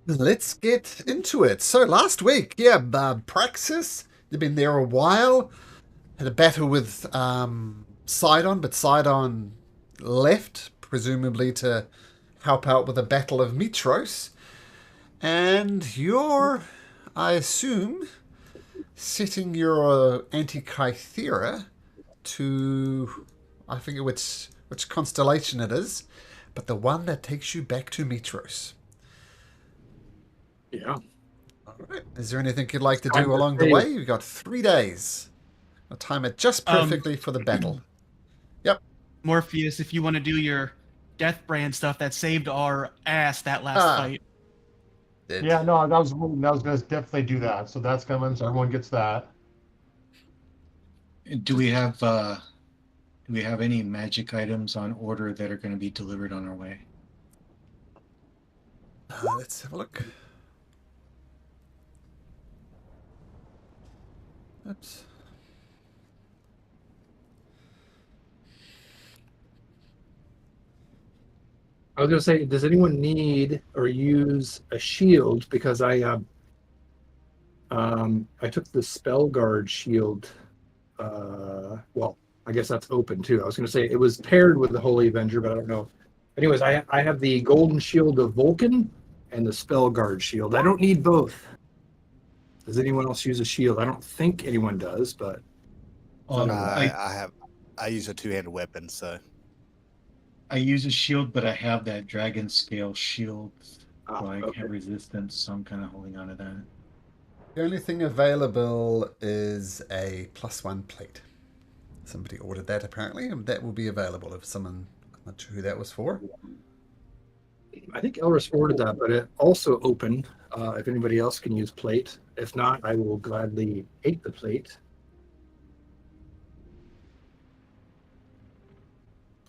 Let's get into it. So last week, Praxis, you've been there a while. Had a battle with Sidon, but Sidon left, presumably to help out with the Battle of Mytros. And you're, I assume, setting your anti-Kythera to, I forget which constellation it is, but the one that takes you back to Mytros. Yeah. All right. Is there anything you'd like to Time do to along the save. way? You've got 3 days. I'll time it just Um, perfectly for the battle. Yep. Morpheus, if you want to do your death brand stuff that saved our ass that last Ah, fight. did. Yeah, no, that was going to definitely do that. So that's coming. So everyone gets that. Do we have any magic items on order that are going to be delivered on our way? Let's have a look. Oops. I was gonna say, does anyone need or use a shield? Because I took the spell guard shield. Well, I guess that's open too. I was gonna say it was paired with the Holy Avenger, but I don't know. Anyways, I have the golden shield of Vulcan and the spell guard shield. I don't need both. Does anyone else use a shield? I don't think anyone does, but Um, I use a two-handed weapon, so I use a shield, but I have that dragon scale shield, so I okay. have resistance, so I'm kind of holding on to that. The only thing available is a +1 plate. Somebody ordered that apparently, and that will be available if someone. I'm not sure who that was for. I think Elris ordered that, but it also open. If anybody else can use plate. If not, I will gladly take the plate.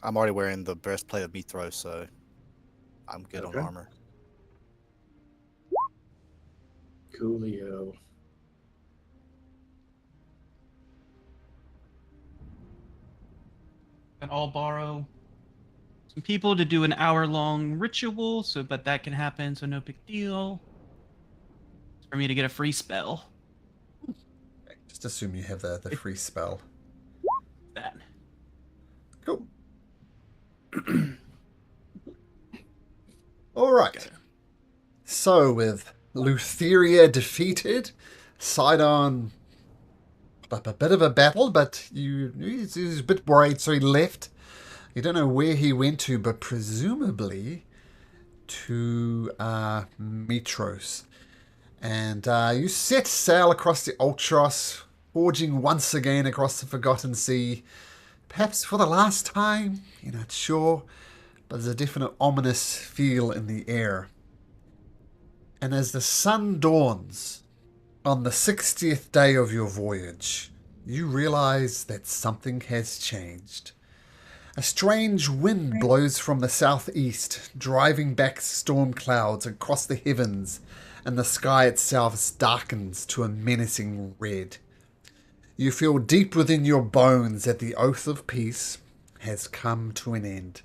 I'm already wearing the breastplate of Mytros, so I'm good Okay. on armor. Coolio. And I'll borrow some people to do an hour-long ritual, but that can happen, so no big deal. It's for me to get a free spell. Just assume you have the free spell. That. Cool. All right. So with Lutheria defeated, Sidon up a bit of a battle, but he's a bit worried, so he left. You don't know where he went to, but presumably to Mytros. And you set sail across the Ultros, forging once again across the Forgotten Sea. Perhaps for the last time, you're not sure, but there's a definite ominous feel in the air. And as the sun dawns on the 60th day of your voyage, you realize that something has changed. A strange wind blows from the southeast, driving back storm clouds across the heavens, and the sky itself darkens to a menacing red. You feel deep within your bones that the oath of peace has come to an end.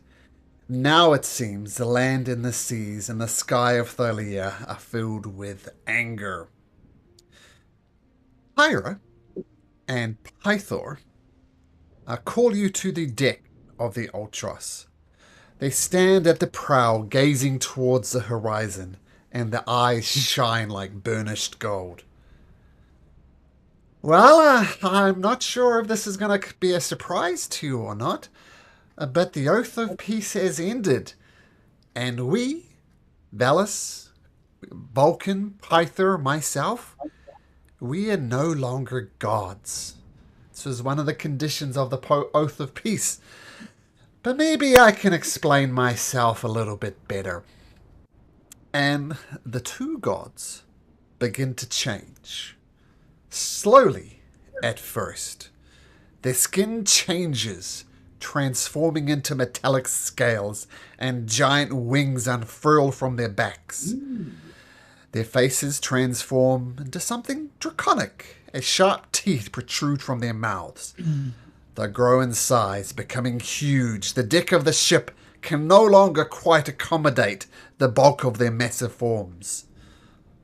Now it seems the land and the seas and the sky of Thalia are filled with anger. Pyra and Pythor call you to the deck of the Ultros. They stand at the prow, gazing towards the horizon, and their eyes shine like burnished gold. Well, I'm not sure if this is going to be a surprise to you or not, but the Oath of Peace has ended, and we, Valis, Vulcan, Pythor, myself, we are no longer gods. This was one of the conditions of the Oath of Peace. But maybe I can explain myself a little bit better. And the two gods begin to change. Slowly, at first. Their skin changes, transforming into metallic scales, and giant wings unfurl from their backs. Their faces transform into something draconic, as sharp teeth protrude from their mouths. They grow in size, becoming huge. The deck of the ship can no longer quite accommodate the bulk of their massive forms.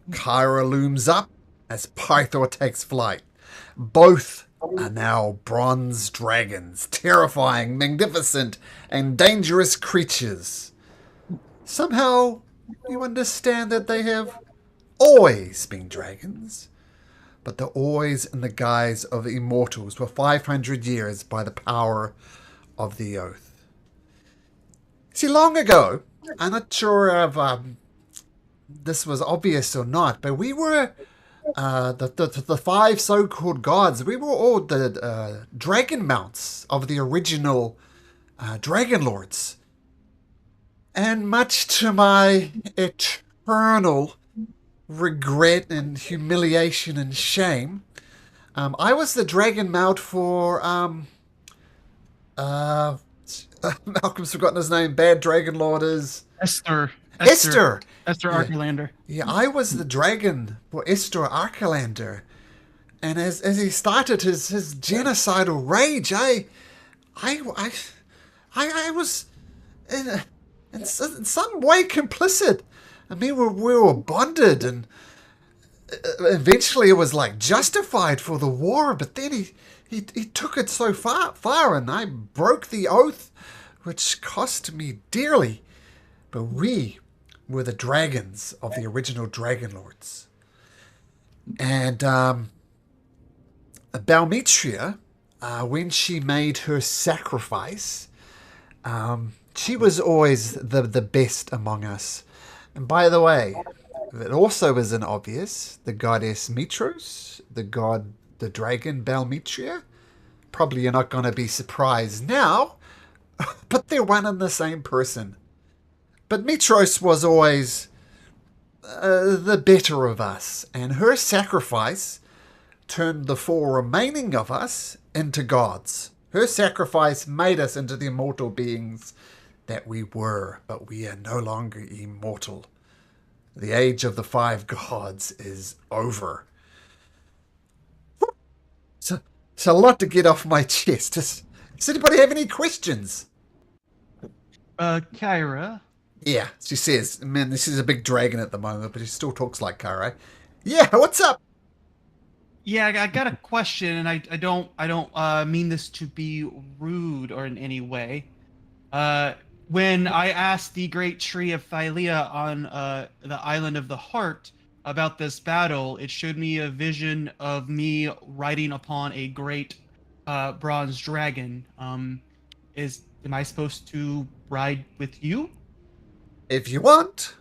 Kyra looms up as Pythor takes flight. Both are now bronze dragons, terrifying, magnificent, and dangerous creatures. Somehow, you understand that they have always been dragons, but they're always in the guise of immortals for 500 years by the power of the oath. See, long ago, I'm not sure if this was obvious or not, but we were the five so-called gods. We were all the dragon mounts of the original dragon lords, and much to my eternal regret and humiliation and shame, I was the dragon mount for Malcolm's forgotten his name. Bad dragon lord is Esther. Esther. Esther Yeah. Archelander. Yeah, I was the dragon for Esther Archelander, and as he started his genocidal rage, I was in some way complicit. I mean, we were bonded, and eventually it was like justified for the war. But then he took it so far, and I broke the oath, which cost me dearly. But we were the dragons of the original Dragon Lords. And Balmetria, when she made her sacrifice, she was always the best among us. And by the way, it also isn't obvious, the goddess Mytros, the dragon Balmetria, probably you're not going to be surprised now, but they're one and the same person. But Mytros was always the better of us, and her sacrifice turned the four remaining of us into gods. Her sacrifice made us into the immortal beings that we were, but we are no longer immortal. The age of the five gods is over. So, it's a lot to get off my chest. Does anybody have any questions? Kyra. Yeah, she says, man, this is a big dragon at the moment, but she still talks like Kara. Yeah, what's up? Yeah, I got a question, and I don't mean this to be rude or in any way. When I asked the great tree of Thylea on the island of the heart about this battle, it showed me a vision of me riding upon a great bronze dragon. Am I supposed to ride with you? If you want.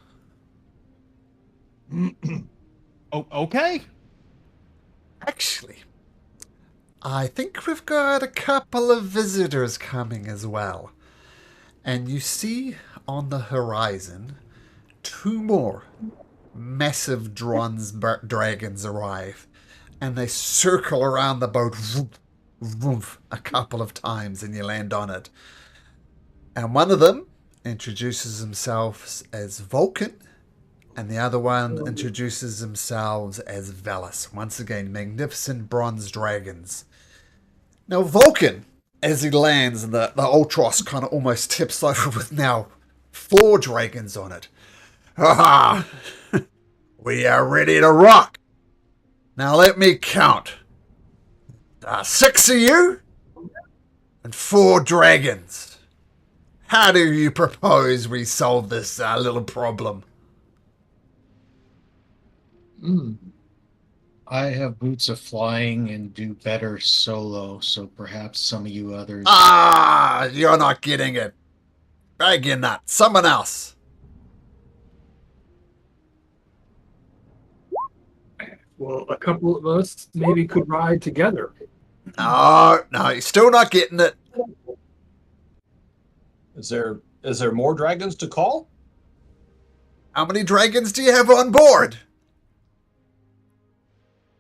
Oh, okay. Actually, I think we've got a couple of visitors coming as well. And you see on the horizon, two more massive bronze dragons arrive. And they circle around the boat a couple of times, and you land on it. And one of them introduces himself as Vulcan, and the other one introduces themselves as Velis. Once again, magnificent bronze dragons. Now, Vulcan, as he lands, and the Ultros kind of almost tips over with now 4 dragons on it. Ha ha! We are ready to rock! Now let me count. 6 of you, and 4 dragons. How do you propose we solve this little problem? I have boots of flying and do better solo, so perhaps some of you others. You're not getting it. Bag your nut. Someone else. Well, a couple of us maybe could ride together. No, you're still not getting it. Is there more dragons to call? How many dragons do you have on board?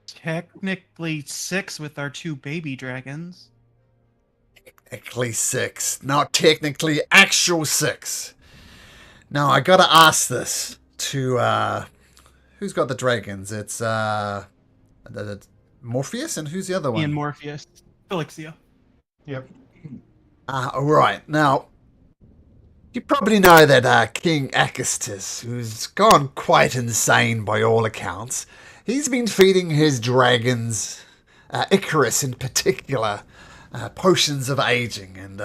Technically 6 with our 2 baby dragons. Technically 6. Not technically actual 6. Now, I gotta ask this to, who's got the dragons? It's, Morpheus, and who's the other one? Ian Morpheus. Felixia. Yep. Right. Now, You probably know that King Acastus, who's gone quite insane by all accounts, he's been feeding his dragons, Icarus in particular, potions of aging, and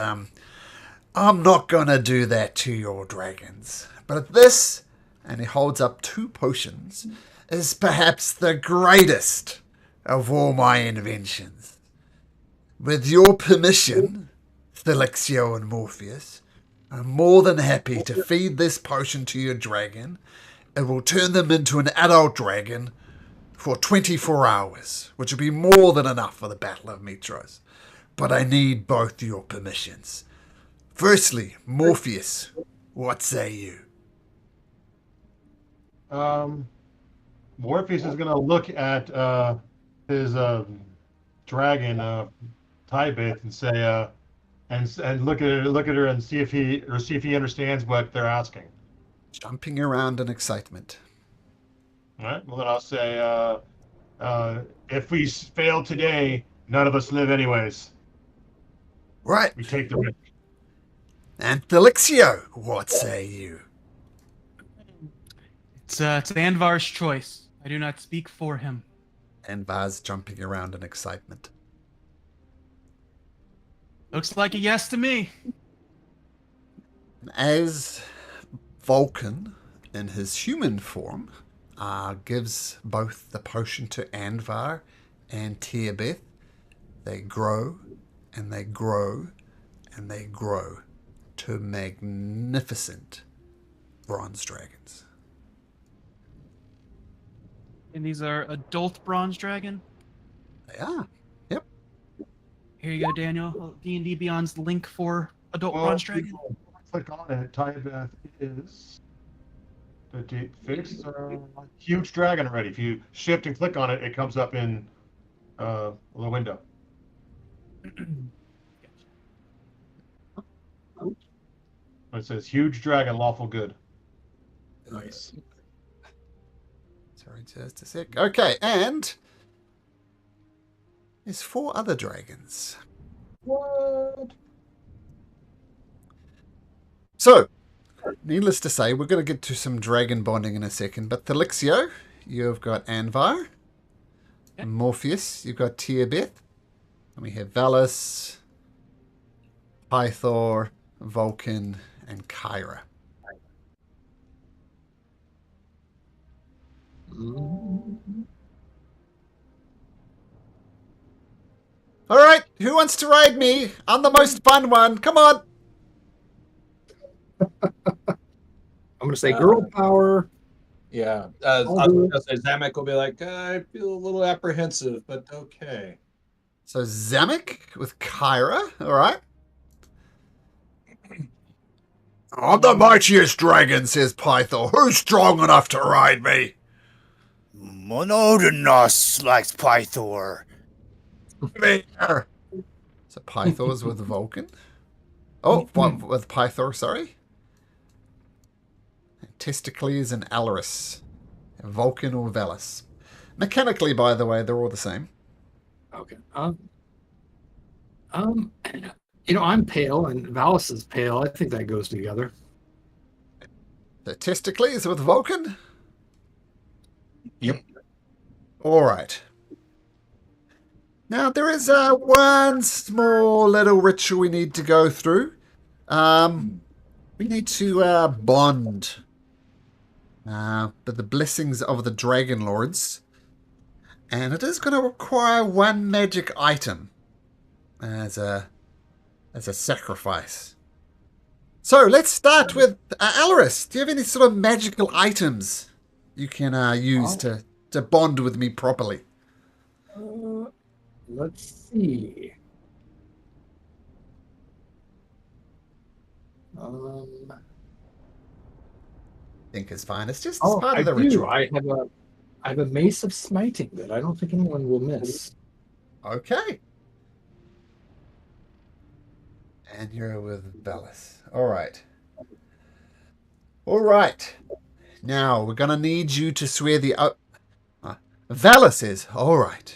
I'm not gonna do that to your dragons. But this, and he holds up 2 potions, is perhaps the greatest of all my inventions. With your permission, Thelixio and Morpheus, I'm more than happy to feed this potion to your dragon. It will turn them into an adult dragon for 24 hours, which will be more than enough for the Battle of Mytros. But I need both your permissions. Firstly, Morpheus, what say you? Morpheus is gonna look at his dragon, Tybeth, and say, and look at her, and see if he understands what they're asking. Jumping around in excitement. All right. Well, then I'll say, if we fail today, none of us live anyways. Right. We take the risk. And Thelixio, what say you? It's Anvar's choice. I do not speak for him. And Vaz jumping around in excitement. Looks like a yes to me. As Vulcan, in his human form, gives both the potion to Anvar and Tiabeth, they grow and they grow and they grow to magnificent bronze dragons. And these are adult bronze dragon. They are. Yep. Here you go, Daniel. D&D Beyond's link for adult Well, bronze dragon. click on it. Tybeth is the date fixed. Huge dragon already. If you shift and click on it, it comes up in the window. It says huge dragon, lawful good. Nice. Sorry, just a sec. Okay, and there's 4 other dragons. What? So, needless to say, we're going to get to some dragon bonding in a second. But Thelixio, you've got Anvar. Okay. Morpheus, you've got Tiabeth. And we have Valus, Pythor, Vulcan, and Kyra. All right, who wants to ride me? I'm the most fun one. Come on. I'm going to say girl power. Yeah. I was going to say Zamek will be like, I feel a little apprehensive, but okay. So Zamek with Kyra. All right. I'm the mightiest dragon, says Pythor. Who's strong enough to ride me? Monotonous likes Pythor. There. So Pythor's with Vulcan. Oh, with Pythor, sorry. Testicles and Alaris. Vulcan or Velis. Mechanically, by the way, they're all the same. Okay. I'm pale and Valis is pale. I think that goes together. The Testicles with Vulcan? Yep. All right. Now, there is one small little ritual we need to go through. We need to bond with the blessings of the Dragon Lords. And it is going to require 1 magic item as a sacrifice. So, let's start with Alaris. Do you have any sort of magical items you can use to bond with me properly? Let's see. Think is fine. It's just part of the do. ritual. I have a mace of smiting that I don't think anyone will miss. Okay. And you're with Velis. All right. All right. Now, we're going to need you to swear the... Velis is... All right.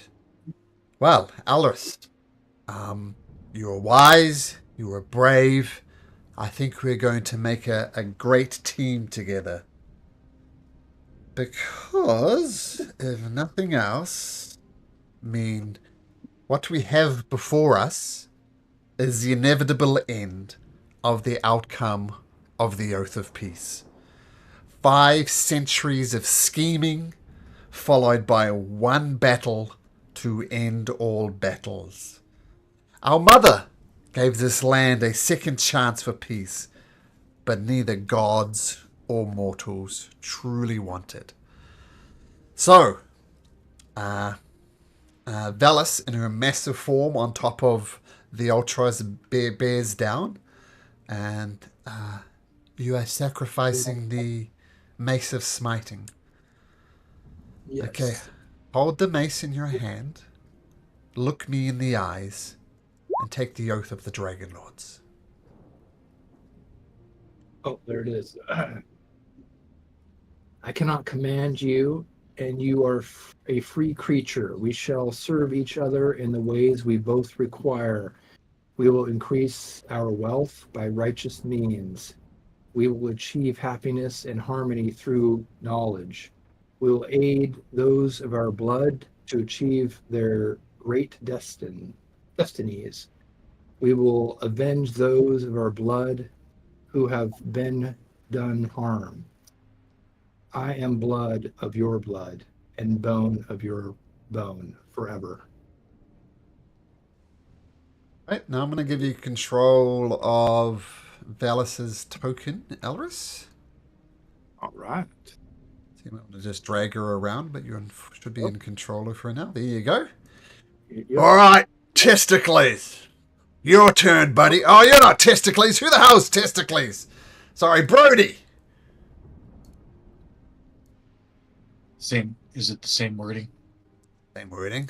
Well, Alaris, you were wise, you were brave, I think we're going to make a great team together. Because, if nothing else, I mean, what we have before us is the inevitable end of the outcome of the Oath of Peace. 5 centuries of scheming, followed by one battle to end all battles. Our mother gave this land a second chance for peace, but neither gods or mortals truly want it. So, Valis, in her massive form on top of the Ultras, bears down, and you are sacrificing the Mace of Smiting. Yes. Okay, hold the mace in your hand, look me in the eyes, and take the oath of the Dragon Lords. Oh, there it is. I cannot command you, and you are a free creature. We shall serve each other in the ways we both require. We will increase our wealth by righteous means. We will achieve happiness and harmony through knowledge. We will aid those of our blood to achieve their great destinies. We will avenge those of our blood who have been done harm. I am blood of your blood and bone of your bone forever. Right, now I'm going to give you control of Valis's token, Elris. All right. So you might want to just drag her around, but you should be in control of her now. There you go. Yep. All right, Testicles. Your turn, buddy. Oh, you're not Testicles. Who the hell's Testicles? Sorry, Brody. Same. Is it the same wording? Same wording.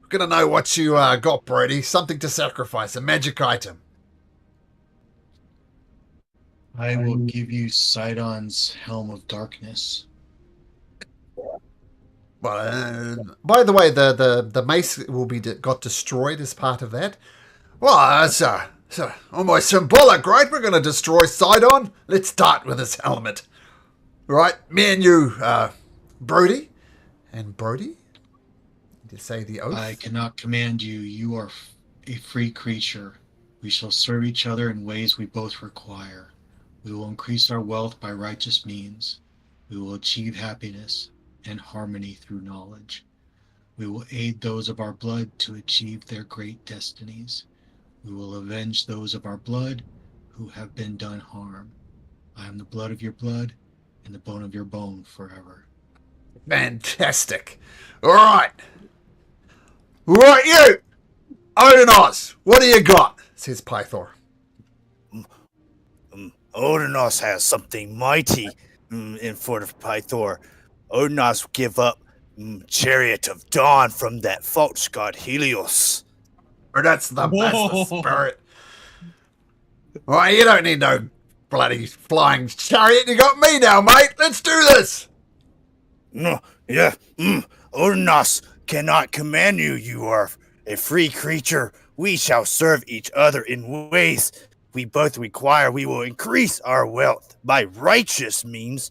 We're going to know what you got, Brody. Something to sacrifice, a magic item. I will give you Sidon's Helm of Darkness. Well, by the way, the mace will be got destroyed as part of that. Well, that's almost symbolic, right? We're going to destroy Sidon. Let's start with his helmet. Right, me and you, Brody. And Brody? To say the oath? I cannot command you. You are a free creature. We shall serve each other in ways we both require. We will increase our wealth by righteous means. We will achieve happiness and harmony through knowledge. We will aid those of our blood to achieve their great destinies. We will avenge those of our blood who have been done harm. I am the blood of your blood and the bone of your bone forever. Fantastic. All right. Right, you! Odenos, what do you got? Says Pythor. Odenos has something mighty in front of Pythor. Odenos will give up Chariot of Dawn from that false god Helios. Or that's the spirit. All right, you don't need no bloody flying chariot. You got me now, mate. Let's do this. No, yeah, Odenos cannot command you. You are a free creature. We shall serve each other in ways we both require. We will increase our wealth by righteous means.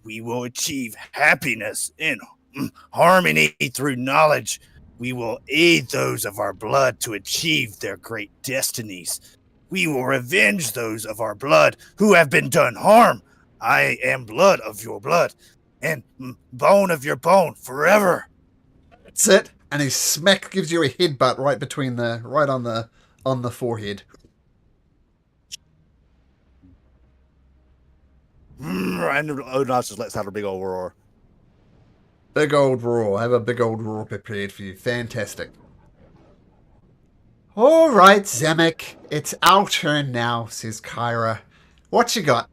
We will achieve happiness and harmony through knowledge. We will aid those of our blood to achieve their great destinies. We will revenge those of our blood who have been done harm. I am blood of your blood and bone of your bone forever. That's it. And he gives you a headbutt right on the forehead. And Odenos just lets out a big old roar. Big old roar. Have a big old roar prepared for you. Fantastic. All right, Zemek. It's our turn now, says Kyra. What you got?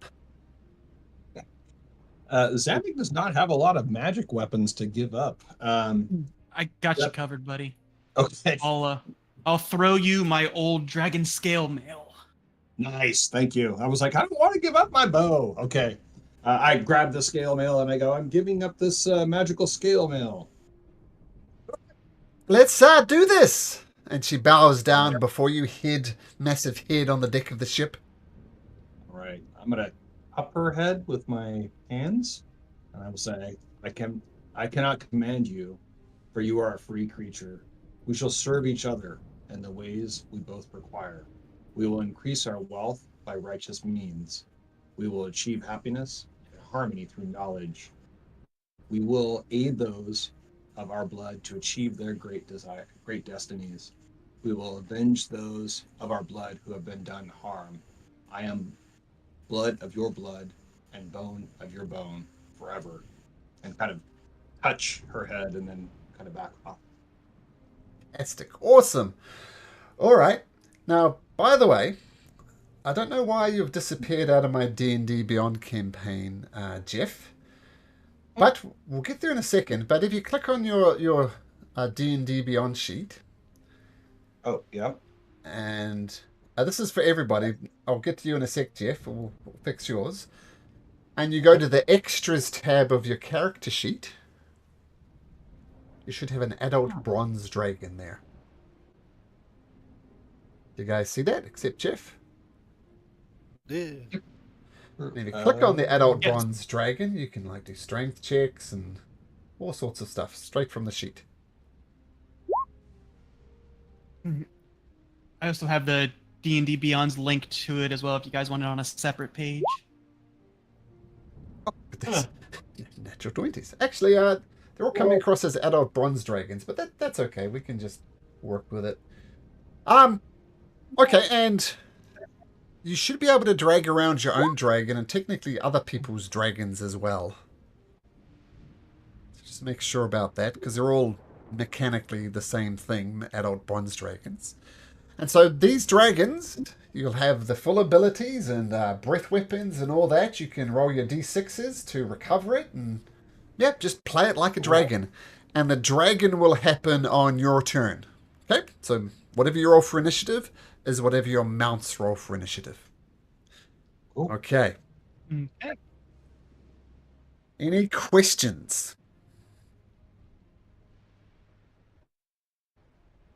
Zamek does not have a lot of magic weapons to give up. I got you covered, buddy. Okay. I'll throw you my old dragon scale mail. Nice, thank you. I was like, I don't want to give up my bow. Okay. I grab the scale mail and I go, I'm giving up this magical scale mail. Let's do this. And she bows down before you massive head on the deck of the ship. I'm gonna cup her head with my hands, and I will say, I cannot command you, for you are a free creature. We shall serve each other in the ways we both require. We will increase our wealth by righteous means. We will achieve happiness and harmony through knowledge. We will aid those of our blood to achieve their great destinies. We will avenge those of our blood who have been done harm. I am blood of your blood and bone of your bone forever. And kind of touch her head and then kind of back off. Fantastic. Awesome. All right. Now, by the way, I don't know why you've disappeared out of my D&D Beyond campaign, Jeff. But we'll get there in a second. But if you click on your D&D Beyond sheet, Oh, yeah. and this is for everybody. I'll get to you in a sec, Jeff. We'll fix yours. And you go to the extras tab of your character sheet. You should have an adult bronze dragon there. Do you guys see that? Except Jeff. Yeah. And if you click on the adult Yes. bronze dragon, you can like do strength checks and all sorts of stuff straight from the sheet. I also have the D&D Beyond's link to it as well if you guys want it on a separate page. But that's natural 20s. Actually, they're all coming across as adult bronze dragons, but that's okay. We can just work with it. Okay, and you should be able to drag around your own dragon and technically other people's dragons as well. So just make sure about that, because they're all mechanically the same thing, adult bronze dragons. And so these dragons, you'll have the full abilities and breath weapons and all that. You can roll your d6s to recover it and, yeah, just play it like a dragon. And the dragon will happen on your turn. Okay? So whatever you roll for initiative is whatever your mounts roll for initiative. Cool. Okay. Okay. Any questions?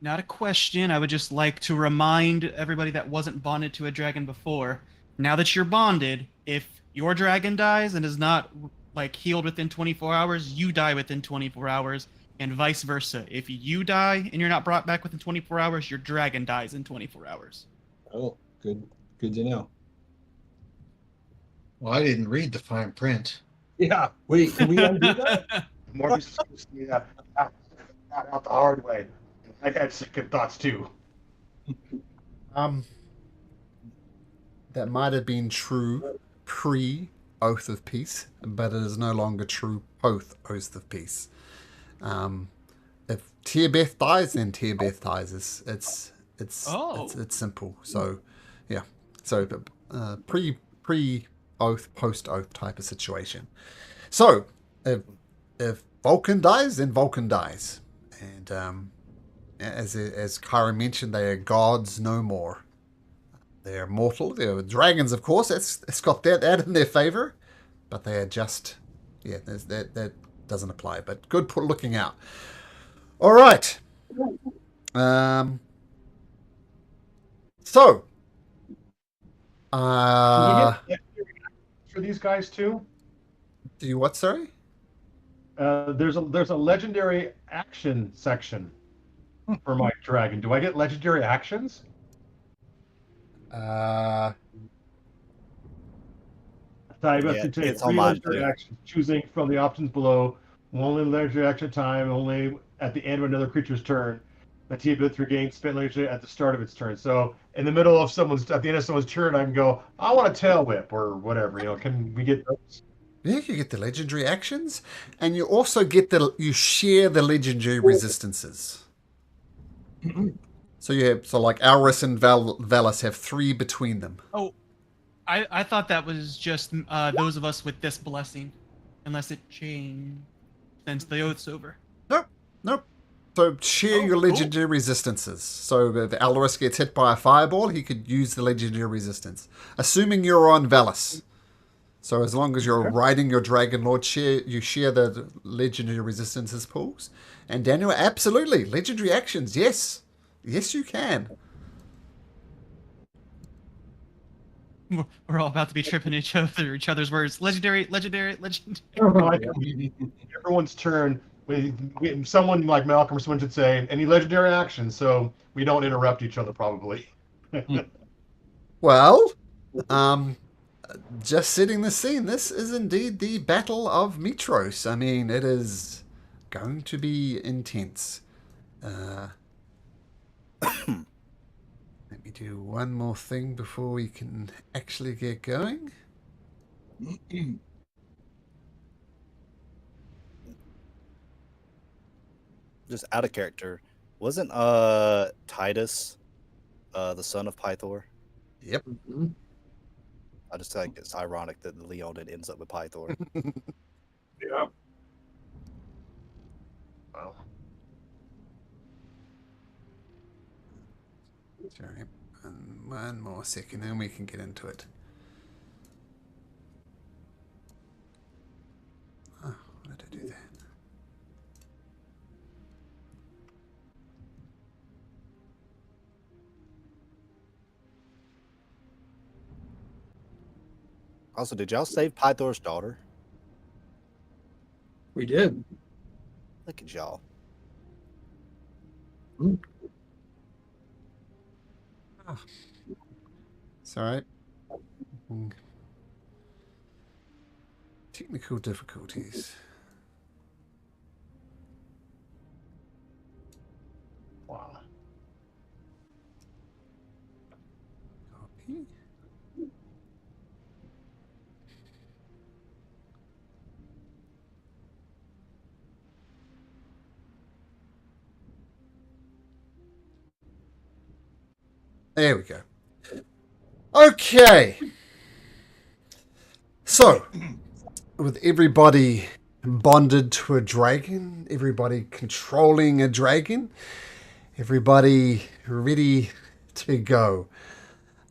Not a question. I would just like to remind everybody that wasn't bonded to a dragon before. Now that you're bonded, if your dragon dies and is not like healed within 24 hours, you die within 24 hours, and vice versa. If you die and you're not brought back within 24 hours, your dragon dies in 24 hours. Oh, good to know. Well, I didn't read the fine print. Yeah. Wait, can we undo that? Morpheus is going to see that out the hard way. I had second thoughts too. That might have been true pre-Oath of Peace, but it is no longer true post-Oath of Peace. If Tierbeth dies, then Tierbeth dies. It's simple. So, yeah. So, pre-oath, post-oath type of situation. So, if Vulcan dies, then Vulcan dies, and as Kyra mentioned, they are gods no more. They are mortal. They are dragons, of course. It's got that in their favor, but they are just, yeah, that doesn't apply. But good looking out. All right. So, For these guys too. do you what? Sorry. There's a legendary action section for my dragon. Do I get legendary actions? Uh, Type Yeah, to take it's on 3 mine, legendary too. actions, choosing from the options below. Only legendary action time, only at the end of another creature's turn. The team ability regains spent legendary at the start of its turn. So in the middle of at the end of someone's turn, I can go, I want a tail whip or whatever. Can we get those? yeah, you get the legendary actions, and you also get you share the legendary resistances. So like Alris and Valis have 3 between them. Oh, I thought that was just those of us with this blessing, unless it changed since the oath's over. Nope. So share your legendary resistances. So if Alris gets hit by a fireball, he could use the legendary resistance. Assuming you're on Valis. So as long as you're riding your Dragon Lord, you share the legendary resistances pools. And Daniel, absolutely. Legendary actions, yes. Yes, you can. We're all about to be tripping each other's words. Legendary, legendary, legendary. Like, everyone's turn. Someone like Malcolm or someone should say any legendary action, so we don't interrupt each other. Probably. Well, um, just setting the scene. This is indeed the Battle of Mytros. I mean, it is going to be intense. Let me do one more thing before we can actually get going. Just out of character. Wasn't Titus the son of Pythor? Yep. Mhm. I just think it's ironic that Leonin ends up with Pythor. Yeah. Wow. Sorry. One more second, and we can get into it. Oh, why did I do that? Also, did y'all save Pythor's daughter? We did. Look at y'all. It's alright. Technical difficulties. Wow. Copy. There we go. Okay. So, with everybody bonded to a dragon, everybody controlling a dragon, everybody ready to go.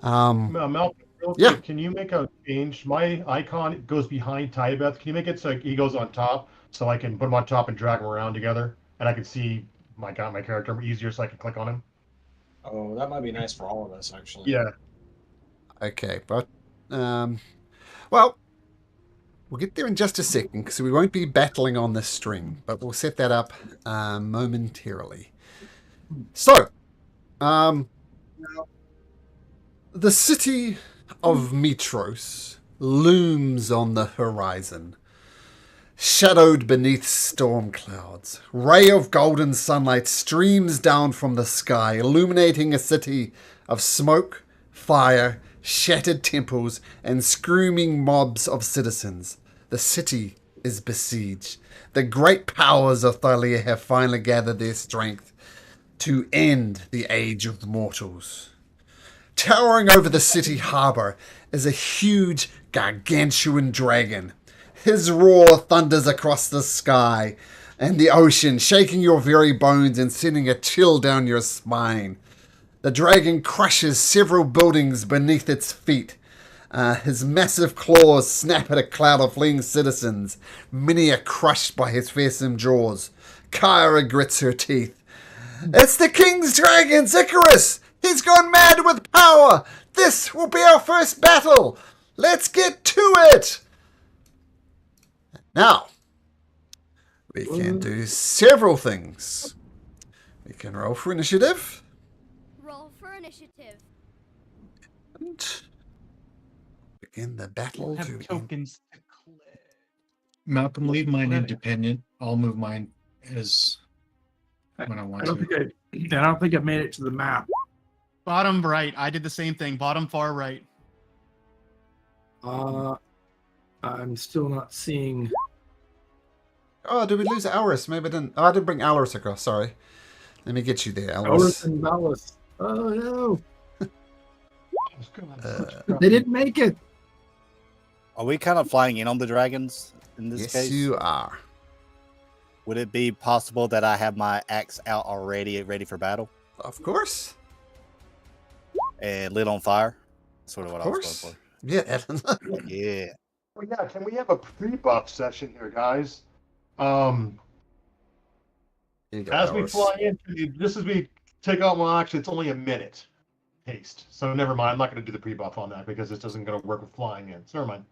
Malcolm, real Yeah. quick, can you make a change? My icon goes behind Tybeth. Can you make it so he goes on top, so I can put him on top and drag him around together, and I can see my character easier, so I can click on him. Oh, that might be nice for all of us, actually. Yeah. Okay, but well, we'll get there in just a second because we won't be battling on this string, but we'll set that up momentarily. So, the city of Mytros looms on the horizon, shadowed beneath storm clouds. Ray of golden sunlight streams down from the sky, illuminating a city of smoke, fire, shattered temples, and screaming mobs of citizens. The city is besieged. The great powers of Thalia have finally gathered their strength to end the age of mortals. Towering over the city harbor is a huge, gargantuan dragon. His roar thunders across the sky and the ocean, shaking your very bones and sending a chill down your spine. The dragon crushes several buildings beneath its feet. His massive claws snap at a cloud of fleeing citizens. Many are crushed by his fearsome jaws. Kyra grits her teeth. It's the King's Dragon, Icarus! He's gone mad with power! This will be our first battle! Let's get to it! Now, we can do several things. We can roll for initiative. Roll for initiative. And begin the battle. Have tokens to click. Malcolm, leave mine independent. I'll move mine as when I I want don't to. think I don't think I made it to the map. Bottom right. I did the same thing. Bottom far right. I'm still not seeing. Oh, did we lose Alris? Maybe I didn't. Oh, I didn't bring Alris across. Sorry. Let me get you there, Alris. Elris and Valis. Oh no, they didn't make it. Are we kind of flying in on the dragons in this Yes, case? you are. Would it be possible that I have my axe out already, ready for battle, Of course. and lit on fire? That's sort of what Of I was course. going for. Yeah, Ellen. Yeah. Well, yeah. Can we have a pre-buff session here, guys? Here you go, As we Alris. fly in, just as we take out one action, it's only a minute. haste. So never mind. I'm not going to do the pre-buff on that because this doesn't going to work with flying in. So never mind.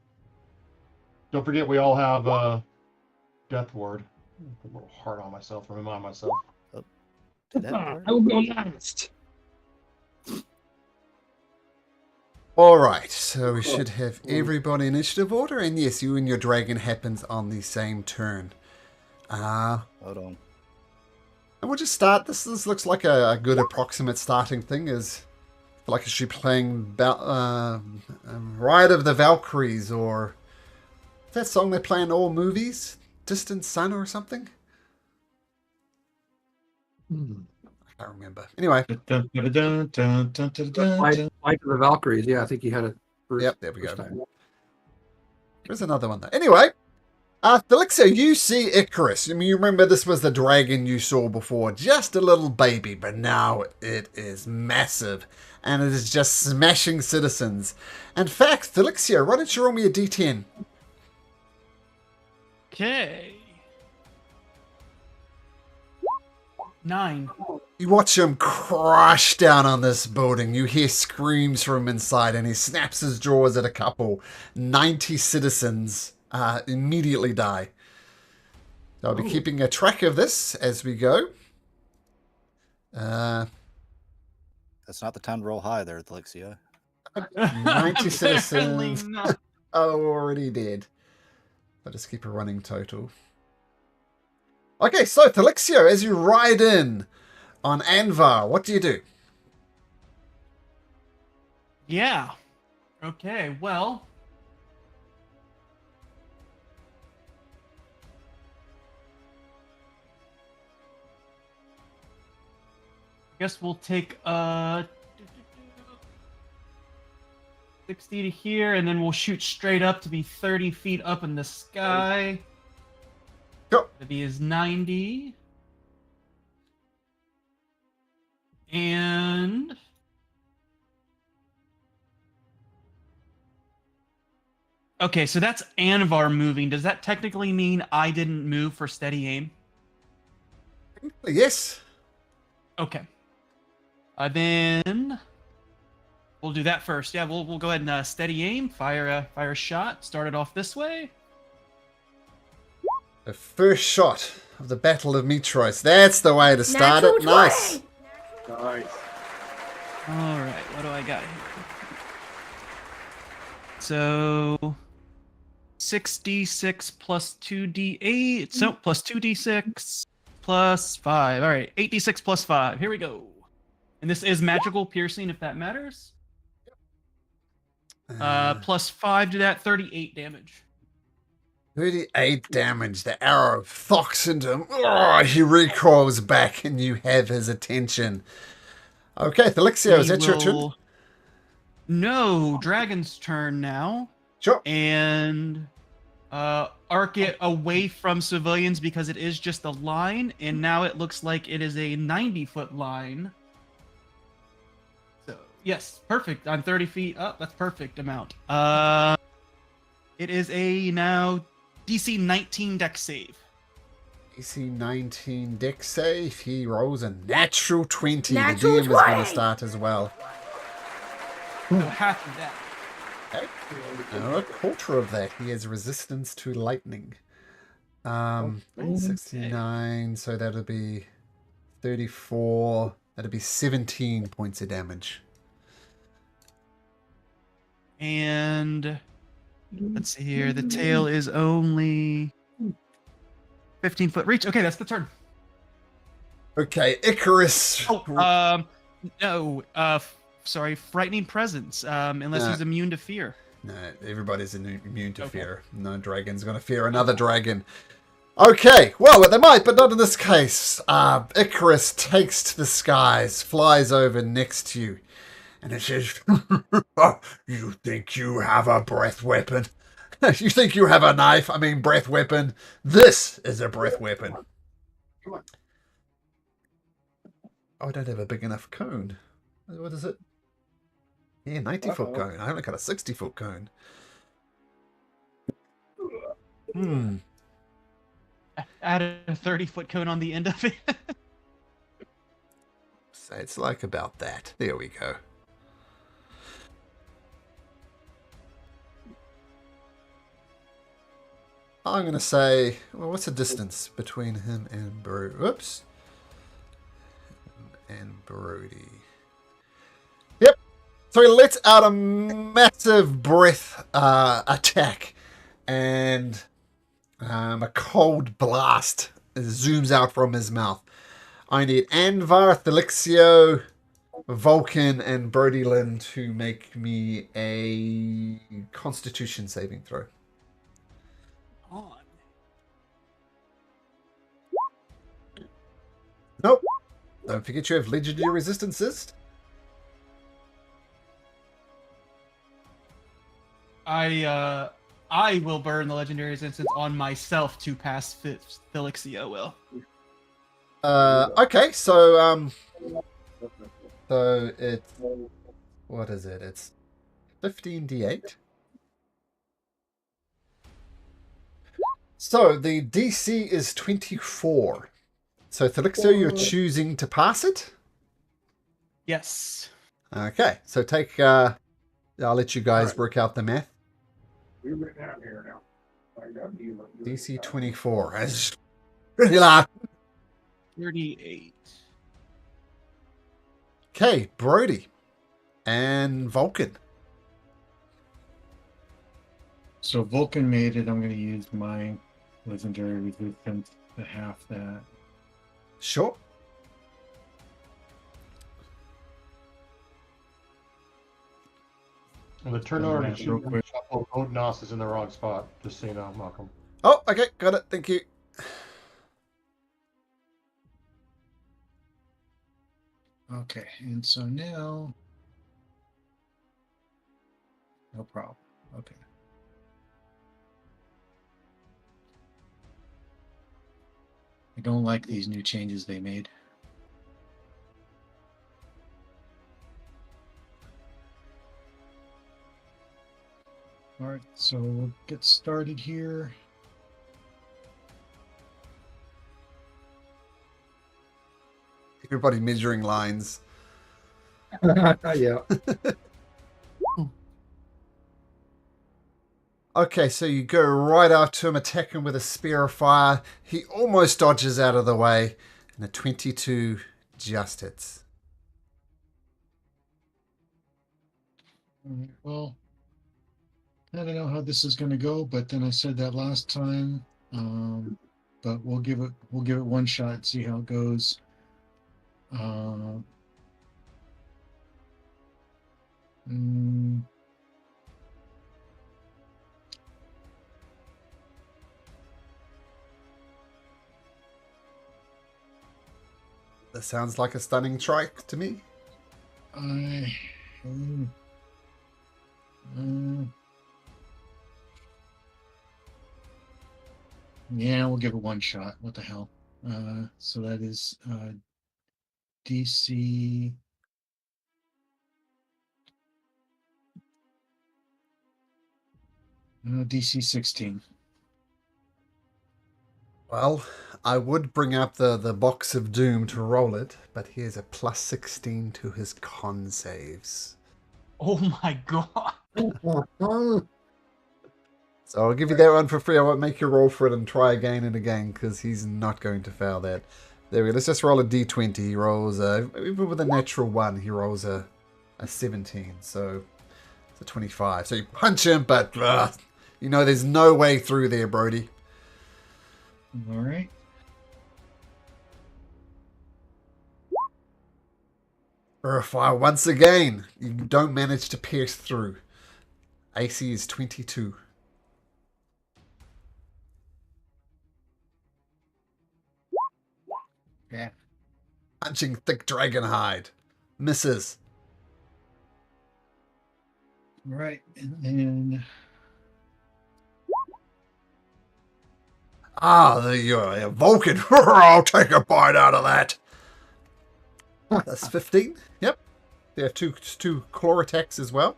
Don't forget we all have Death Ward. Put a little heart on myself, remind myself. Did that work? I will go last. All right, so we should have everybody in initiative order, and yes, you and your dragon happens on the same turn. Hold on. And we'll just start. This looks like a good approximate starting thing. Is like I should be playing Ride of the Valkyries or that song they play in all movies, Distant Sun or something. I can't remember. Anyway, Fight of the Valkyries. Yeah, I think you had it first. Yep, there we go. time. There's another one though. Anyway, Felixia, you see Icarus. I mean, you remember this was the dragon you saw before, just a little baby, but now it is massive, and it is just smashing citizens. In fact, Felixia, why don't you roll me a d10? Okay. 9. You watch him crash down on this building. You hear screams from inside, and he snaps his jaws at a couple. 90 citizens immediately die. So I'll be keeping a track of this as we go. That's not the time to roll high there, Alexia. 90 Apparently citizens not. are already dead. I'll just keep a running total. Okay, so Felixio, as you ride in on Anvar, what do you do? Yeah. Okay, well. I guess we'll take 60 to here, and then we'll shoot straight up to be 30 feet up in the sky. Go. To be is 90. And okay, so that's Anvar moving. Does that technically mean I didn't move for steady aim? Yes. Okay. Then we'll do that first. Yeah, we'll go ahead and steady aim, fire a shot. Start it off this way. The first shot of the Battle of Mytros. That's the way to start it. Nice. Nice. All right, what do I got here? So 6d6 plus 2d8. So plus 2d6 plus 5. All right, 8d6 plus 5. Here we go. And this is magical piercing, if that matters. Plus 5 to that, 38 damage. 38 damage. The arrow thocks into him. Oh, he recoils back and you have his attention. Okay, Felixio, is that your turn? No, Dragon's turn now. Sure. And arc it away from civilians because it is just a line, and now it looks like it is a 90-foot line. So, yes, perfect. I'm 30 feet up. That's perfect amount. It is a now DC 19 dex save. DC 19 dex save. He rolls a natural 20. Natural the DM is going 20. to start as well. So half of that. Okay. And a quarter of that. He has resistance to lightning. 69. So that'll be 34. That'll be 17 points of damage. And let's see here. The tail is only 15-foot reach. Okay, that's the turn. Okay, Icarus. Oh, no. Sorry, frightening presence. Unless he's immune to fear. No, everybody's immune to Okay. fear. No dragon's going to fear another dragon. Okay, well, they might, but not in this case. Icarus takes to the skies, flies over next to you, and it says, "You think you have a breath weapon? You think you have a knife? I mean, breath weapon. This is a breath weapon." Oh, I don't have a big enough cone. What is it? Yeah, 90-foot cone. I only got a 60-foot cone. Add a 30-foot cone on the end of it. So it's like about that. There we go. I'm going to say, well, what's the distance between him and Brody? Whoops. And Brody. Yep. So he lets out a massive breath attack, and a cold blast zooms out from his mouth. I need Anvar, Thelixio, Vulcan, and Brody Lynn to make me a Constitution saving throw. On. Nope. Don't forget you have legendary resistances. I will burn the legendary resistance on myself to pass Felixio will. Okay, so it's, what is it? It's 15d8. So the DC is 24. So Felixio, you're choosing to pass it? Yes. Okay, so take, I'll let you guys work out the math. We're written out here now. I got you. DC 24. That's pretty loud. 38. Okay, Brody and Vulcan. So Vulcan made it. I'm going to use my legendary resistance to half that. Sure. And the turn order to Real quick. shuffle Odnos is in the wrong spot, just so you know, Malcolm. Oh, okay, got it. Thank you. Okay, and so now, no problem. Okay. I don't like these new changes they made. All right, so we'll get started here. Everybody measuring lines. Yeah. Okay, so you go right out to him, attack him with a spear of fire. He almost dodges out of the way, and a 22 just hits. All right, well, I don't know how this is going to go, but then I said that last time. But we'll give it one shot, see how it goes. Mm, That sounds like a stunning strike to me. Yeah, we'll give it one shot. What the hell? So that is DC. DC 16. Well, I would bring up the box of doom to roll it, but he has a plus 16 to his con saves. Oh my god. So I'll give you that one for free. I won't make you roll for it and try again and again, because he's not going to fail that. There we go. Let's just roll a d20. He rolls even with a natural 1, he rolls a 17. So it's a 25. So you punch him, but you know there's no way through there, Brody. All right. Fire once again. You don't manage to pierce through. AC is 22. Yeah. Punching thick dragon hide. Misses. All right. And then There you are, Vulcan. I'll take a bite out of that. That's 15. Yep. There are two claw attacks as well.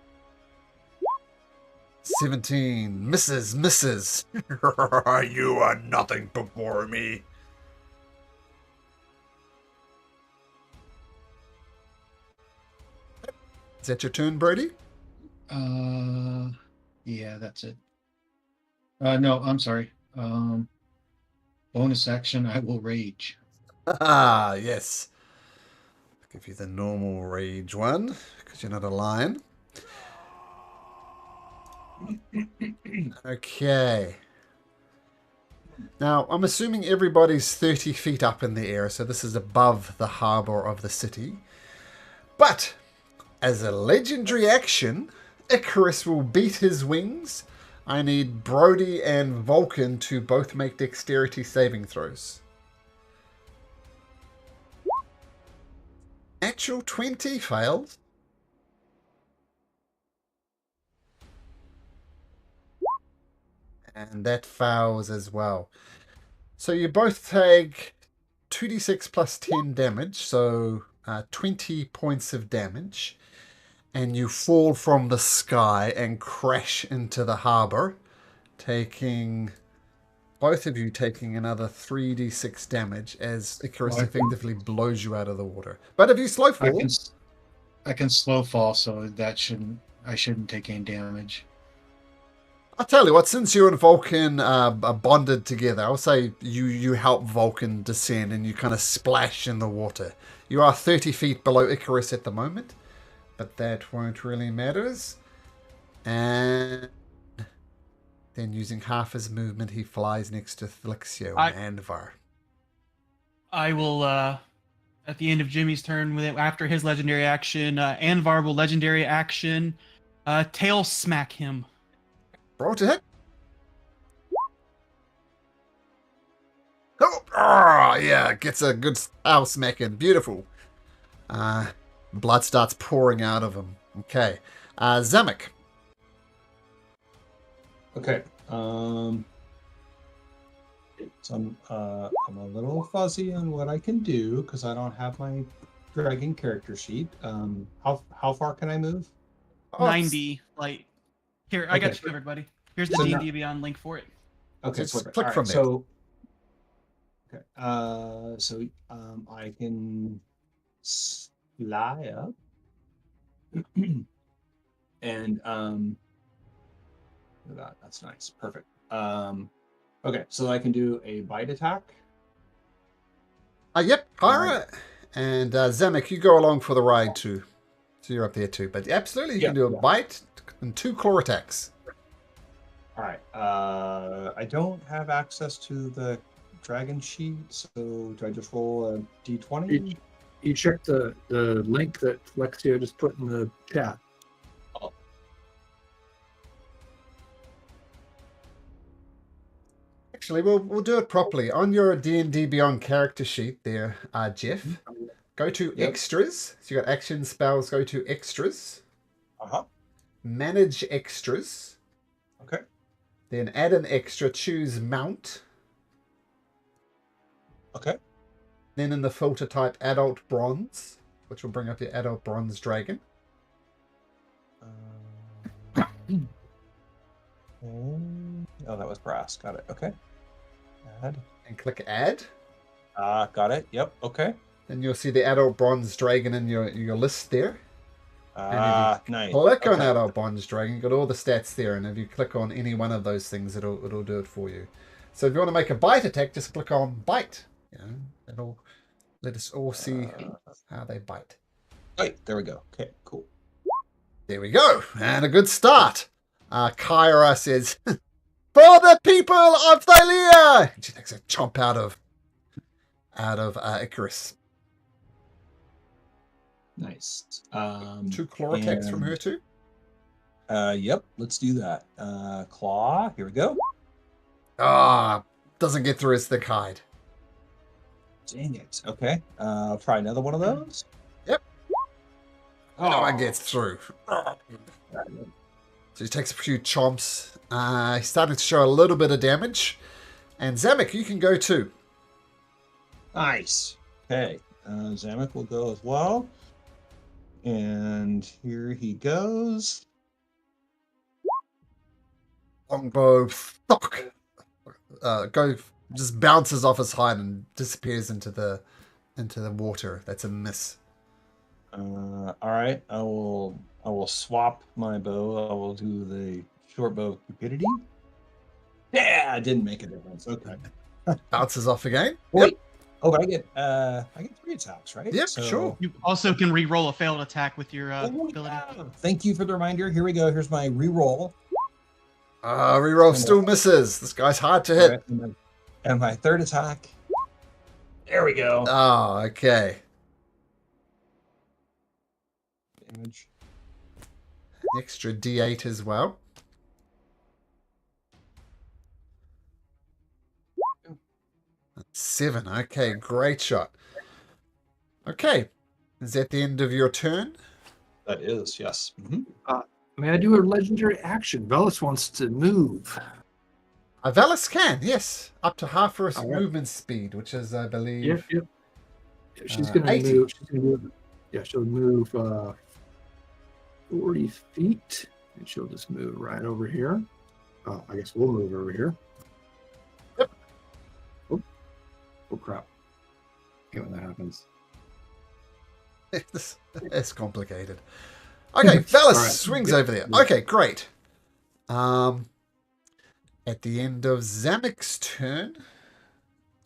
17. Misses. You are nothing before me. Is that your turn, Brody? yeah, that's it. No, I'm sorry. Bonus action, I will rage. Ah, yes. I'll give you the normal rage one, because you're not a lion. Okay. Now, I'm assuming everybody's 30 feet up in the air, so this is above the harbor of the city. But, as a legendary action, Icarus will beat his wings. I need Brody and Vulcan to both make dexterity saving throws. Actual 20 fails. And that fails as well. So you both take 2d6 plus 10 damage, so 20 points of damage. And you fall from the sky and crash into the harbor, taking... Both of you taking another 3d6 damage as Icarus effectively blows you out of the water. But if you slow fall... I can slow fall, so I shouldn't take any damage. I'll tell you what, since you and Vulcan are bonded together, I'll say you help Vulcan descend and you kind of splash in the water. You are 30 feet below Icarus at the moment, but that won't really matter. And then using half his movement, he flies next to Thlixio and Anvar. I will, at the end of Jimmy's turn, after his legendary action, Anvar will legendary action, tail smack him. Roll to hit. Oh, yeah, gets a good tail smacking. Beautiful. Blood starts pouring out of him. Okay. Zamek. Okay. So I'm a little fuzzy on what I can do because I don't have my dragon character sheet. How far can I move? 90. Like, here, I got you covered, buddy. Here's the D&D Beyond link for it. Okay, just perfect. click from there. Okay. I can fly up and that's nice. Perfect. Okay, so I can do a bite attack. Yep, Pyra and Zamek, you go along for the ride too. So you're up there too. But absolutely, you can do a bite and 2 claw attacks. All right. I don't have access to the dragon sheet, so do I just roll a d20? You check the link that Lexio just put in the chat. Oh. Actually, we'll do it properly. On your D&D Beyond character sheet there, Jeff, go to extras. So you got action spells, go to extras. Manage extras. Okay. Then add an extra, choose mount. Okay. Then in the filter type adult bronze, which will bring up your adult bronze dragon. Oh, that was brass. Got it. Okay. Add. And click add. Got it. Yep. Okay. Then you'll see the adult bronze dragon in your list there. Nice. Click on adult bronze dragon, you got all the stats there, and if you click on any one of those things, it'll do it for you. So if you want to make a bite attack, just click on bite. You know, it'll let us all see how they bite. Right, there we go. Okay, cool. There we go, and a good start. Kyra says, "For the people of Thalia!" And she takes a chomp out of Icarus. Nice. 2 claw attacks from her too. Yep, let's do that. Claw, here we go. Doesn't get through his thick hide. Dang it. Okay. I'll try another one of those. Yep. Oh, One gets through. So he takes a few chomps. He's starting to show a little bit of damage. And Zamek, you can go too. nice. Okay. Zamek will go as well. And here he goes. Longbow, fuck. Just bounces off his hide and disappears into the water. That's a miss. All right. I will swap my bow. I will do the short bow of cupidity. Yeah, it didn't make a difference. Okay. Bounces off again. Wait. Oh, but I get 3 attacks, right? Yep, sure. You also can re-roll a failed attack with your Oh, ability. yeah. Thank you for the reminder. Here we go. Here's my re-roll. Reroll still misses. This guy's hard to hit. And my third attack. There we go. Oh, okay. Damage. Extra D8 as well. That's 7. Okay, great shot. Okay. Is that the end of your turn? That is, yes. Mm-hmm. May I do a legendary action? Velis wants to move. Velis can, yes. Up to half her All right. movement speed, which is, I believe... Yep. Yeah, she's going to 80. move. She's going to move. Yeah, she'll move 40 feet. And she'll just move right over here. Oh, I guess we'll move over here. Yep. Oh crap. Okay, when that happens. It's complicated. Okay, Velis All right. swings Yeah. over there. Yeah. Okay, great. At the end of Zamek's turn...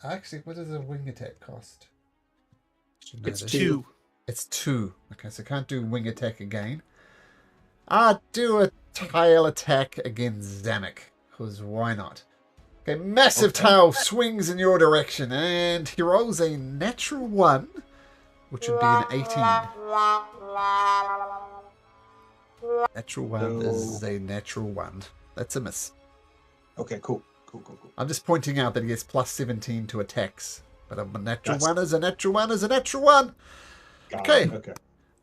Actually, what does a wing attack cost? Should know It's this. 2. It's 2. Okay, so can't do wing attack again. Do a tail attack against Zamek, because why not? Okay, massive tail swings in your direction, and he rolls a natural 1, which would be an 18. Natural 1 is a natural 1. That's a miss. Okay, cool. I'm just pointing out that he gets plus 17 to attacks, but a natural That's- 1 is a natural 1 is a natural 1. Got Okay. it. Okay.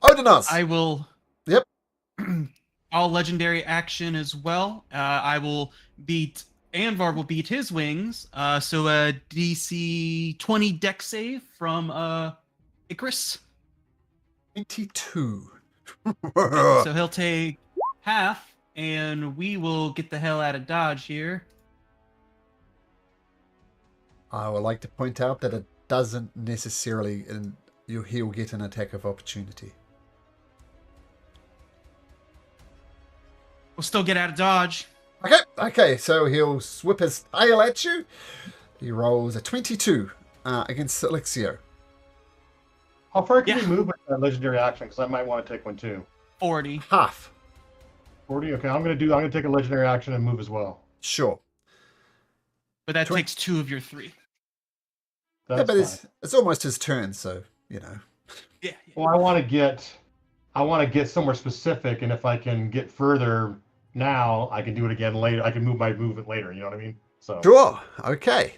Odinos. I will. Yep. All legendary action as well. I will beat. Anvar will beat his wings. So a DC 20 deck save from Icarus. 22. So he'll take half, and we will get the hell out of Dodge here. I would like to point out that it doesn't necessarily, and he'll get an attack of opportunity. We'll still get out of Dodge. Okay, so he'll whip his tail at you. He rolls a 22 against Elixio. How far can Yeah. we move with that legendary action? Because I might want to take one too. 40. Half. 40. Okay, I'm gonna take a legendary action and move as well. Sure. But that 20. takes 2 of your 3. That's Yeah, but fine. it's almost his turn, so, you know. Yeah. Well, I want to get somewhere specific, and if I can get further now, I can do it again later. I can move my movement later. You know what I mean? So Sure. Okay.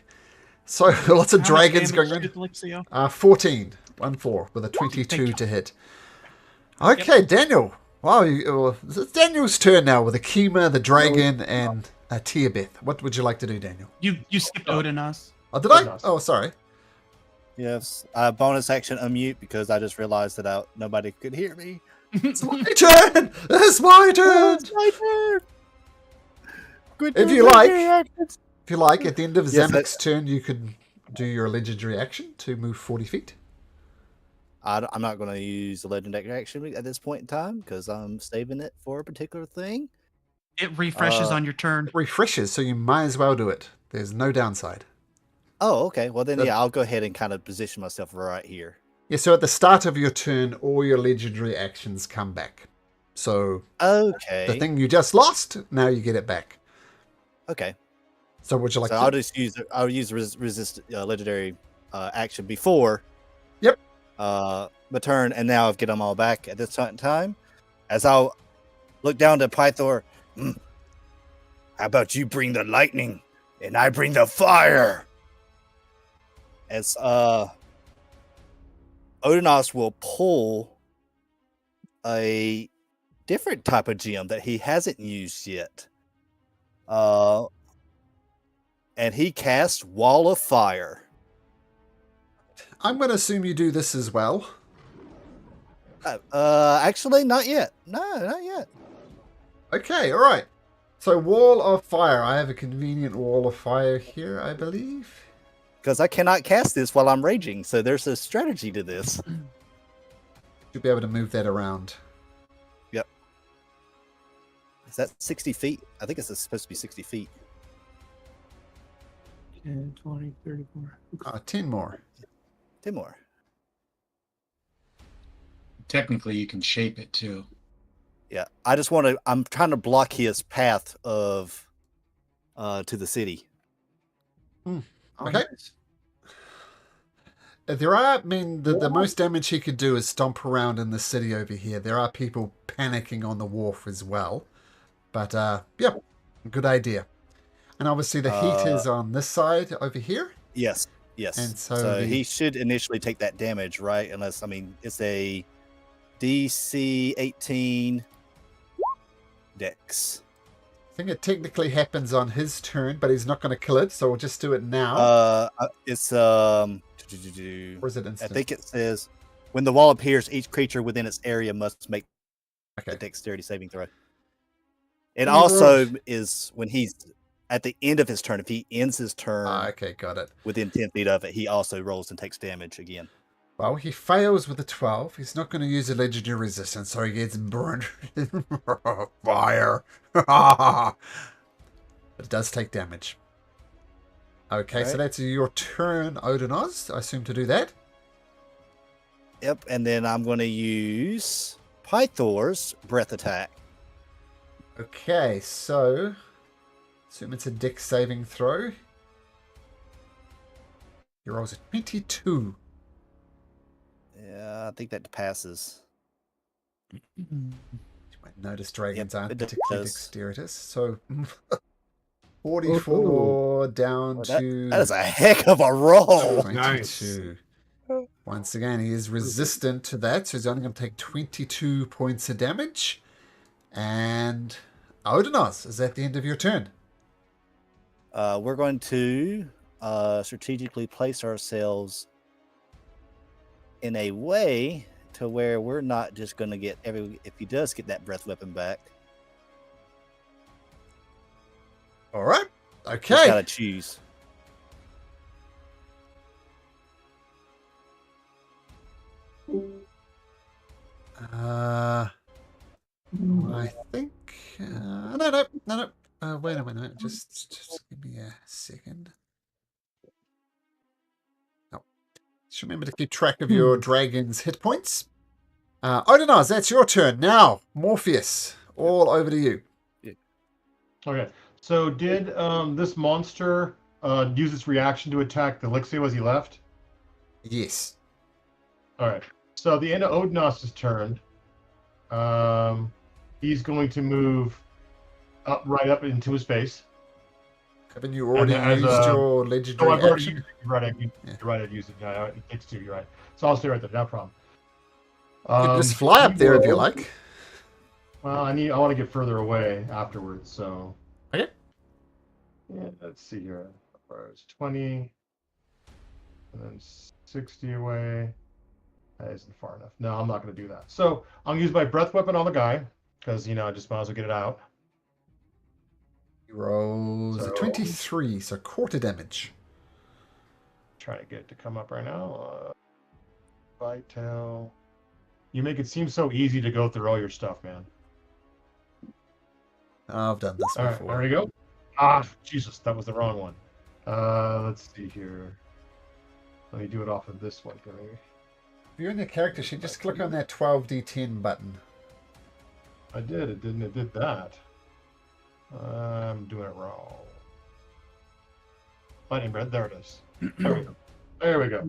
So lots of How much dragons damage going did on. Elixio? 14. 1-4 with a 22 you. to hit. Okay, Daniel. Wow, it's Daniel's turn now with Akima, the dragon, and Tiabeth. What would you like to do, Daniel? You skipped Odinas. Oh, did I? Odinos. Oh, sorry. Yes. Bonus action unmute because I just realized that nobody could hear me. It's my turn! It's my turn! It's my turn. Good If turn, you like. legendary actions. If you like, at the end of Yes, Zamek's turn, you could do your legendary action to move 40 feet. I'm not going to use the legendary action at this point in time because I'm saving it for a particular thing. It refreshes on your turn. It refreshes, so you might as well do it. There's no downside. Oh, okay. Well, then, But- yeah, I'll go ahead and kind of position myself right here. Yeah, so at the start of your turn, all your legendary actions come back. So Okay. the thing you just lost, now you get it back. Okay. So would you like So to? I'll just use resist legendary action before. Yep. My turn, and now I've get them all back at this time. As I'll look down to Pythor. How about you bring the lightning, and I bring the fire? As Odinos will pull a different type of gem that he hasn't used yet. And he casts Wall of Fire. I'm going to assume you do this as well. Actually, not yet. No, not yet. Okay, all right. So wall of fire. I have a convenient wall of fire here, I believe. Because I cannot cast this while I'm raging, so there's a strategy to this. You'll be able to move that around. Yep. Is that 60 feet? I think it's supposed to be 60 feet. 10, 20, 34. 10 more. 10 more. Technically, you can shape it too. Yeah, I just want to. I'm trying to block his path of to the city. Oh, Okay. nice. There are, I mean, the most damage he could do is stomp around in the city over here. There are people panicking on the wharf as well. But, yeah, good idea. And obviously the heat is on this side over here. Yes, yes. And so So he should initially take that damage, right? Unless, I mean, it's a DC 18 Dex. I think it technically happens on his turn, but he's not going to kill it, so we'll just do it now. It's Or is it instant? I think it says when the wall appears, each creature within its area must make a dexterity saving throw. It also is when he's at the end of his turn. If he ends his turn, okay, got it. within 10 feet of it, he also rolls and takes damage again. Well, he fails with a 12. He's not going to use a legendary resistance, so he gets burned. Fire. But it does take damage. Okay, so that's your turn, Odinos. I assume to do that. Yep, and then I'm going to use Pythor's breath attack. Okay, so assume it's a dex saving throw. He rolls a 22. Yeah, I think that passes. You might notice dragons aren't it particularly does. dexterous. So 44 down to That is a heck of a roll. 22. Once again, he is resistant to that, so he's only going to take 22 points of damage. And Odinos, is that the end of your turn? We're going to strategically place ourselves in a way to where we're not just going to get if he does get that breath weapon back. All right. He's Okay. got to choose. I think no. Wait a minute. Just give me a second. No. Just remember to keep track of your dragon's hit points. Odinos, that's your turn now. Morpheus, all over to you. Okay. So did this monster use its reaction to attack the Elixir as he left? Yes. All right. So at the end of Odinos' turn, he's going to move right up into his face. Haven't you already as used a- your Oh, legendary I've already action? used it. You're right. You're right. I've used it. Yeah, it takes two. You're right. So I'll stay right there. No problem. You can just fly up there if you like. Well, I want to get further away afterwards. So. Okay. Yeah. Let's see here. It's 20, and then 60 away. That isn't far enough. No, I'm not going to do that. So I'm going to use my breath weapon on the guy because I just might as well get it out. He rolls a 23, so quarter damage. Trying to get it to come up right now. Vital. You make it seem so easy to go through all your stuff, man. I've done this All right, before. there we go. Ah, Jesus, that was the wrong one. Let's see here. Let me do it off of this one here. Maybe. If you're in your character sheet, just click on that 12d10 button. I did. It didn't. It did that. I'm doing it wrong. Lightning bread. There it is. There we go. There we go.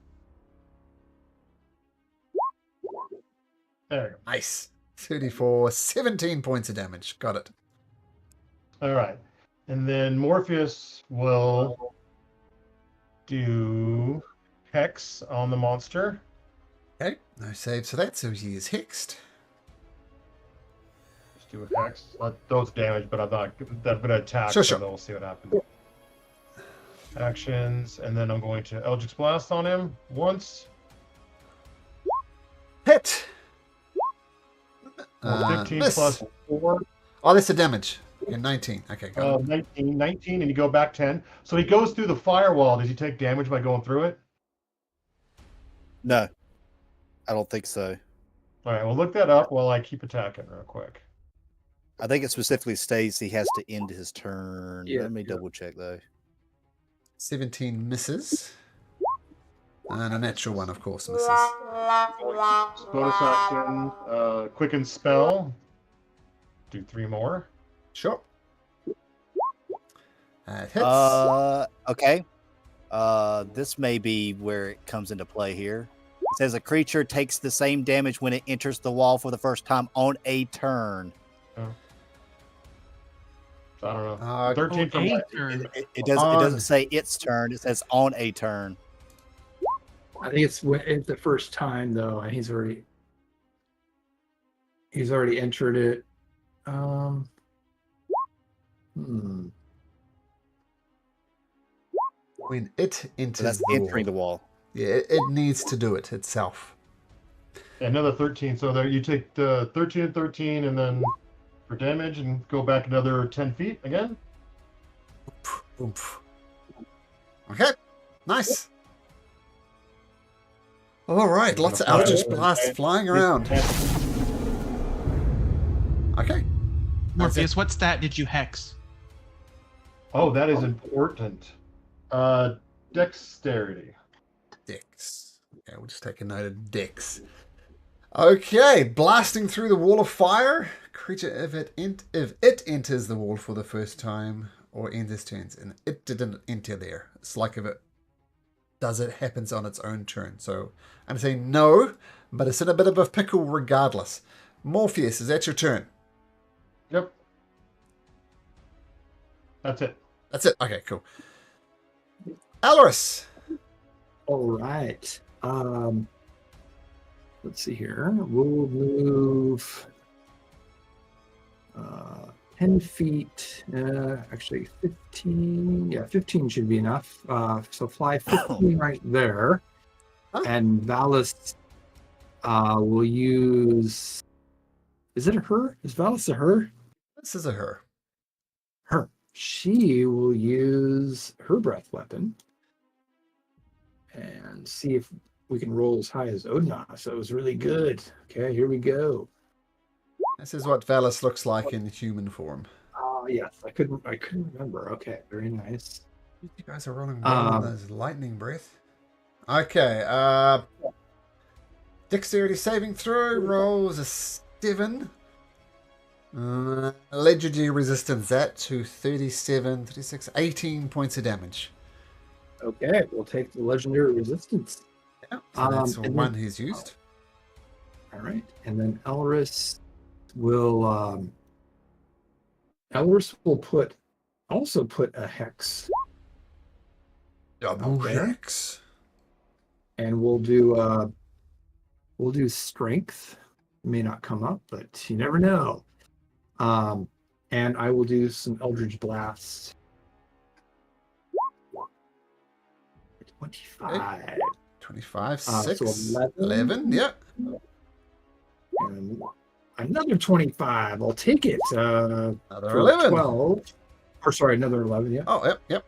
There we go. Nice. 34, 17 points of damage. Got it. All right. And then Morpheus will do Hex on the monster. Okay, no saves for that, so he is hexed. Just do a Hex. Those damage, but I'm not going to attack, Sure. so then we'll see what happens. Actions, and then I'm going to Eldritch Blast on him once. Hit! 15 miss. plus 4. Oh, that's the damage. Okay, 19. Okay, got it. 19, and you go back 10. So he goes through the firewall. Does he take damage by going through it? No, I don't think so. All right, well, look that up while I keep attacking real quick. I think it specifically states he has to end his turn. Yeah, Let me yeah. double check though. 17 misses. And a natural one, of course, misses. Bonus action, quicken spell. Do 3 more. Sure. It hits. Okay. This may be where it comes into play here. It says a creature takes the same damage when it enters the wall for the first time on a turn. Oh. I don't know. Uh, 13 from a what? turn. It doesn't say its turn. It says on a turn. I think it's the first time though, and he's already entered it. When it enters So that's the entering the wall. wall. Yeah, it needs to do it itself. Another 13. So there you take the 13 and 13, and then for damage, and go back another 10 feet again. Oomph. Okay, nice. All right, lots of Eldritch blasts flying around. Okay. Morpheus, what stat did you hex? Oh, that is important. Dexterity. Dex. Okay, we'll just take a note of Dex. Okay, blasting through the wall of fire. Creature, if it enters the wall for the first time or enters turns, and it didn't enter there. It's like if it does, it happens on its own turn. So I'm saying no, but it's in a bit of a pickle regardless. Morpheus, is that your turn? Yep. That's it. That's it. Okay, cool. Alaris. All right. Let's see here. We'll move 10 feet. Actually, 15. Yeah, 15 should be enough. So fly 15 right there. Huh? And Valis will use. Is it a her? Is Valis a her? This is a her. Her. She will use her breath weapon and see if we can roll as high as Odna. So it was really good. Okay, here we go. This is what Valis looks like in human form. Yes, I couldn't remember. Okay, very nice. You guys are rolling well on those lightning breath. Okay, dexterity saving throw rolls a 7. Legendary resistance that to 37, 36, 18 points of damage. Okay, we'll take the legendary resistance. Yeah, so that's and one then- he's used. All right, and then Elris will also put a hex, Double Okay. hex. and we'll do strength. May not come up, but you never know. And I will do some Eldritch blasts. 25. 25, So 6, 11. 11, yeah. And another 25. I'll take it. Another For 11. 12. Or sorry, another 11, yeah. Oh, yep.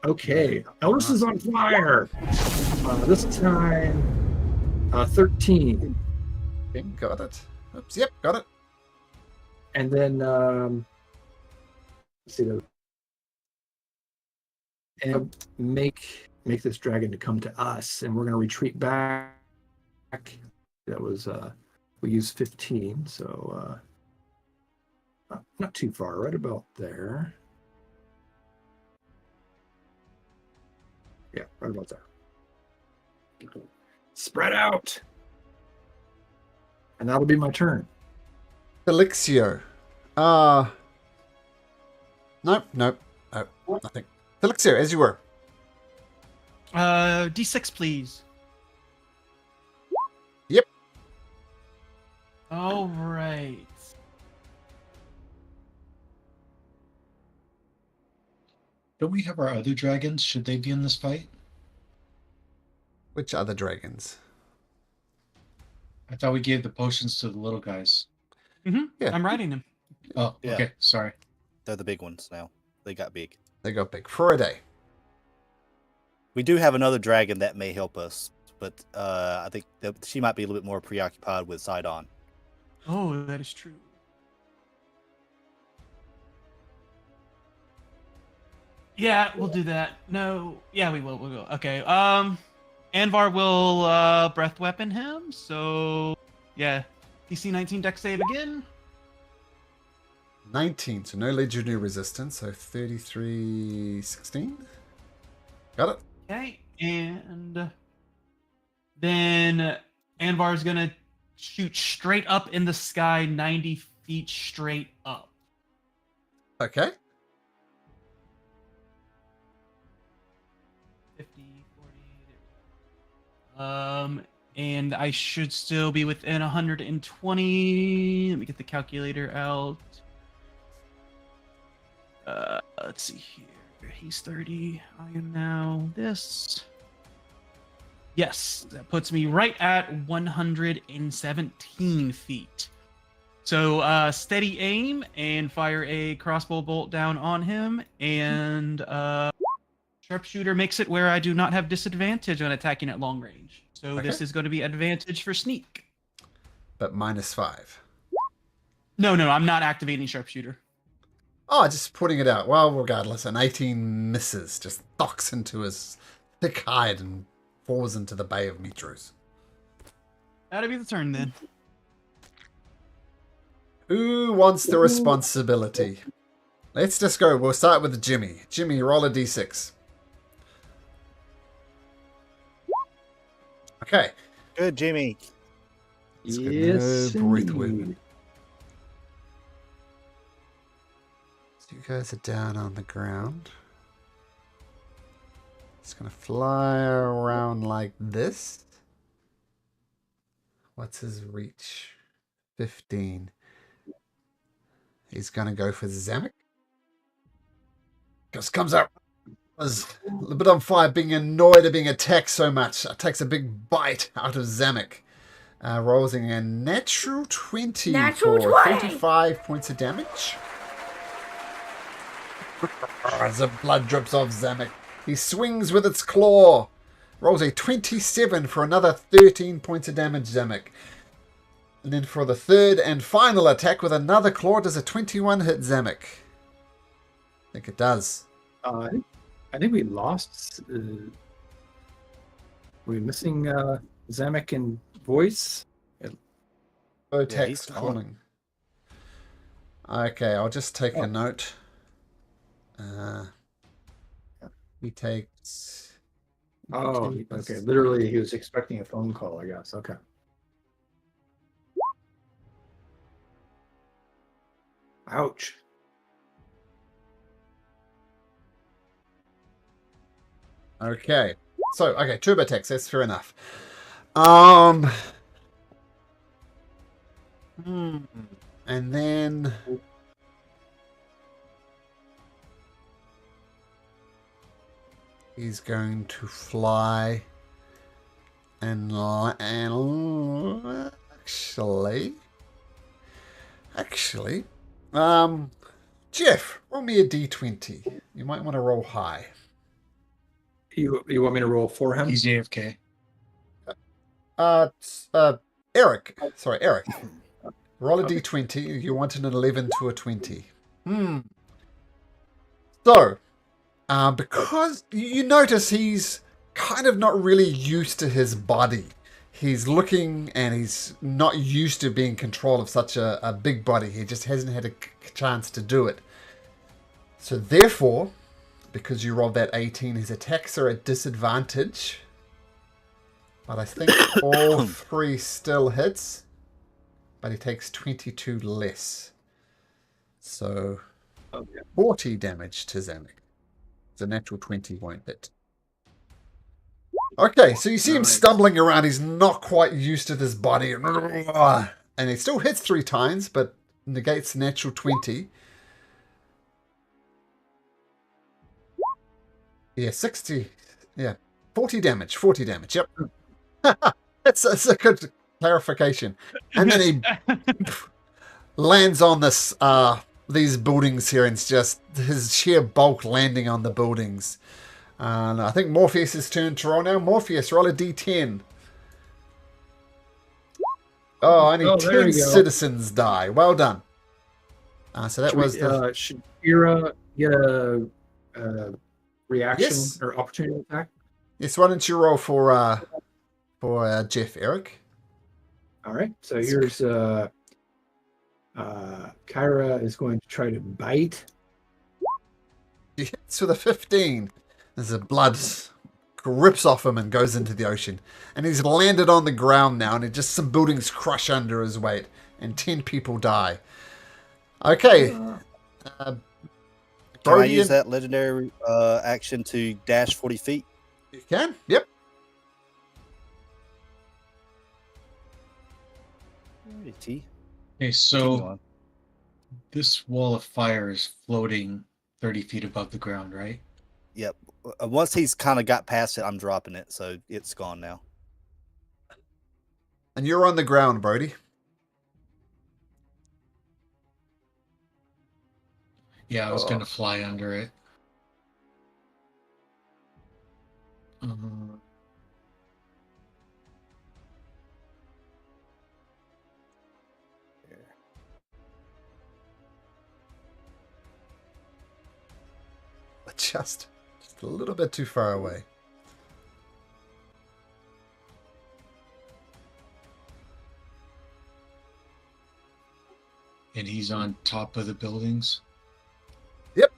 Okay. Elris is on fire. This time, 13. Okay, got it. Oops, yep, got it. And then, let's see. And make this dragon to come to us, and we're going to retreat back. That was, we used 15, so not too far, right about there. Yeah, right about there. Spread out. And that'll be my turn. Felixio. Nope, nothing. Felixio, as you were. D6, please. Yep. All right. Don't we have our other dragons? Should they be in this fight? Which other dragons? I thought we gave the potions to the little guys. Yeah. I'm writing them. Oh, Yeah. okay. Sorry. They're the big ones now. They got big. They got big for a day. We do have another dragon that may help us, but I think that she might be a little bit more preoccupied with Sidon. Oh, that is true. Yeah, we'll do that. No, yeah, we will. We will. Okay. Anvar will breath weapon him. So yeah, DC 19 deck save again. 19, so no legendary resistance, so 33, 16. Got it. Okay, and then Anvar's gonna shoot straight up in the sky, 90 feet straight up. Okay. 50, 40. And I should still be within 120. Let me get the calculator out. Let's see here. He's 30. I am now this. Yes, that puts me right at 117 feet. So steady aim and fire a crossbow bolt down on him, and sharpshooter makes it where I do not have disadvantage on attacking at long range. So this is going to be advantage for sneak. But -5. No, I'm not activating sharpshooter. Oh, just putting it out. Well, regardless, an 18 misses, just thocks into his thick hide and falls into the Bay of Mytros. That'll be the turn then. Who wants the responsibility? Let's just go. We'll start with Jimmy. Jimmy, roll a d6. Okay. Good, Jimmy. Yes. No breath indeed. weapon. So you guys are down on the ground. It's going to fly around like this. What's his reach? 15. He's going to go for Zamek. Just comes out. Was a little bit on fire, being annoyed at being attacked so much. Takes a big bite out of Zamek. Rolls in a natural 20 Natural for 20. 45 points of damage. As the blood drips off Zamek. He swings with its claw. Rolls a 27 for another 13 points of damage, Zamek. And then for the third and final attack with another claw, does a 21 hit Zamek? I think it does. I think we lost. We're missing Zamek and voice. Text he's gone. calling. Okay, I'll just take a note. He takes. Oh, okay. Literally, he was expecting a phone call, I guess. Okay. Ouch. Okay. So, okay, turbo attacks, that's fair enough. And then he's going to fly and actually, Jeff, roll me a d20. You might want to roll high. You want me to roll for him? He's AFK. Eric. Sorry, Eric. Roll a d20. You want an 11 to a 20. So, because you notice he's kind of not really used to his body. He's looking and he's not used to being in control of such a big body. He just hasn't had a chance to do it. So therefore, because you rolled that 18, his attacks are at disadvantage. But I think all three still hits. But he takes 22 less. So 40 damage to Zamek. The natural 20 won't hit. Okay, so you see him stumbling around. He's not quite used to this body. And he still hits 3 times, but negates the natural 20. Yeah, 60. Yeah, 40 damage. 40 damage, yep. That's a good clarification. And then he lands on this these buildings here, and it's just his sheer bulk landing on the buildings. And I think Morpheus' turn to roll now. Morpheus, roll a d10. Oh, only 10 citizens die. Well done. So that was should Ira get reaction Yes. or opportunity attack? Yes, why don't you roll for Jeff, Eric? All right. So here's Kyra is going to try to bite. He hits with a 15. As the blood rips off him and goes into the ocean. And he's landed on the ground now, and just some buildings crush under his weight, and 10 people die. Okay. Can I Brody use and- that legendary action to dash 40 feet? You can? Yep. T. Okay, Continue so on. this wall of fire is floating 30 feet above the ground, right? Yep. Once he's kind of got past it, I'm dropping it, so it's gone now. And you're on the ground, Brody. Yeah, I was going to fly under it. Just a little bit too far away. And he's on top of the buildings. Yep.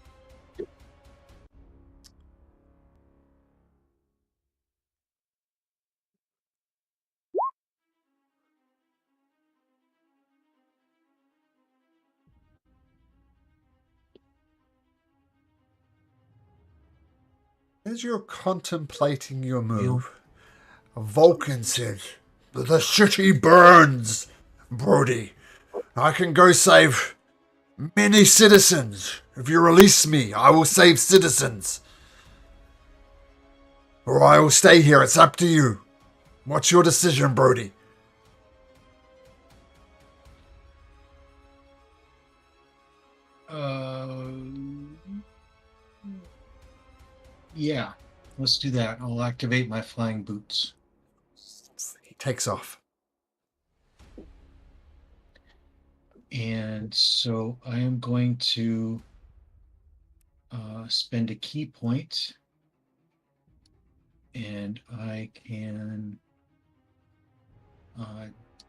As you're contemplating your move, Vulcan said, "The city burns, Brody. I can go save many citizens. If you release me, I will save citizens. Or I will stay here. It's up to you. What's your decision, Brody?" Yeah, let's do that. I'll activate my flying boots. He takes off. And so I am going to spend a key point, and I can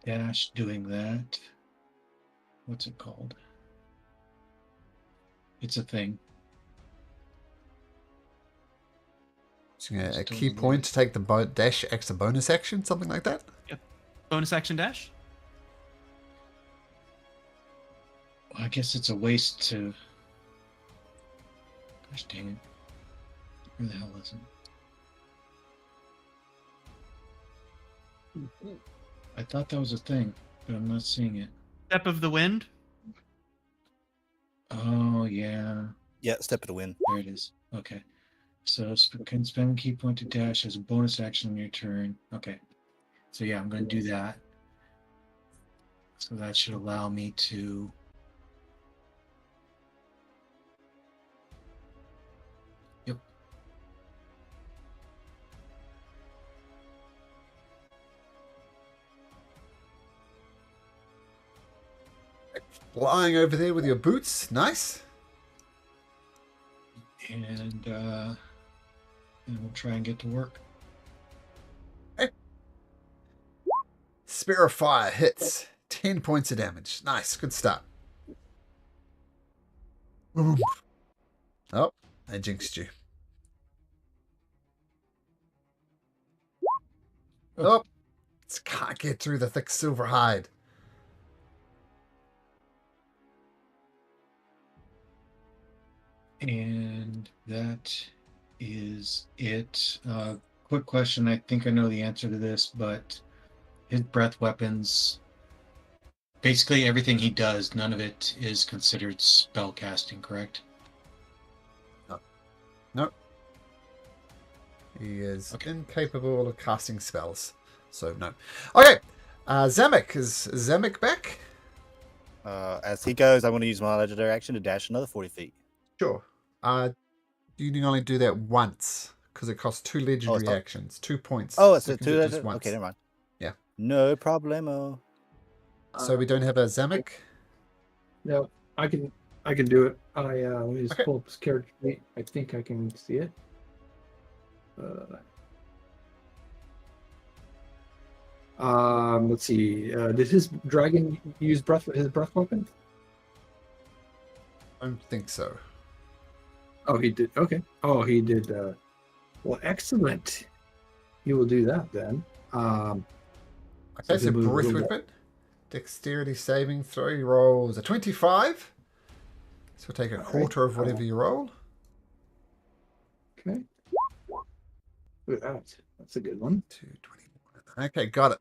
dash doing that. What's it called? It's a thing. So a key point to take the dash extra bonus action, something like that? Yep. Bonus action dash? I guess it's a waste to... Gosh dang it. Where the hell is it? I thought that was a thing, but I'm not seeing it. Step of the wind? Oh, yeah. Yeah, step of the wind. There it is. Okay. So can spend key point to dash as a bonus action on your turn. Okay. So yeah, I'm going to do that. So that should allow me to... Yep. Flying over there with your boots. Nice. And we'll try and get to work. Spear of Fire hits. 10 points of damage. Nice. Good start. Boom. Oh, I jinxed you. Oh, can't get through the thick silver hide. And that is it. Quick question. I think I know the answer to this, but his breath weapons, basically everything he does, none of it is considered spell casting, correct? Nope. He is incapable of casting spells. So, no. Okay. Zamek. Is Zamek back? As he goes, I'm going to use my legendary action to dash another 40 feet. Sure. You can only do that once because it costs 2 legendary actions, 2 points. Oh, it's so a you can do 2 it just legendary? once. Okay, never mind. Yeah. No problemo. So we don't have a Zamek? No, I can do it. Let me just Okay. pull up his character sheet. I think I can see it. Let's see. Did his dragon use his breath weapon? I don't think so. Oh, he did. Okay. Oh, he did. Well, excellent. He will do that then. Okay, so he'll move a breath little bit. weapon. Dexterity saving throw. He rolls a 25. So we'll take a quarter of whatever you roll. Okay. Look at that. That's a good one. 221. Okay, got it.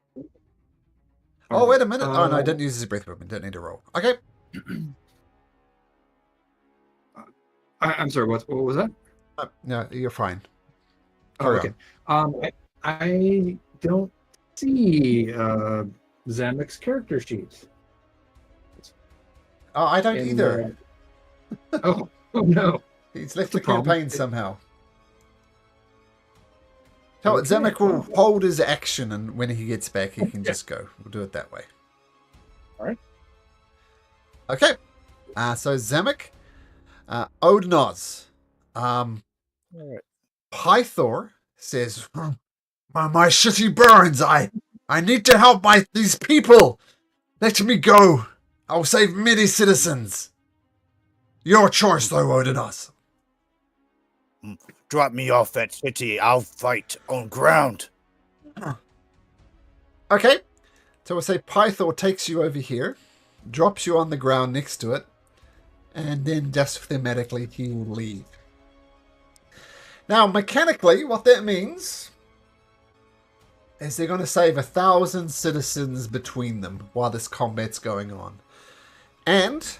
All Oh, wait right. a minute. Oh, no, I didn't use his breath weapon. Don't need to roll. Okay. I'm sorry. What was that? No, you're fine. Oh, Carry okay. I don't see Zamek's character sheet. Oh, I don't in, either. oh no. He's left That's a the problem. campaign somehow. Tell it, Okay, Zemek will well. hold his action, and when he gets back, he can just go. We'll do it that way. All right. Okay. So Zemek, Odinoz, Pythor says, my shitty burns. I need to help these people. Let me go. I'll save many citizens. Your choice, though, Odinoz. Drop me off at city. I'll fight on ground. Okay. So we'll say Pythor takes you over here, drops you on the ground next to it, and then just thematically he will leave. Now, mechanically, what that means is they're going to save 1,000 citizens between them while this combat's going on. And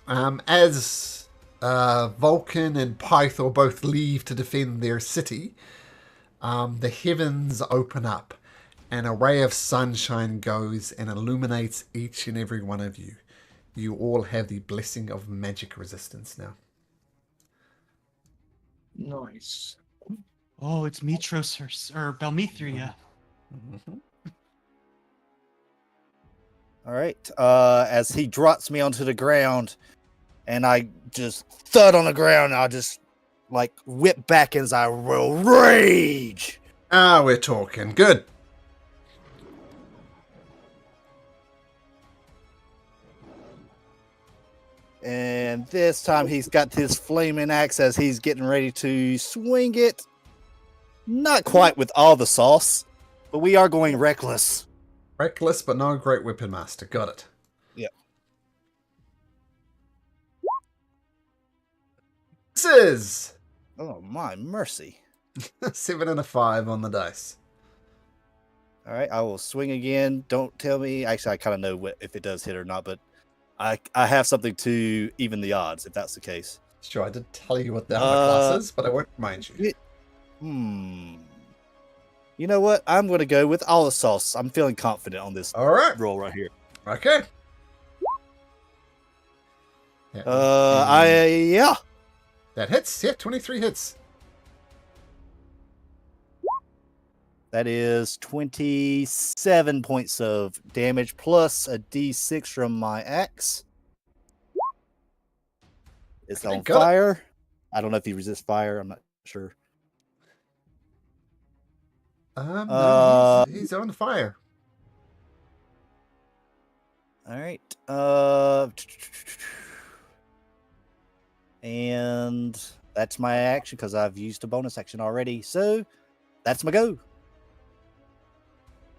as Vulcan and Pythor both leave to defend their city, the heavens open up and a ray of sunshine goes and illuminates each and every one of you. You all have the blessing of magic resistance now. Nice. Oh, it's Mytros or Belmithria. All right. As he drops me onto the ground, and I just thud on the ground, I'll just like whip back as I will rage. We're talking. Good. And this time he's got his flaming axe as he's getting ready to swing it. Not quite with all the sauce, but we are going reckless. Reckless, but no great weapon master. Got it. Yep. Misses! Oh, my mercy. 7 and a 5 on the dice. All right, I will swing again. Don't tell me. Actually, I kind of know if it does hit or not, but I have something to even the odds, if that's the case. Sure, I did tell you what the other class is, but I won't remind you. You know what? I'm going to go with all the sauce. I'm feeling confident on this All right. roll right here. Okay. Yeah. That hits. Yeah, 23 hits. That is 27 points of damage plus a d6 from my axe. It's on fire. I don't know if he resists fire. I'm not sure. No, he's on fire. All right. And that's my action because I've used a bonus action already. So that's my go.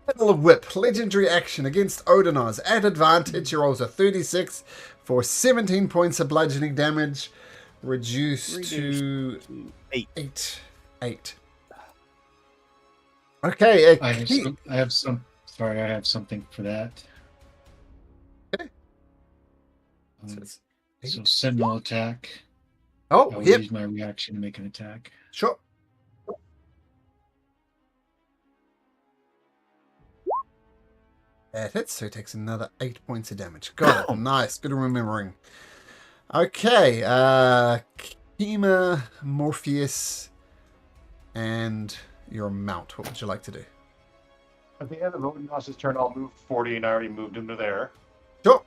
Battle of Whip, legendary action against Odinoz. At advantage, he rolls a 36 for 17 points of bludgeoning damage, reduced to 8. Okay, I have something for that. Okay. So sentinel attack. Oh, I will yep. use my reaction to make an attack. Sure. That hits, so he takes another 8 points of damage. Got it. Nice. Good remembering. Okay. Kima, Morpheus, and your mount. What would you like to do? At the end of Odin's turn, I'll move 40, and I already moved him to there. Sure.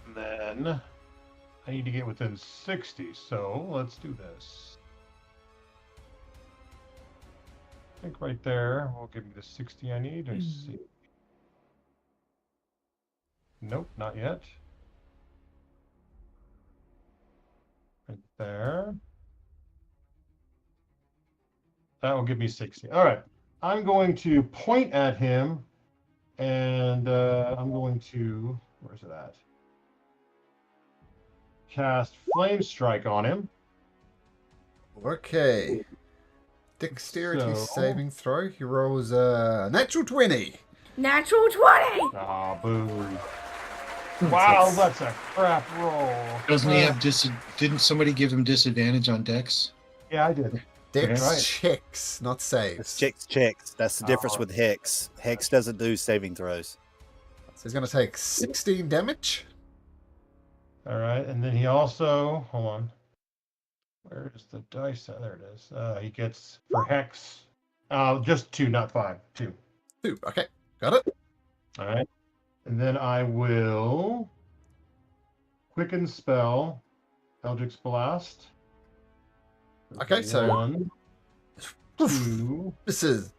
And then I need to get within 60, so let's do this. think right there will give me the 60 I need. Let's see. Nope, not yet. Right there. That will give me 60. All right. I'm going to point at him, and I'm going to, where's it at? Cast Flame Strike on him. Okay. Dexterity So- saving throw. He rolls a natural 20. Natural 20! Ah, boo. Wow, that's a crap roll. Doesn't he have Didn't somebody give him disadvantage on Dex? Yeah, I did. Dex Right. checks, not saves. Checks. That's the difference Oh. with Hex. Hex doesn't do saving throws. So he's going to take 16 damage. All right, and then he also, hold on. Where is the dice? Oh, there it is. He gets for Hex, just 2, not 5. 2. 2. Okay, got it. All right. And then I will quicken spell Eldritch Blast. Okay, so- 1, 2, Misses.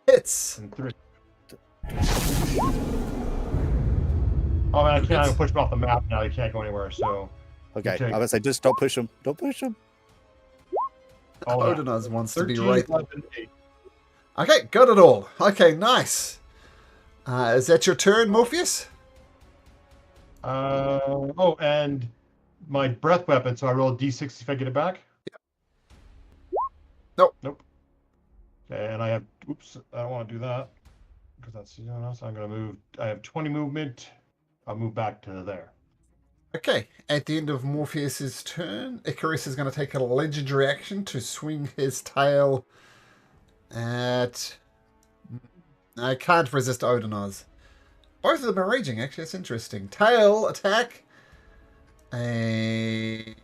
Hits. and 3. Oh man, I can't even push him off the map now. He can't go anywhere. So Okay, Okay. I was gonna say just don't push him. Don't push him. all that. Odinaz wants to be 13, right. 11, 8. Okay, got it all. Okay, nice. Is that your turn, Morpheus? Oh, and my breath weapon. So I roll a d6 if I get it back. Nope. Nope. Okay, and I have. Oops, I don't want to do that because that's so I'm gonna move. I have 20 movement. I'll move back to there. Okay, at the end of Morpheus's turn, Icarus is going to take a legendary action to swing his tail at... I can't resist Odinaz. Both of them are raging, actually. That's interesting. Tail attack. A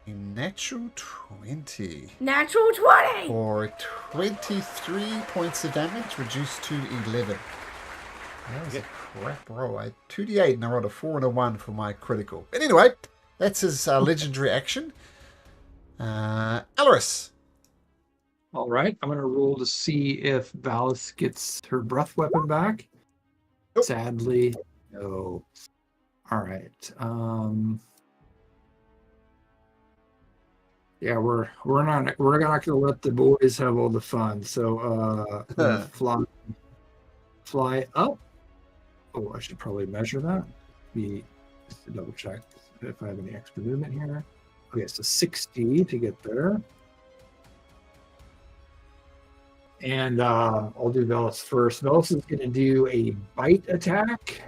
natural 20. Natural 20! For 23 points of damage, reduced to 11. That was a crap roll. I had 2d8 and I rolled a 4 and a 1 for my critical. But anyway, that's his legendary action. Alaris. All right, I'm gonna roll to see if Valis gets her breath weapon back. Nope. Sadly, no. All right. Yeah, we're not gonna let the boys have all the fun. So I'm gonna fly up. Oh, I should probably measure that. Just to double check if I have any extra movement here. Okay, so 60 to get there. And I'll do Velis first. Velis is going to do a bite attack.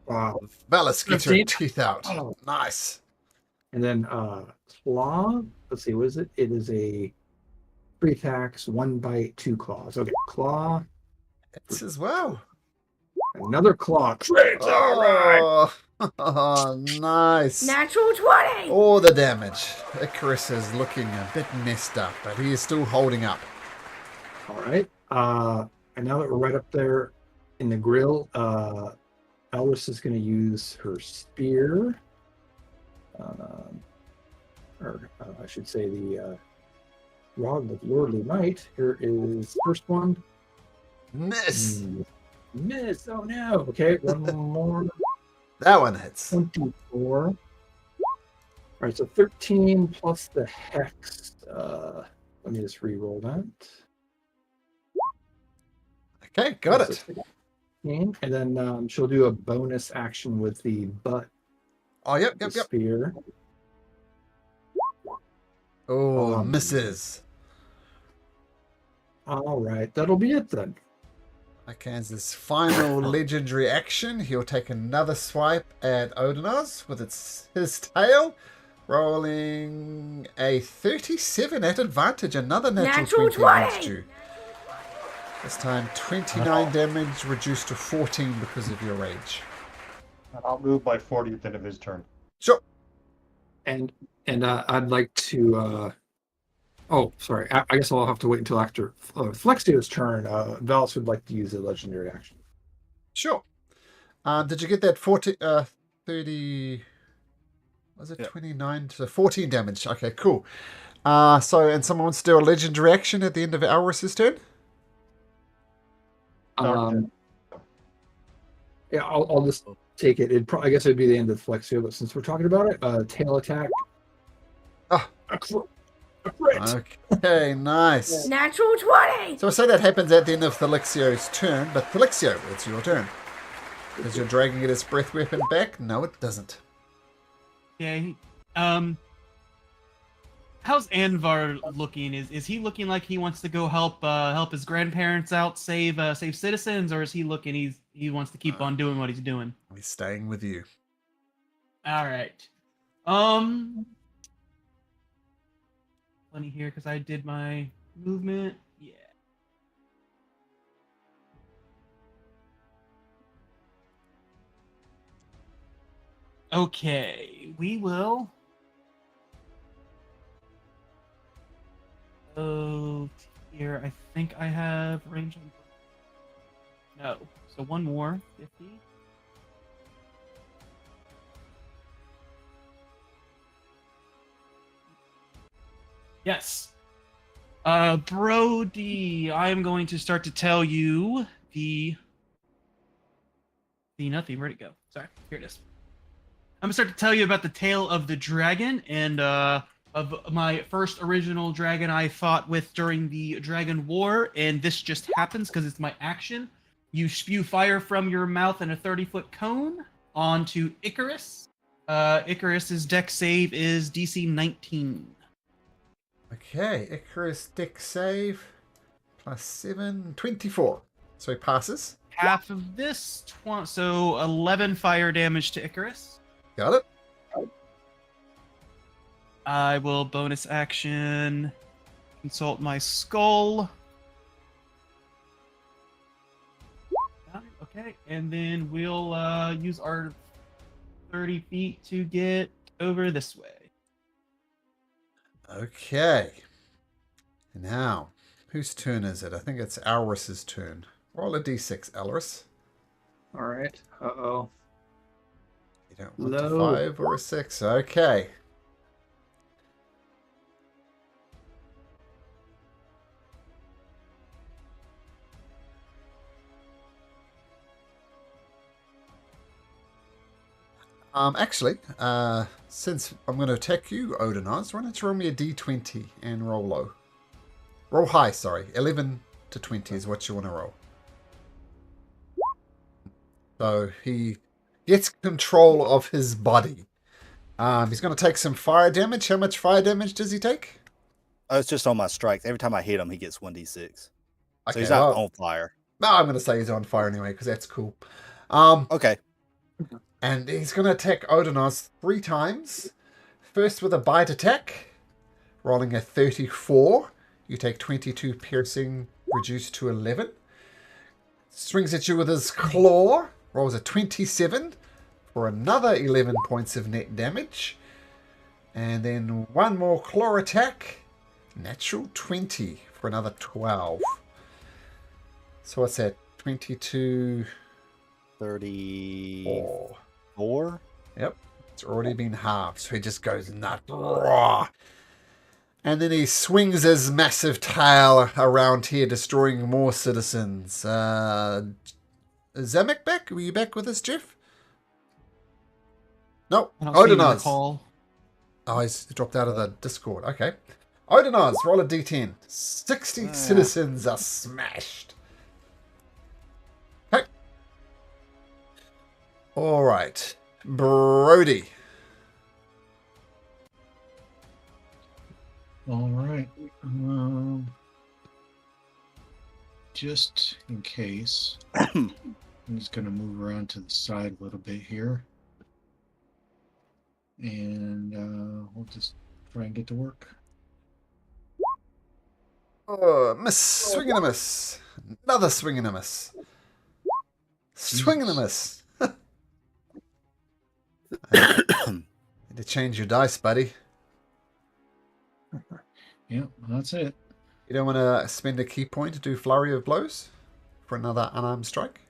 Wow. Valis gets her 15. teeth out. Oh. Nice. And then claw. Let's see, what is it? It is a 3 attacks, 1 bite, 2 claws. Okay, claw. It's as well. Another claw. Oh, nice. Natural 20! All the damage. Icarus is looking a bit messed up, but he is still holding up. All right. And now that we're right up there in the grill, Elris is going to use her spear. I should say the Rod of Lordly Might. Here is first one. Miss. Miss. Oh no. Okay, one more. That one hits. 24. All right, so 13 plus the hex. Let me just re-roll that. Okay, got it. 15. And then she'll do a bonus action with the butt Oh, yep, of yep, the yep. spear. Oh, misses. All right, that'll be it then. Okay, as his final legendary action, he'll take another swipe at Odinaz with his tail, rolling a 37 at advantage. Another natural 20 against you. This time, 29 damage reduced to 14 because of your rage. I'll move by 40 at the end of his turn. Sure. And I'd like to. Oh, sorry. I guess I'll have to wait until after Flexio's turn. Valis would like to use a legendary action. Sure. Did you get that 30? Was it Yep. 29 to 14 damage? Okay, cool. And someone wants to do a legendary action at the end of Alris's turn? Yeah, I'll just take it. I guess it'd be the end of Flexio, but since we're talking about it, tail attack. Ah. A crit. Okay, nice. Natural 20. So I say that happens at the end of Thelixio's turn, but Thelixio, it's your turn. Does your dragon get its breath weapon back? No, it doesn't. Okay. How's Anvar looking? Is he looking like he wants to go help his grandparents out, save citizens, or is he looking he wants to keep on doing what he's doing? He's staying with you. All right. Funny here because I did my movement. Yeah. Okay, we will. Oh, here I think I have range on. No, so one more 50. Yes. Brody, I am going to start to tell you the nothing. Where'd it go? Sorry, here it is. I'm gonna start to tell you about the tale of the dragon and of my first original dragon I fought with during the Dragon War, and this just happens because it's my action. You spew fire from your mouth in a 30-foot cone onto Icarus. Icarus's dex save is DC 19. Okay, Icarus dex save plus 7, 24. So he passes. Half of this, so 11 fire damage to Icarus. Got it. I will bonus action consult my skull. Okay, and then we'll use our 30 feet to get over this way. Okay. Now, whose turn is it? I think it's Alris's turn. Roll a d6, Alris. All right. Uh-oh. You don't want Low. a 5 or a 6. Okay. Actually, since I'm going to attack you, Odinaz, why don't you roll me a d20 and roll low? Roll high, sorry. 11 to 20 is what you want to roll. So he gets control of his body. He's going to take some fire damage. How much fire damage does he take? Oh, it's just on my strikes. Every time I hit him, he gets 1d6. So Okay, he's not well, on fire. no, I'm going to say he's on fire anyway, because that's cool. Okay. And he's going to attack Odinaz 3 times. First with a bite attack, rolling a 34. You take 22 piercing, reduced to 11. Swings at you with his claw, rolls a 27 for another 11 points of net damage. And then one more claw attack, natural 20 for another 12. So what's that? 22... 34. Yep. It's already been halved, so he just goes nuts. Raw. And then he swings his massive tail around here, destroying more citizens. Is Zamek back? Were you back with us, Jeff? No. I don't see him in the Odinaz. call. Oh, he's dropped out of the Discord. Okay. Odinaz, roll a d10. 60 citizens are smashed. Okay. All right. Brody. All right. Just in case, I'm just going to move around to the side a little bit here. And we'll just try and get to work. Oh, miss. Swing and a miss. Another swing and a miss. Swing and a miss. Need to change your dice, buddy. Yep, that's it. You don't want to spend a key point to do flurry of blows for another unarmed strike?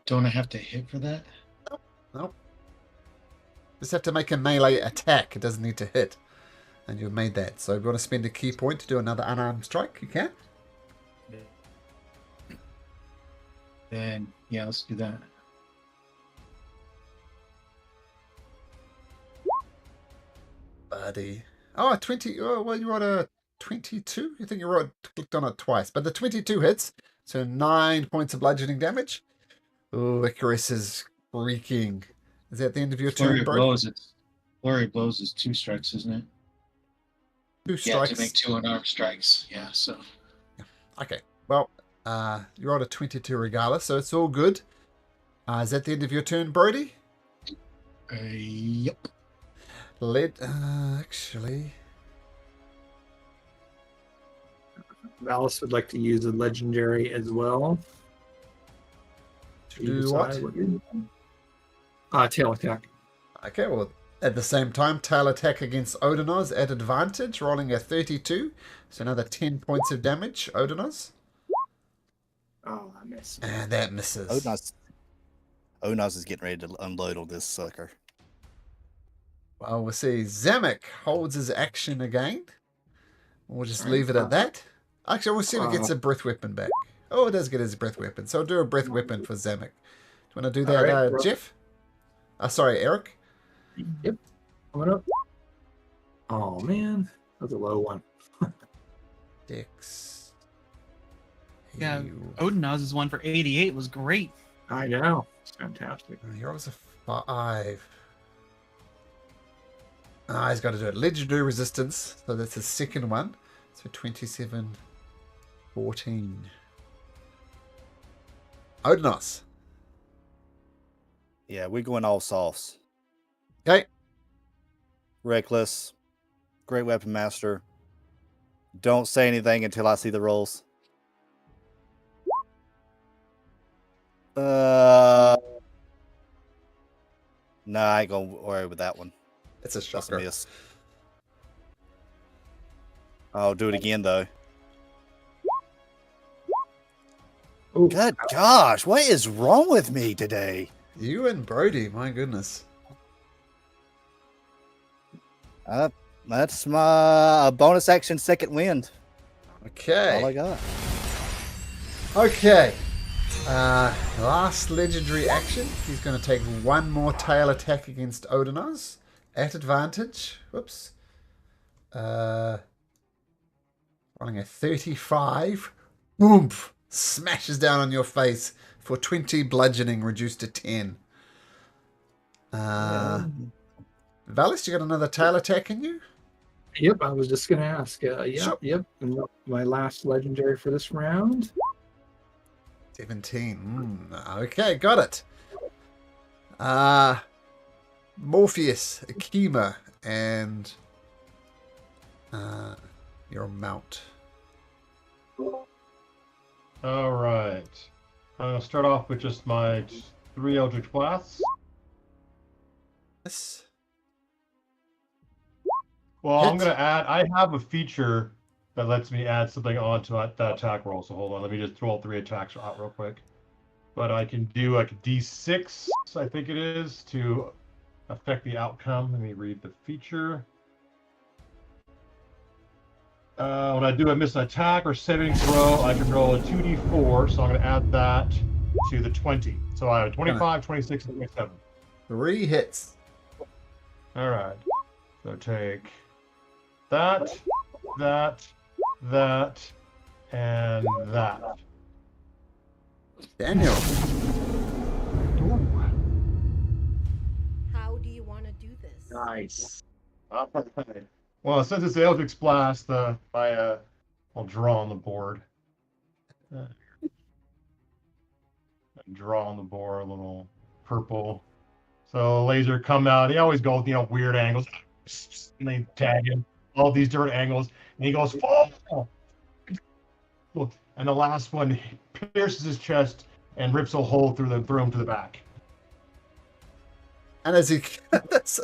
Don't I have to hit for that? Nope. Just have to make a melee attack. It doesn't need to hit. And you've made that. So if you want to spend a key point to do another unarmed strike, you can. Then, yeah, let's do that. Buddy. Oh, 20. Oh, well, you rolled a 22? I think you clicked on it twice. But the 22 hits. So 9 points of bludgeoning damage. Oh, Icarus is freaking. Is that the end of your Flurry turn, of bro? blows. Flurry of blows is 2 strikes, isn't it? 2 Yeah, strikes. to make 2 unarmed strikes. Yeah, so. Okay. Well, you rolled a 22 regardless, so it's all good. Is that the end of your turn, Brody? Yep. Actually. Alice would like to use a legendary as well. To do what? Tail attack. Okay, well, at the same time, tail attack against Odinoz at advantage, rolling a 32. So another 10 points of damage, Odinoz. Oh, I missed. And that misses. Onas is getting ready to unload on this sucker. Well, we'll see. Zamek holds his action again. We'll just leave it at that. Actually, we'll see if he gets a breath weapon back. Oh, it does get his breath weapon. So I'll do a breath weapon for Zamek. Do you want to do that, Right, Jeff? Sorry, Eric? Yep. Coming up. Oh, man. That's a low one. Dex. Yeah, Odinoz's one for 88 was great. I know. It's fantastic. Yours a 5. He's got to do it. Legendary resistance. So that's his second one. So 27, 14. Odinos. Yeah, we're going all softs. Okay. Reckless. Great weapon master. Don't say anything until I see the rolls. No, I ain't gonna worry with that one. It's a That's a shocker. miss. I'll do it again though. Ooh. Good gosh, what is wrong with me today? You and Brody, my goodness. That's my bonus action second wind. Okay. All I got. Okay. Last legendary action. He's going to take one more tail attack against Odinoz at advantage. Whoops. Rolling a 35. Boom! Smashes down on your face for 20 bludgeoning, reduced to 10. Valis, you got another tail attack in you? Yep, I was just going to ask. Sure. Yep. And my last legendary for this round. 17. Okay, got it. Morpheus, Akima, and your mount. All right. I'm going to start off with just my 3 Eldritch Blasts. Yes. Well, I'm Hit. going to add, I have a feature that lets me add something onto that attack roll. So hold on, let me just throw all 3 attacks out real quick. But I can do like a D6, I think it is, to affect the outcome. Let me read the feature. When I do a miss an attack or saving throw, I can roll a 2d4. So I'm going to add that to the 20. So I have 25, 26, and 27. 3 hits. All right. So take that, that, and that. Daniel. How do you want to do this? Nice. Well, since it's the Eldritch Blast, I'll draw on the board. Draw on the board a little purple. So laser come out. He always goes, weird angles. And they tag him all these different angles, and he goes, fall. And the last one pierces his chest and rips a hole through him to the back. And as he, that's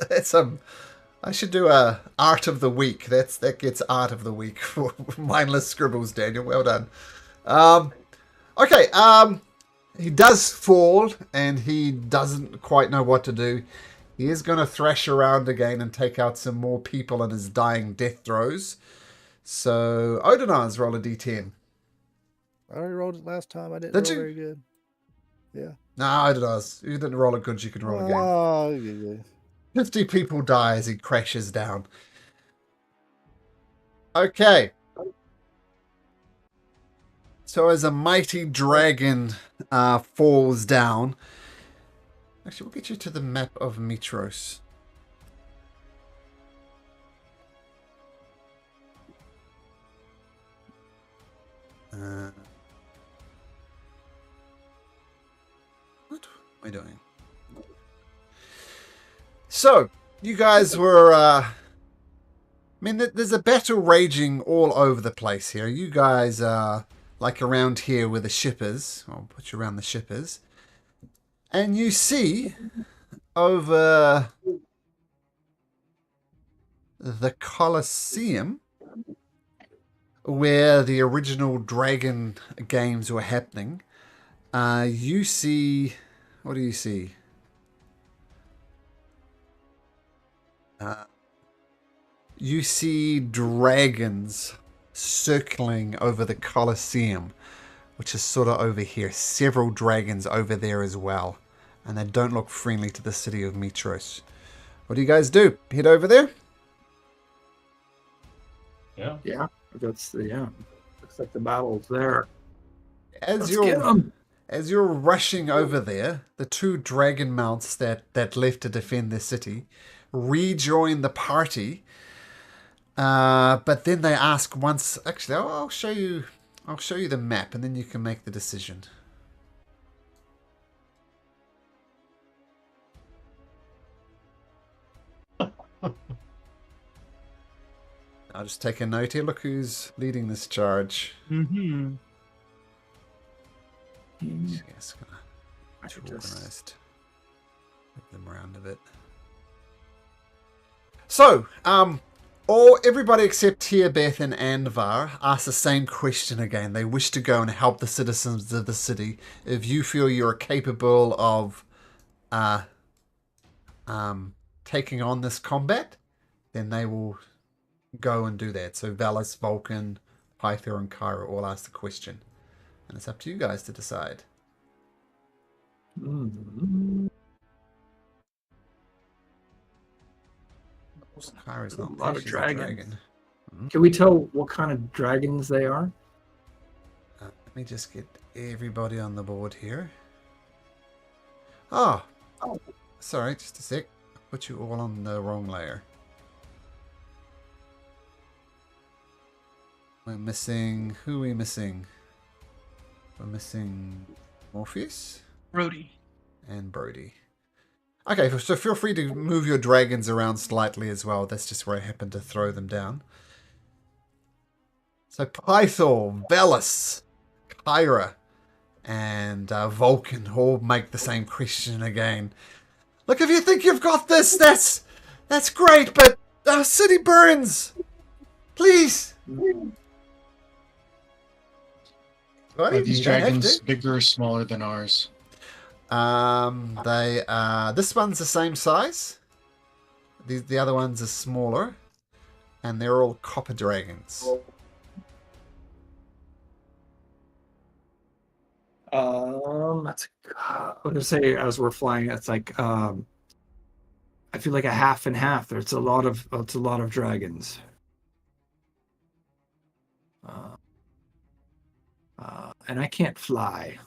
I should do a art of the week. That gets art of the week for mindless scribbles, Daniel. Well done. Okay. He does fall, and he doesn't quite know what to do. He is going to thrash around again and take out some more people in his dying death throes. So, Odinaz, roll a d10. I already rolled it last time. I didn't Did roll you? very good. Yeah. No, Odinaz. You didn't roll it good, you can roll again. Oh, yeah. 50 people die as he crashes down. Okay. So as a mighty dragon falls down... Actually, we'll get you to the map of Mytros. What am I doing? So, you guys were... I mean, there's a battle raging all over the place here. You guys are like around here where the ship is. I'll put you around the ship is. And you see over the Colosseum where the original Dragon games were happening. You see... What do you see? You see dragons circling over the Colosseum, which is sort of over here. Several dragons over there as well. And they don't look friendly to the city of Mytros. What do you guys do? Head over there? Yeah. Yeah, that's the Looks like the battle's there. As Let's get 'em. As you're rushing over there, the two dragon mounts that left to defend the city rejoin the party. But then they ask once. Actually, I'll show you. I'll show you the map, and then you can make the decision. I'll just take a note here. Look who's leading this charge. Mm-hmm. Yes, too organized. Move them around a bit. So, everybody except Tierbeth and Andvar ask the same question again. They wish to go and help the citizens of the city. If you feel you're capable of taking on this combat, then they will go and do that. So Valis, Vulcan, Pythor, and Kyra all ask the question. And it's up to you guys to decide. Kyra's not A lot of she's a dragons. dragon. Can we tell what kind of dragons they are? Let me just get everybody on the board here. Oh, sorry, just a sec. I put you all on the wrong layer. We're missing... Who are we missing? We're missing Morpheus Brody. and Brody. Okay, so feel free to move your dragons around slightly as well. That's just where I happened to throw them down. So Pythor, Velis, Kyra, and Vulcan all make the same question again. Look, if you think you've got this, that's great, but our city burns. Please. Are these dragons bigger or smaller than ours? They this one's the same size. The other ones are smaller, and they're all copper dragons. That's I was gonna say as we're flying, it's like I feel like a half and half. There's a lot of dragons. And I can't fly.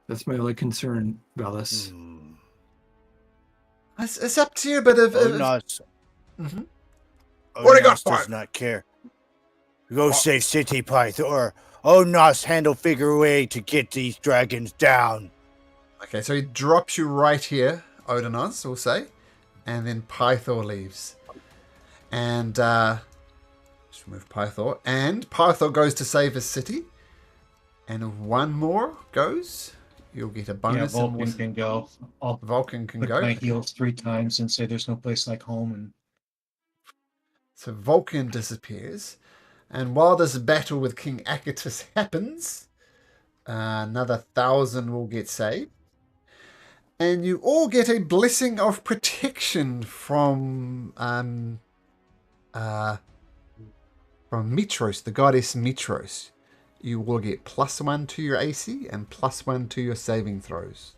That's my only concern, Velis. It's up to you, but if Onas does not care. Go save City Pythor. Onas handle figure a way to get these dragons down. Okay, so he drops you right here, Odonos, we'll say, and then Pythor leaves. And just remove Pythor. And Pythor goes to save his city. And if one more goes, you'll get a bonus. Yeah, Vulcan can go. I'll Vulcan can click go. my heels 3 times and say there's no place like home. And So Vulcan disappears. And while this battle with King Akatus happens, another 1,000 will get saved. And you all get a blessing of protection from Mytros, the goddess Mytros. You will get +1 to your AC and +1 to your saving throws.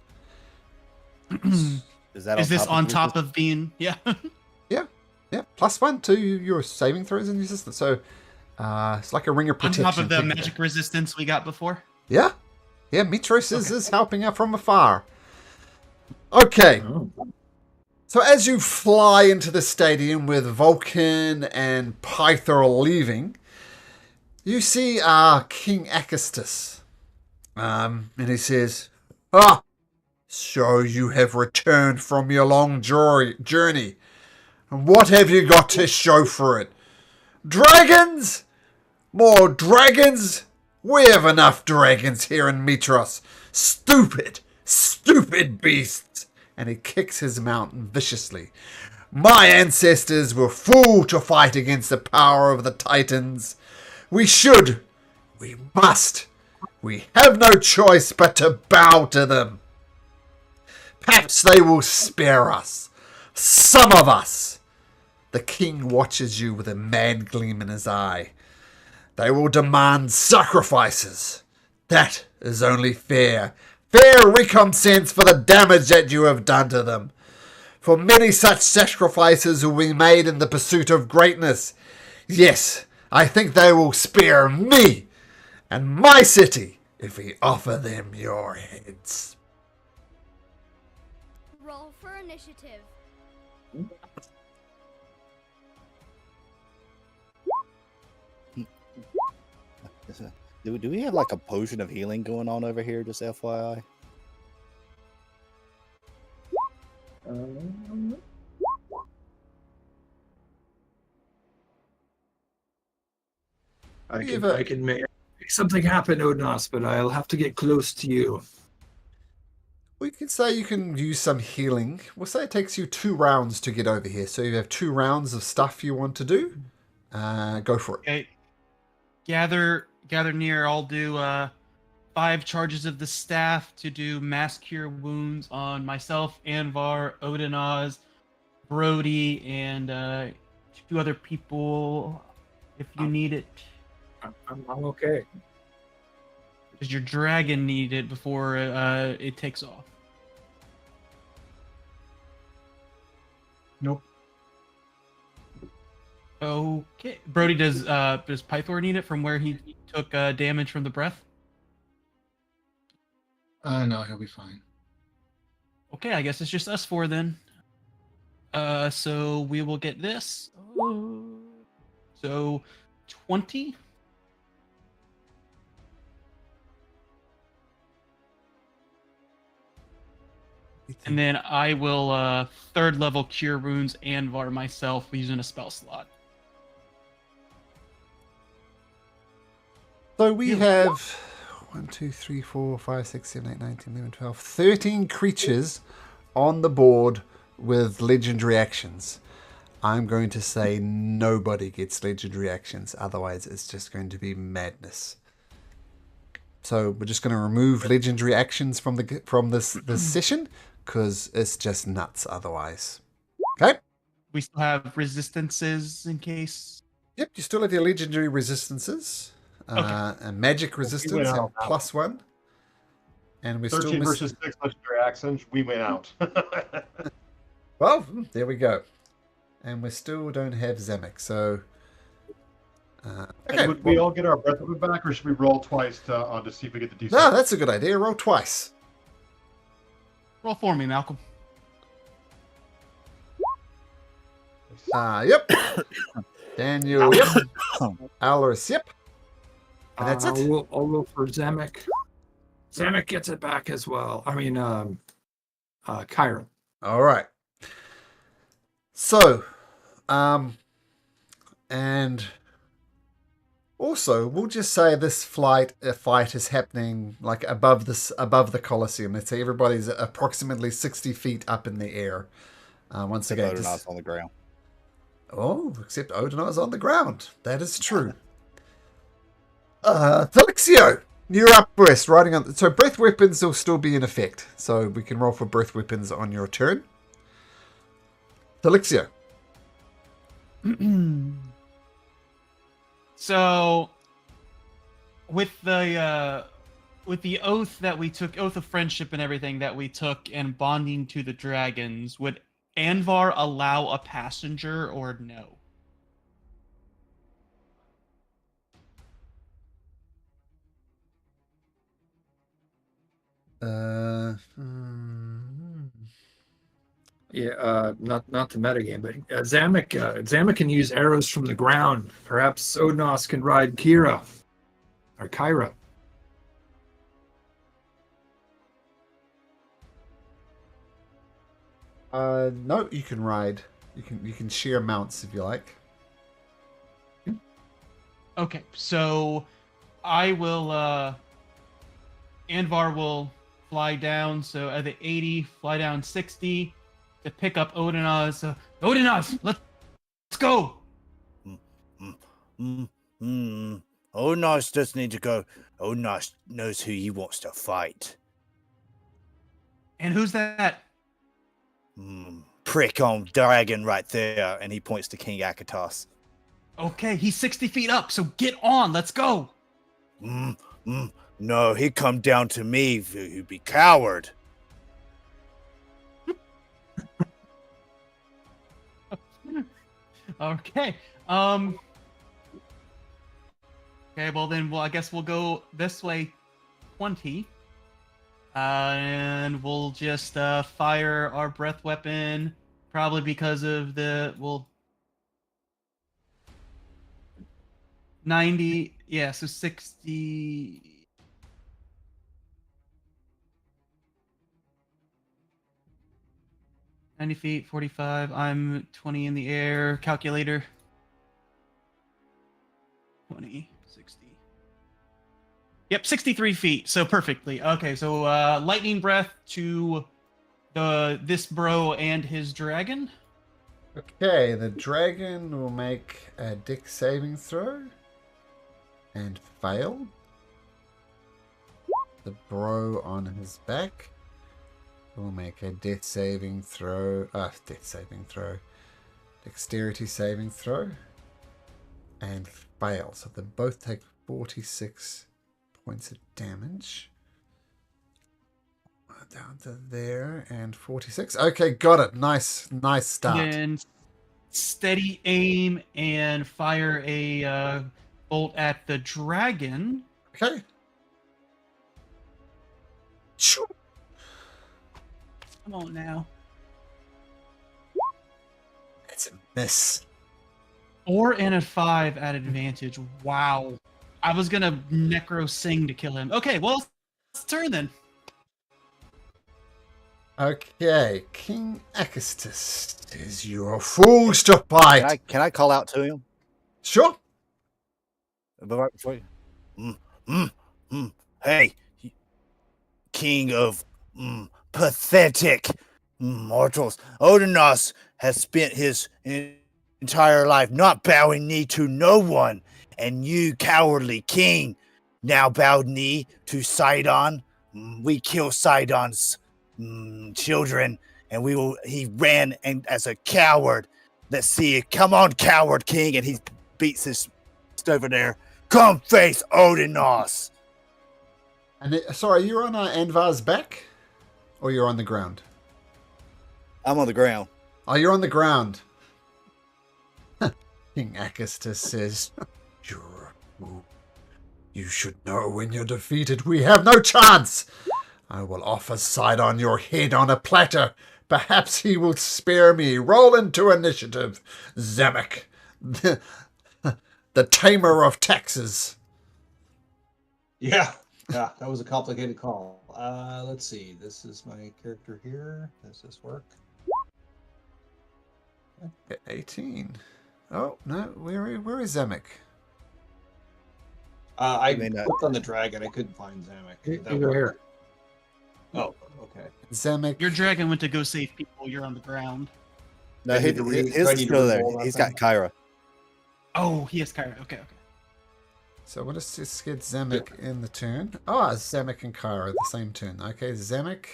Is that Is this on top of of being? Yeah. Yeah, +1 to your saving throws and resistance. So it's like a ring of On protection. top of the Think of magic it. resistance we got before. Yeah, Mytros is helping out from afar. Okay. Oh. So as you fly into the stadium with Vulcan and Pythor leaving, you see King Acastus. And he says, "Ah, so you have returned from your long journey. And what have you got to show for it? Dragons? More dragons? We have enough dragons here in Mytros. Stupid beasts." And he kicks his mountain viciously. "My ancestors were fooled to fight against the power of the Titans. We must, we have no choice but to bow to them. Perhaps they will spare us. Some of us." The king watches you with a mad gleam in his eye. "They will demand sacrifices. That is only fair. Fair recompense for the damage that you have done to them. For many such sacrifices will be made in the pursuit of greatness. Yes, I think they will spare me and my city if we offer them your heads." Roll for initiative. Do we have like a potion of healing going on over here? Just FYI. I can make something happen, Odnos, but I'll have to get close to you. We could say you can use some healing. We'll say it takes you 2 rounds to get over here. So you have 2 rounds of stuff you want to do. Go for it. Okay. Gather near. I'll do 5 charges of the staff to do mass cure wounds on myself, Anvar, Odinaz, Brody, and 2 other people if you need it. I'm okay. Does your dragon need it before it takes off? Nope. Okay. Brody, does Pythor need it from where he took damage from the breath? No, he'll be fine. Okay, I guess it's just us 4 then. So we will get this. So 20. And then I will 3rd level cure wounds Anvar myself using a spell slot. So we have 1, 2, 3, 4, 5, 6, 7, 8, 9, 10, 11, 12, 13 creatures on the board with legendary actions. I'm going to say nobody gets legendary actions, otherwise it's just going to be madness. So we're just going to remove legendary actions from this session because it's just nuts otherwise. Okay. We still have resistances in case. Yep, you still have your legendary resistances. And magic resistance and +1. And we're 13 still versus 6 legendary actions. We went out. Well, there we go. And we still don't have Zamek, so... Okay, would we all get our breath of it back, or should we roll twice to see if we get the DC? No, that's a good idea. Roll twice. Roll for me, Malcolm. Yep. Daniel, yep. Aloris, yep. And that's it. I'll roll for Zamek. Zamek gets it back as well. I mean, Kyra. All right. So, and also, we'll just say this fight is happening like above the Colosseum. Let's say everybody's approximately 60 feet up in the air. Once again, Odinot's on the ground. Oh, except Odinot's on the ground. That is true. Felixio, You're up first, riding on. So breath weapons will still be in effect. So we can roll for breath weapons on your turn. Felixia. So, with the oath that we took, oath of friendship and everything that we took, and bonding to the dragons, would Anvar allow a passenger or no? Yeah, not the metagame, but Zamek can use arrows from the ground. Perhaps Odnos can ride Kira or Kyra. No, you can ride. You can share mounts if you like. Okay, so I will. Anvar will fly down. So at the 80, fly down 60 to pick up Odinaz. Odinaz, let's go. Onos doesn't need to go. Onos knows who he wants to fight. And who's that? Prick on dragon right there, and he points to King Akatos. Okay, he's 60 feet up, so get on. Let's go. No, he'd come down to me. He'd be coward. Okay. Okay, well then, I guess we'll go this way, 20. And we'll just fire our breath weapon, probably because of the 90. Yeah, so 60. 90 feet, 45. I'm 20 in the air. Calculator. 20, 60. Yep, 63 feet. So perfectly. Okay, so lightning breath to this bro and his dragon. Okay, the dragon will make a dex saving throw and fail. The bro on his back will make a dexterity saving throw, and fail. So they both take 46 points of damage. Down to there, and 46. Okay, got it. Nice start. And then steady aim and fire a bolt at the dragon. Okay. Shoo. Come on now. It's a miss. 4 and a 5 at advantage. Wow. I was gonna necro sing to kill him. Okay, well, it's turn then. Okay, King Akistis is your fools to fight. Can I call out to him? Sure. But right before you. Hey, King of pathetic mortals. Odinus has spent his entire life not bowing knee to no one, and you, cowardly king, now bowed knee to Sidon. We kill Sidon's children, and he ran and as a coward. Let's see it. Come on, coward king, and he beats his over there. Come face Odinus. And sorry, you're on Anvar's back, or you're on the ground? I'm on the ground. Oh, you're on the ground. King Akistis says, "You're a fool. You should know when you're defeated, we have no chance. I will offer Sidon your head on a platter. Perhaps he will spare me. Roll into initiative, Zamek, the tamer of taxes." Yeah, that was a complicated call. Let's see. This is my character here. Does this work? 18. Oh, no. Where is Zamek? I clicked on the dragon. I couldn't find Zamek. Over here. Oh, okay. Zamek. Your dragon went to go save people. You're on the ground. No, his is still there. He's got Kyra. Oh, he has Kyra. Okay. So we'll just get Zamek in the turn. Oh, Zamek and Kara the same turn. Okay, Zamek.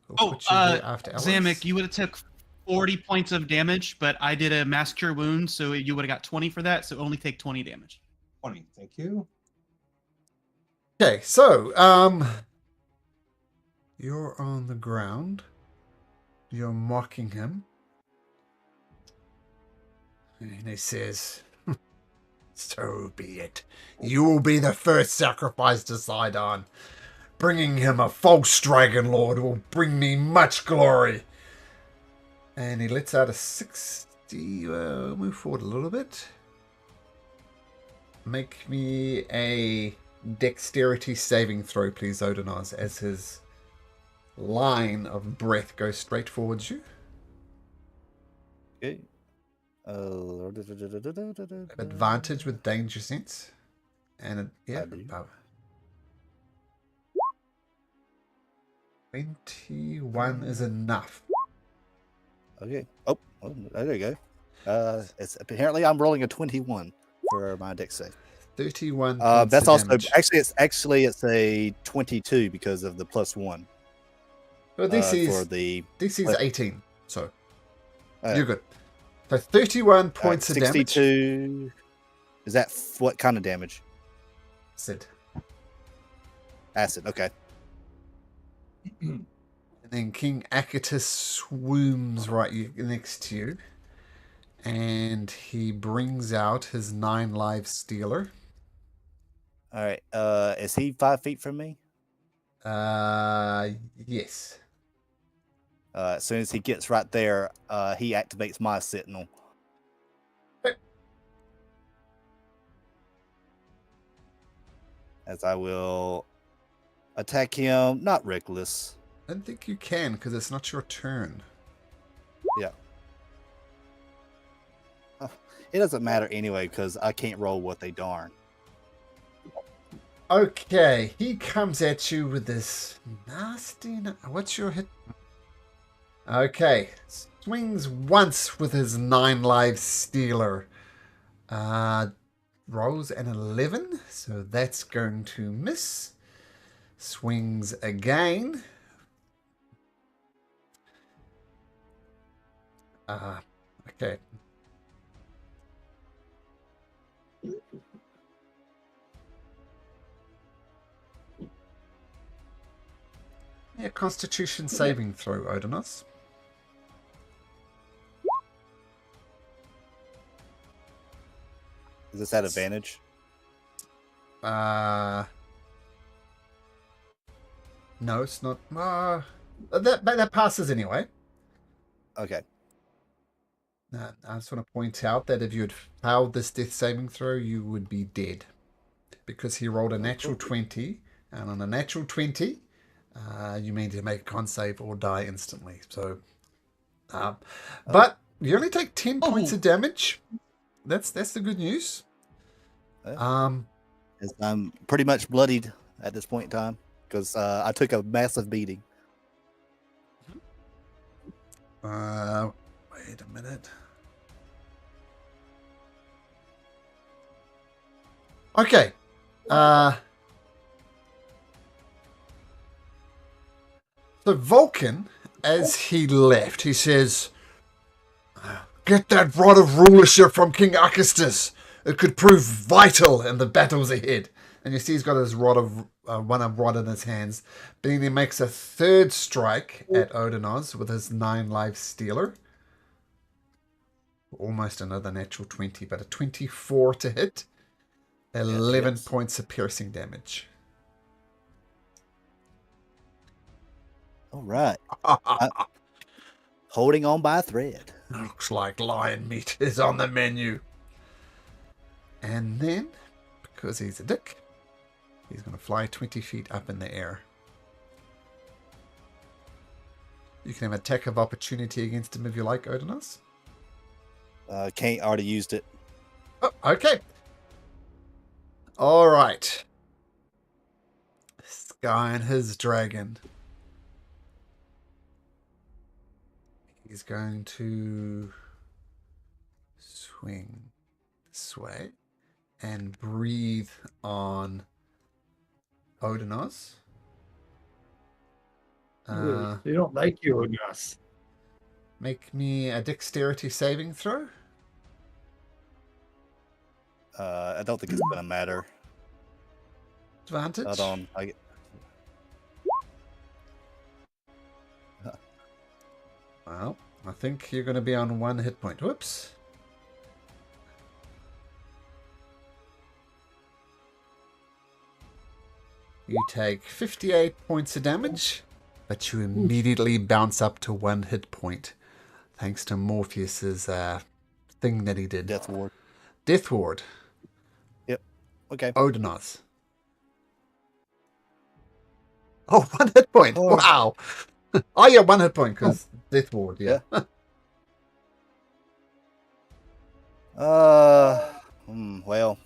We'll put you here after Alice. Zamek, you would have took 40 points of damage, but I did a mass cure wound, so you would have got 20 for that, so only take 20 damage. 20. Thank you. Okay, so you're on the ground. You're mocking him. And he says, so be it. You will be the first sacrifice to Sidon. Bringing him a false dragon lord will bring me much glory. And he lets out a 60. Move forward a little bit. Make me a dexterity saving throw, please, Odinoz, as his line of breath goes straight towards you. Okay. Advantage with danger sense. And yeah, I do. about 21 is enough. Okay. Oh, there you go. It's apparently I'm rolling a 21 for my dex save. 31 That's points of also damage. it's a 22 because of the +1. Well, this for is the 18, so you're good. So 31 points of damage. 62. Is that what kind of damage? Sid. Acid. Okay. And then King Akatus swooms right next to you. And he brings out his 9 live stealer. All right. Is he 5 feet from me? Yes. As soon as he gets right there, he activates my sentinel. As I will attack him, not reckless. I don't think you can because it's not your turn. Yeah. It doesn't matter anyway because I can't roll what they darn. Okay, he comes at you with this nasty... What's your hit? Okay, swings once with his 9 live stealer. Rolls an 11, so that's going to miss. Swings again. Okay. Yeah, Constitution saving throw, Odinus. Is this at advantage? No, it's not. That passes anyway. Okay. I just want to point out that if you had failed this death saving throw, you would be dead. Because he rolled a natural 20, and on a natural 20, you need to make a con save or die instantly. So, but you only take 10 points of damage. That's the good news. As I'm pretty much bloodied at this point in time because I took a massive beating. Wait a minute. Okay. So Vulcan, as he left, he says, "Get that rod of rulership from King Akistus. It could prove vital in the battles ahead." And you see he's got his rod of one rod in his hands. But then he makes a third strike at Odinoz with his 9 live stealer. Almost another natural 20, but a 24 to hit. 11 points of piercing damage. All right. Holding on by a thread. Looks like lion meat is on the menu. And then, because he's a dick, he's going to fly 20 feet up in the air. You can have attack of opportunity against him if you like, Odinus. Can't, already used it. Oh, okay. All right. This guy and his dragon. He's going to swing this way. and breathe on Odinos. They don't like you, Odinos. Make me a dexterity saving throw. I don't think it's gonna matter. Advantage. Hold on. Well, I think you're going to be on 1 hit point. Whoops. You take 58 points of damage, but you immediately bounce up to 1 hit point, thanks to Morpheus's thing that he did. Death ward. Death ward. Yep. Okay. Odinos. Oh, 1 hit point. Oh. Wow. Oh, yeah, 1 hit point because Death ward. Yeah. Well.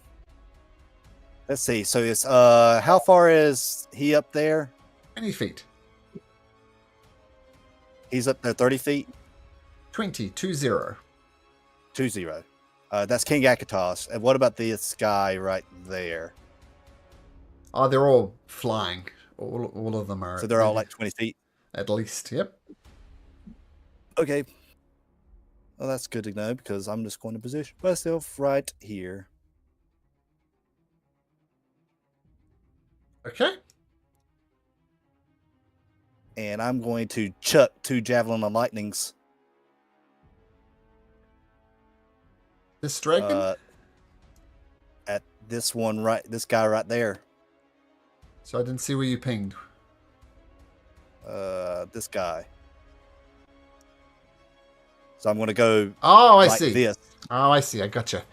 Let's see. So it's how far is he up there? 20 feet. He's up there 30 feet? 20. 20. That's King Akatos. And what about this guy right there? Oh, they're all flying. All of them are. So they're all like 20 feet? At least, yep. Okay. Well, that's good to know because I'm just going to position myself right here. Okay. And I'm going to chuck 2 javelin of lightnings. This dragon? At this guy right there. So I didn't see where you pinged. This guy. So I'm going to go. Oh, I like see. This. Oh, I see. I gotcha.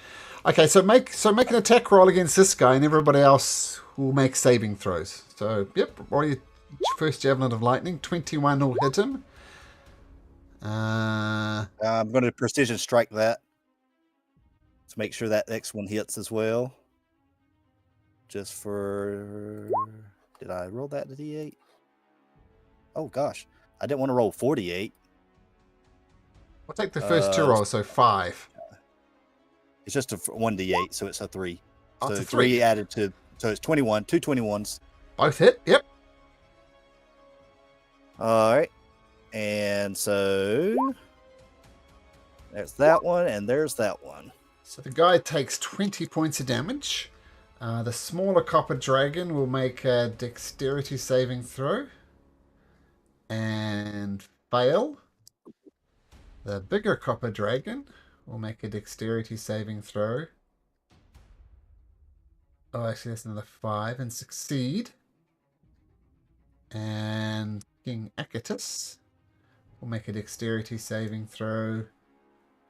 Okay, so make an attack roll against this guy, and everybody else will make saving throws. So, yep, roll your first javelin of lightning. 21 will hit him. I'm going to precision strike that to make sure that next one hits as well. Just for... Did I roll that to D8? Oh, gosh. I didn't want to roll 48. I'll take the first 2 rolls, so 5. It's just a 1d8, so it's a 3. Oh, So it's a 3 added to... So it's 21. 2 21s. Both hit, yep. All right. And so... There's that one, and there's that one. So the guy takes 20 points of damage. The smaller copper dragon will make a dexterity saving throw. And fail. The bigger copper dragon will make a dexterity saving throw. Oh, actually, that's another 5 and succeed. And King Akatus will make a dexterity saving throw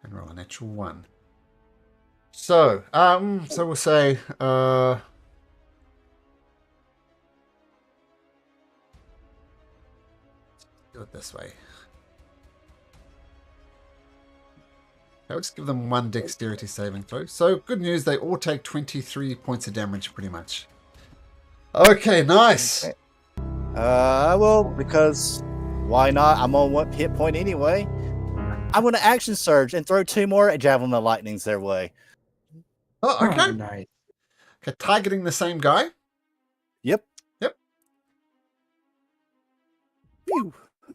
and roll a natural 1. So, so we'll say, do it this way. Let's give them 1 dexterity saving throw. So, good news, they all take 23 points of damage, pretty much. Okay, nice. Okay. Well, because why not? I'm on 1 hit point anyway. I'm going to action surge and throw 2 more javelin of lightnings their way. Oh, okay. Oh, nice. Okay, targeting the same guy. Yep. Yep. Pew,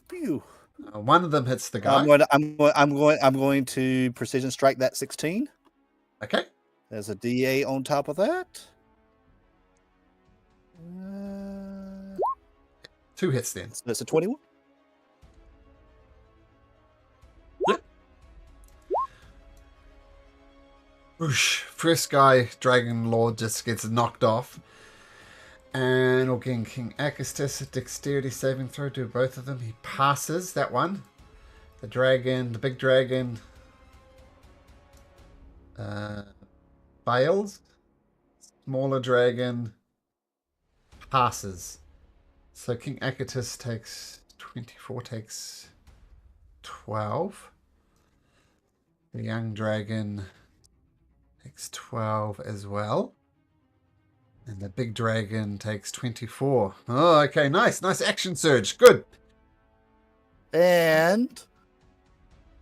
pew. One of them hits the guy. I'm going to precision strike that 16. Okay. There's a D8 on top of that. 2 hits then. So that's a 21. Whoosh. First guy, Dragon Lord, just gets knocked off. And again, King Akastus, dexterity saving throw, do both of them. He passes that one. The dragon, the big dragon, fails. Smaller dragon passes. So King Akatus takes 24, takes 12. The young dragon takes 12 as well. And the big dragon takes 24. Oh, okay, nice. Nice action surge. Good. And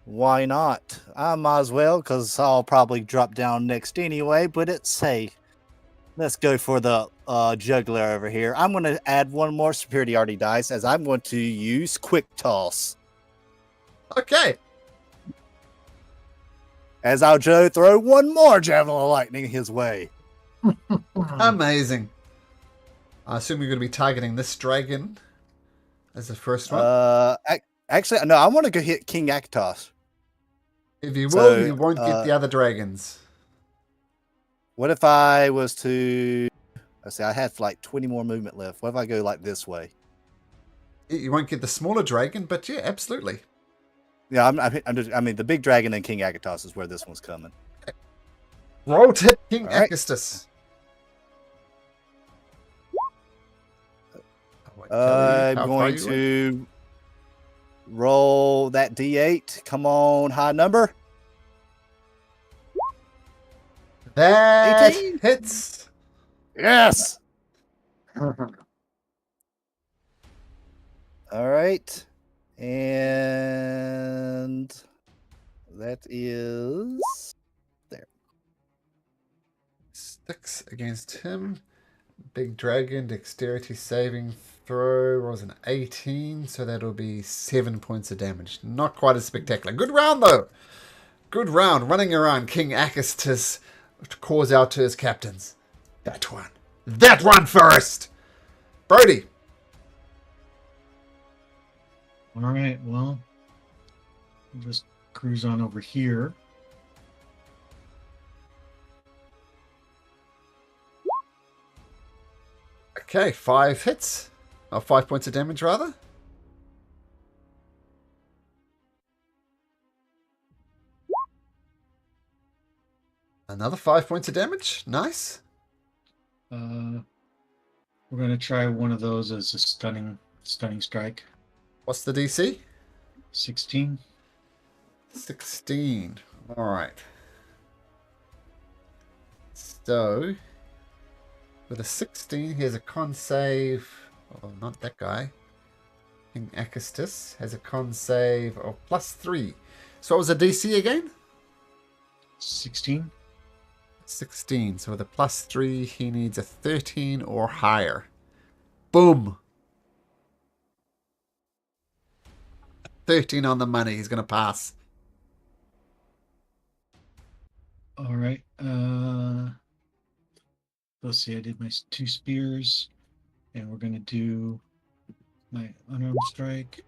why not? I might as well, because I'll probably drop down next anyway, but it's, hey, Let's go for the juggler over here. I'm going to add one more superiority dice as I'm going to use quick toss. Okay. As I'll throw one more javelin of lightning his way. Amazing. I assume you're going to be targeting this dragon as the first one. Actually, no, I want to go hit King Akatos. If you will, so, you won't get the other dragons. What if I was to... Let's see, I have like 20 more movement left. What if I go like this way? You won't get the smaller dragon, but yeah, absolutely. Yeah, I mean, the big dragon and King Akatos is where this one's coming. Roll to hit King All right. Akistus. I'm going to roll that D8. Come on, high number. That 18. hits. Yes. All right. And that is there. 6 against him. Big dragon, dexterity saving throw was an 18, so that'll be 7 points of damage. Not quite as spectacular. Good round, though. Good round. Running around King Akistus calls out to his captains. That one. That one first! Brody. All right, well, we'll just cruise on over here. Okay, 5 hits. Or 5 points of damage, rather. Another 5 points of damage. Nice. We're going to try one of those as a stunning strike. What's the DC? 16. 16. Alright. So, with a 16, he has a con save. Oh, not that guy. King Akistus has a con save of +3. So what was the DC again? 16. 16. So with a +3, he needs a 13 or higher. Boom. 13 on the money. He's going to pass. All right. Let's see. I did my 2 spears, and we're going to do my unarmed strike.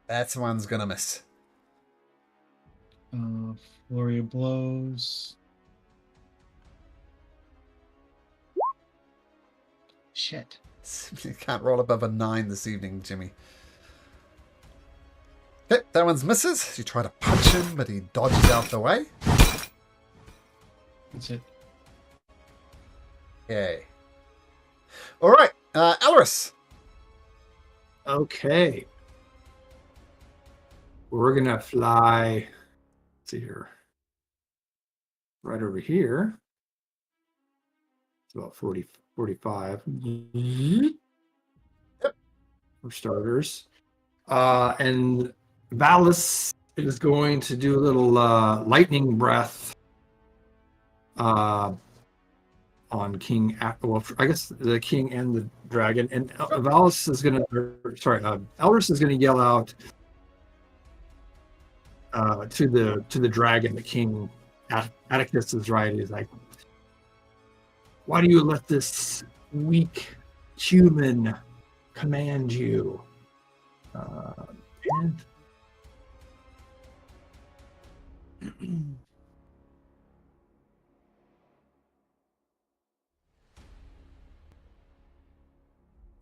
That's one's going to miss. Flurry of blows. Shit. You can't roll above a 9 this evening, Jimmy. Okay, that one's misses. You try to punch him, but he dodges out the way. That's it. Okay. All right, Elris. Okay. We're going to fly, let's see here, right over here. It's about 40, 45. Yep. For starters. And Valis is going to do a little lightning breath on King. Well, I guess the king and the dragon. And Valis is going to, Elris is going to yell out to the dragon, the king. Atticus is right. He's like, "Why do you let this weak human command you?"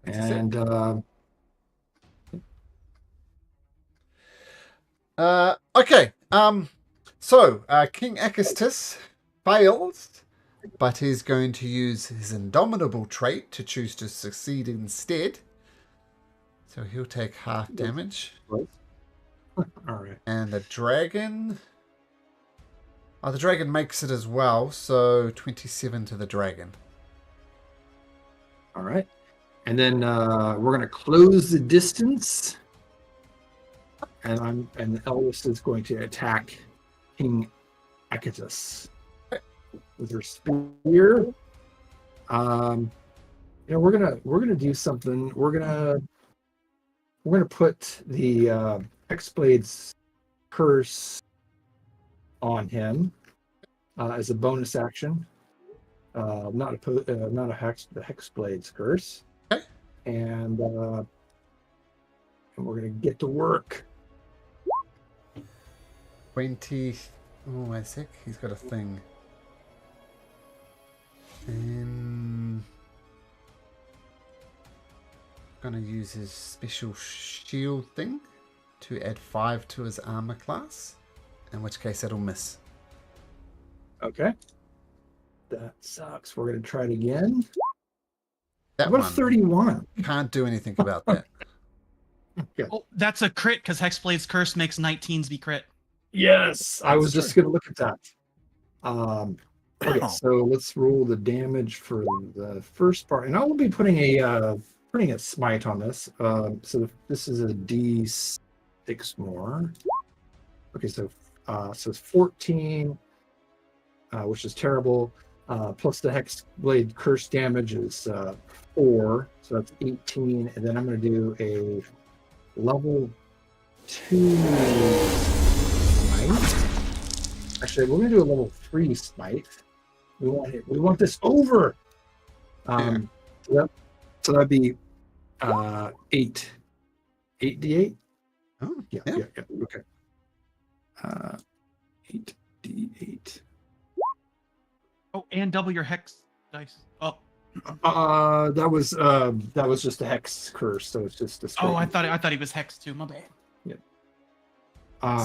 And Okay. So King Akistus fails, but he's going to use his indomitable trait to choose to succeed instead. So he'll take half damage. all right. And the dragon. Oh, the dragon makes it as well. So 27 to the dragon. All right. And then we're going to close the distance. And Elvis is going to attack King Akitus with her spear. We're gonna do something. We're gonna put the Hexblade's curse on him as a bonus action. Not a the Hexblade's curse. Okay. And we're gonna get to work. 20. Oh, wait a sec. He's got a thing. Gonna use his special shield thing to add 5 to his armor class. In which case, it'll miss. Okay. That sucks. We're gonna try it again. That How about one 31? can't do anything about that. Oh, that's a crit because Hexblade's curse makes 19s be crit. Yes, I That's was just gonna look at that. Okay, so let's roll the damage for the first part, and I will be putting a smite on this. So this is a D6 more. Okay, so it's 14, which is terrible. Plus the Hexblade curse damage is 4, so that's 18, and then I'm going to do a level 2 smite. Actually, we're going to do a level 3 smite. We want this over. So that'd be 8d8. Oh, Yeah. Okay. 8d8. Oh, and double your hex dice. Oh, That was just a hex curse, so it's just a straight. oh, I thought he was hex too. My bad.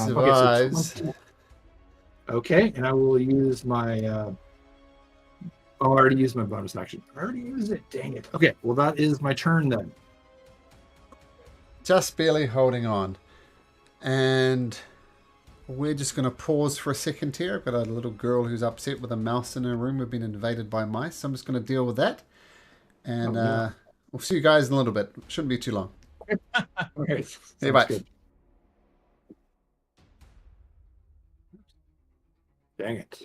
Survives. Okay, so 20. Okay, and I will use my. I already used my bonus action. I already used it. Dang it. Okay, well that is my turn then. Just barely holding on. And we're just going to pause for a second here. I've got a little girl who's upset with a mouse in her room. We've been invaded by mice. So I'm just going to deal with that. And no. we'll see you guys in a little bit. Shouldn't be too long. Okay, Hey, bye. good. Dang it.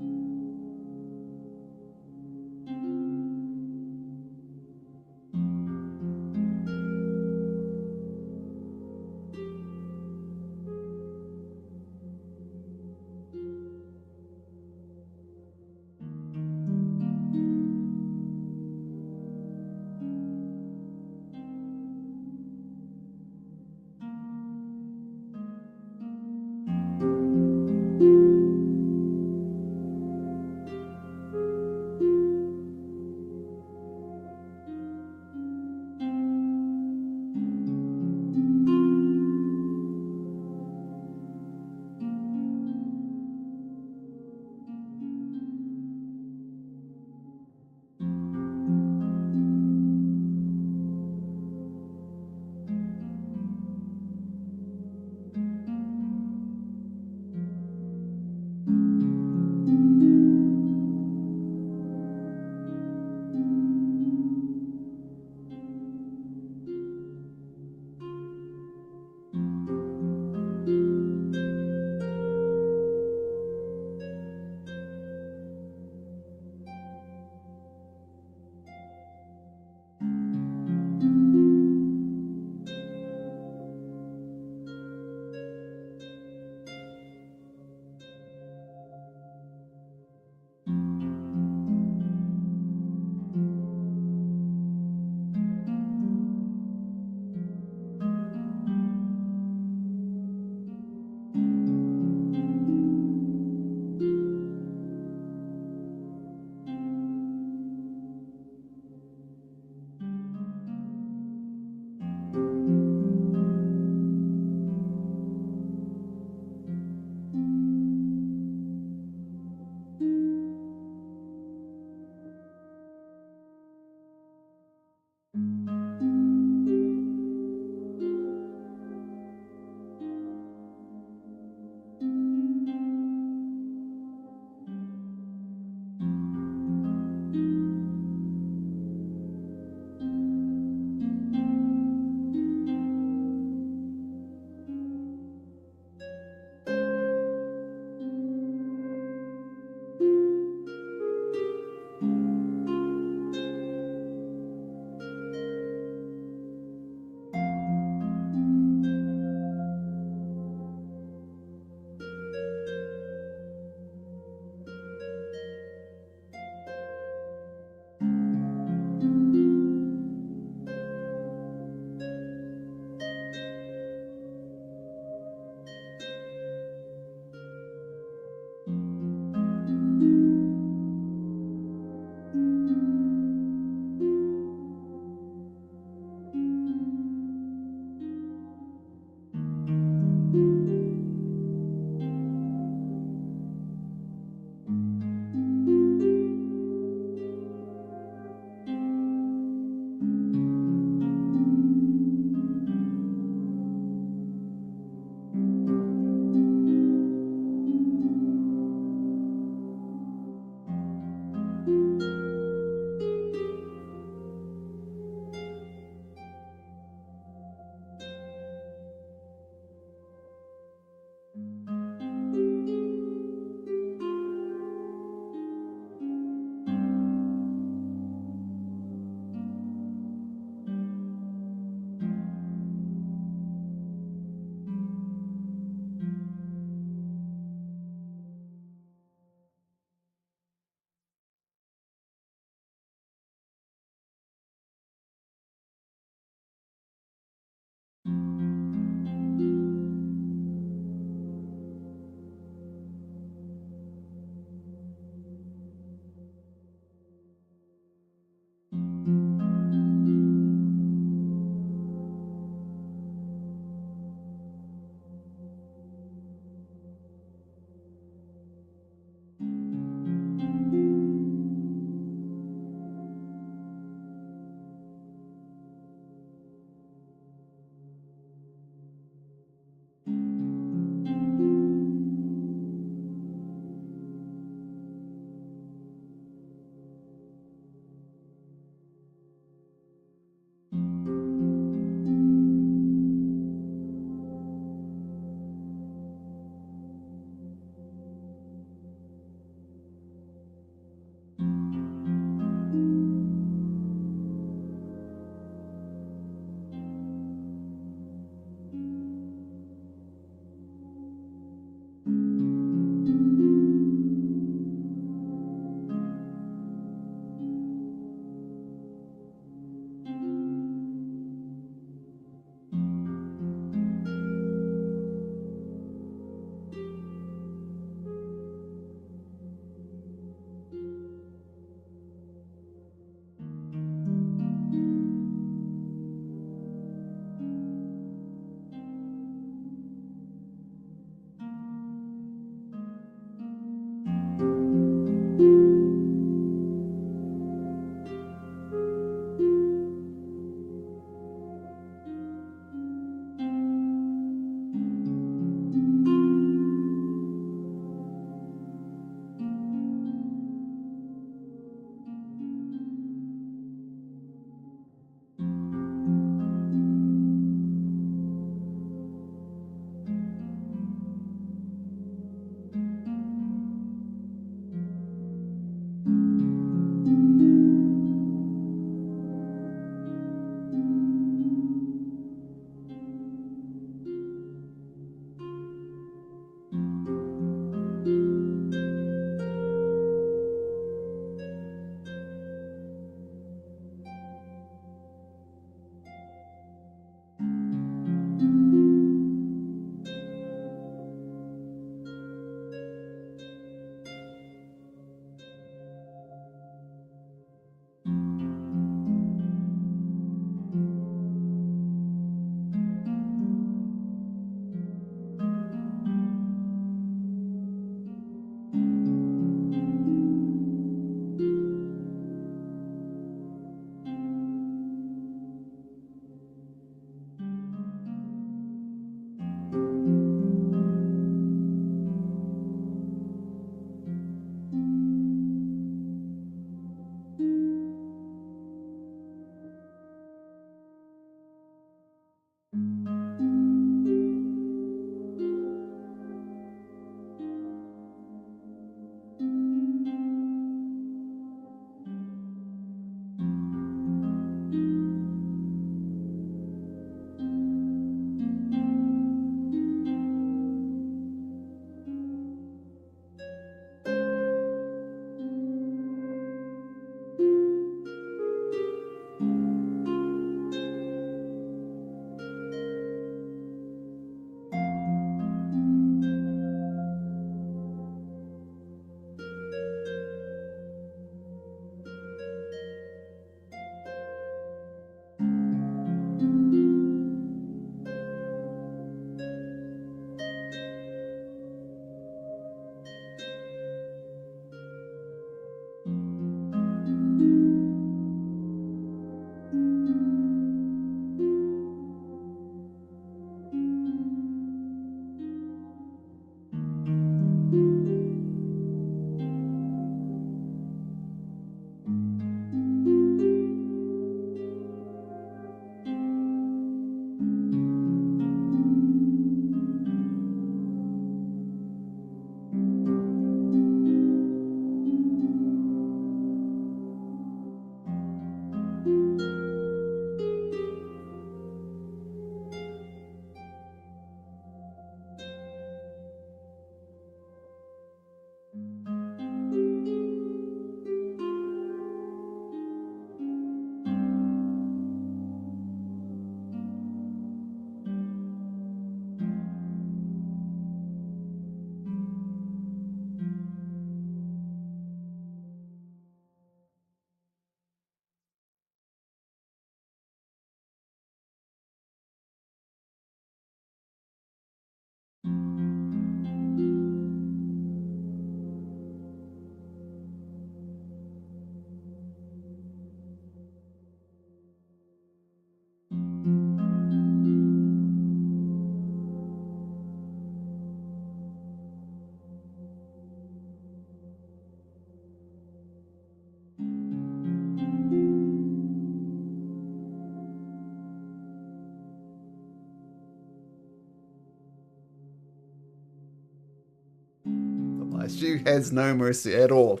She has no mercy at all.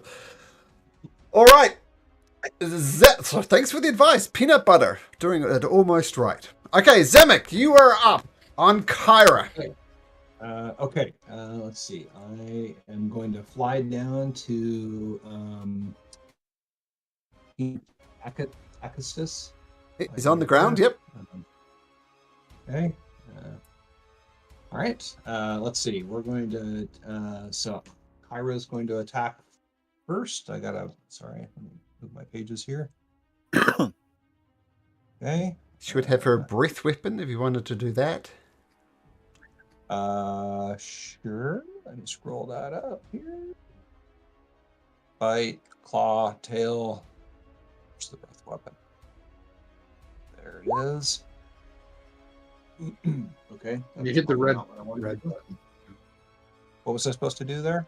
All right. So thanks for the advice. Peanut butter. Doing it almost right. Okay, Zemek, you are up on Kyra. Okay. Let's see. I am going to fly down to Acastus. He's on the ground. Yep. Okay. All right. Let's see. We're going to. So Kyra's going to attack first. Sorry. Let me move my pages here. Okay. Should have her breath weapon if you wanted to do that. Sure. Let me scroll that up here. Bite, claw, tail. Where's the breath weapon? There it is. Okay. You hit the red button. button. What was I supposed to do there?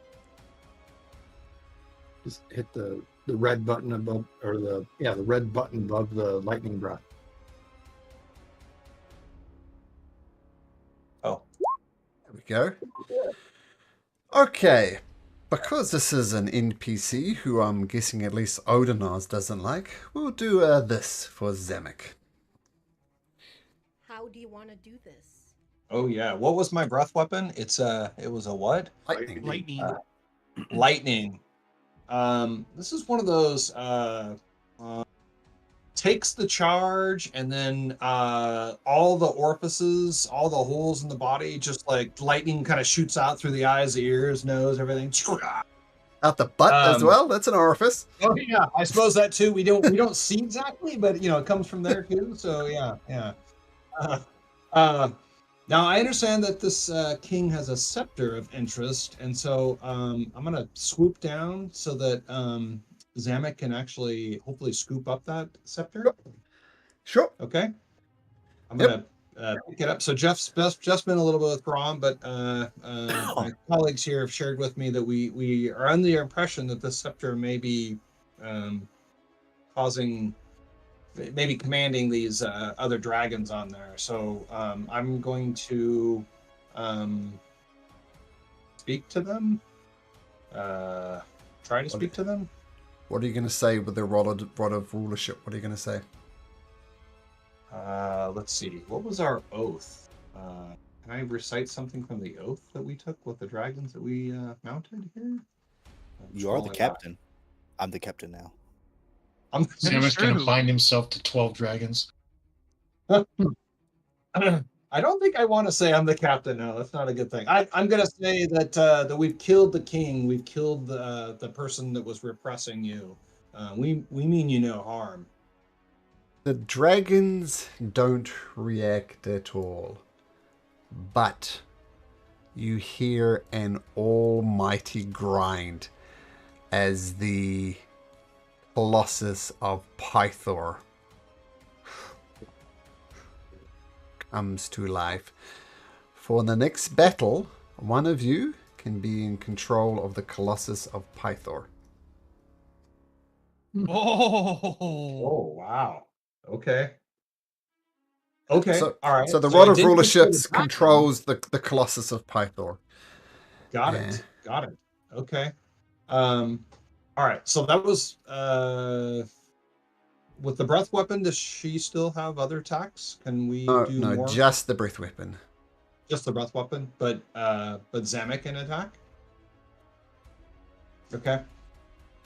Just hit the red button above, or the red button above the lightning breath. Oh. There we go. Okay. Because this is an NPC who I'm guessing at least Odinaz doesn't like, we'll do this for Zemek. How do you want to do this? Oh yeah. What was my breath weapon? It was a what? Lightning. Lightning. Lightning. This is one of those takes the charge, and then all the orifices, all the holes in the body, just like lightning kind of shoots out through the eyes, the ears, nose, everything. Out the butt as well? That's an orifice. Oh yeah, I suppose that too. We don't see exactly, but it comes from there too. So yeah. Now I understand that this king has a scepter of interest, and so I'm gonna swoop down so that Zamek can actually hopefully scoop up that scepter. Sure. Okay. I'm gonna pick it up. So Jeff's been a little bit withdrawn, but my colleagues here have shared with me that we are under the impression that this scepter may be maybe commanding these other dragons on there. So I'm going to speak to them. Try to speak to them. What are you going to say with the rod of rulership? What are you going to say? Let's see. What was our oath? Can I recite something from the oath that we took with the dragons that we mounted here? You are the captain. I'm the captain now. Sam's going to bind himself to 12 dragons. I don't think I want to say I'm the captain. No, that's not a good thing. I'm going to say that we've killed the king. We've killed the person that was repressing you. We mean you no harm. The dragons don't react at all. But you hear an almighty grind as the Colossus of Pythor comes to life. For the next battle, one of you can be in control of the Colossus of Pythor. Oh wow. Okay. Okay. So, all right. So the I Rod of did control Rulerships the background. controls the Colossus of Pythor. Got it. Okay. All right. So that was with the breath weapon. Does she still have other attacks? Can we do No, more? just the breath weapon. Just the breath weapon, but Zamek can attack. Okay.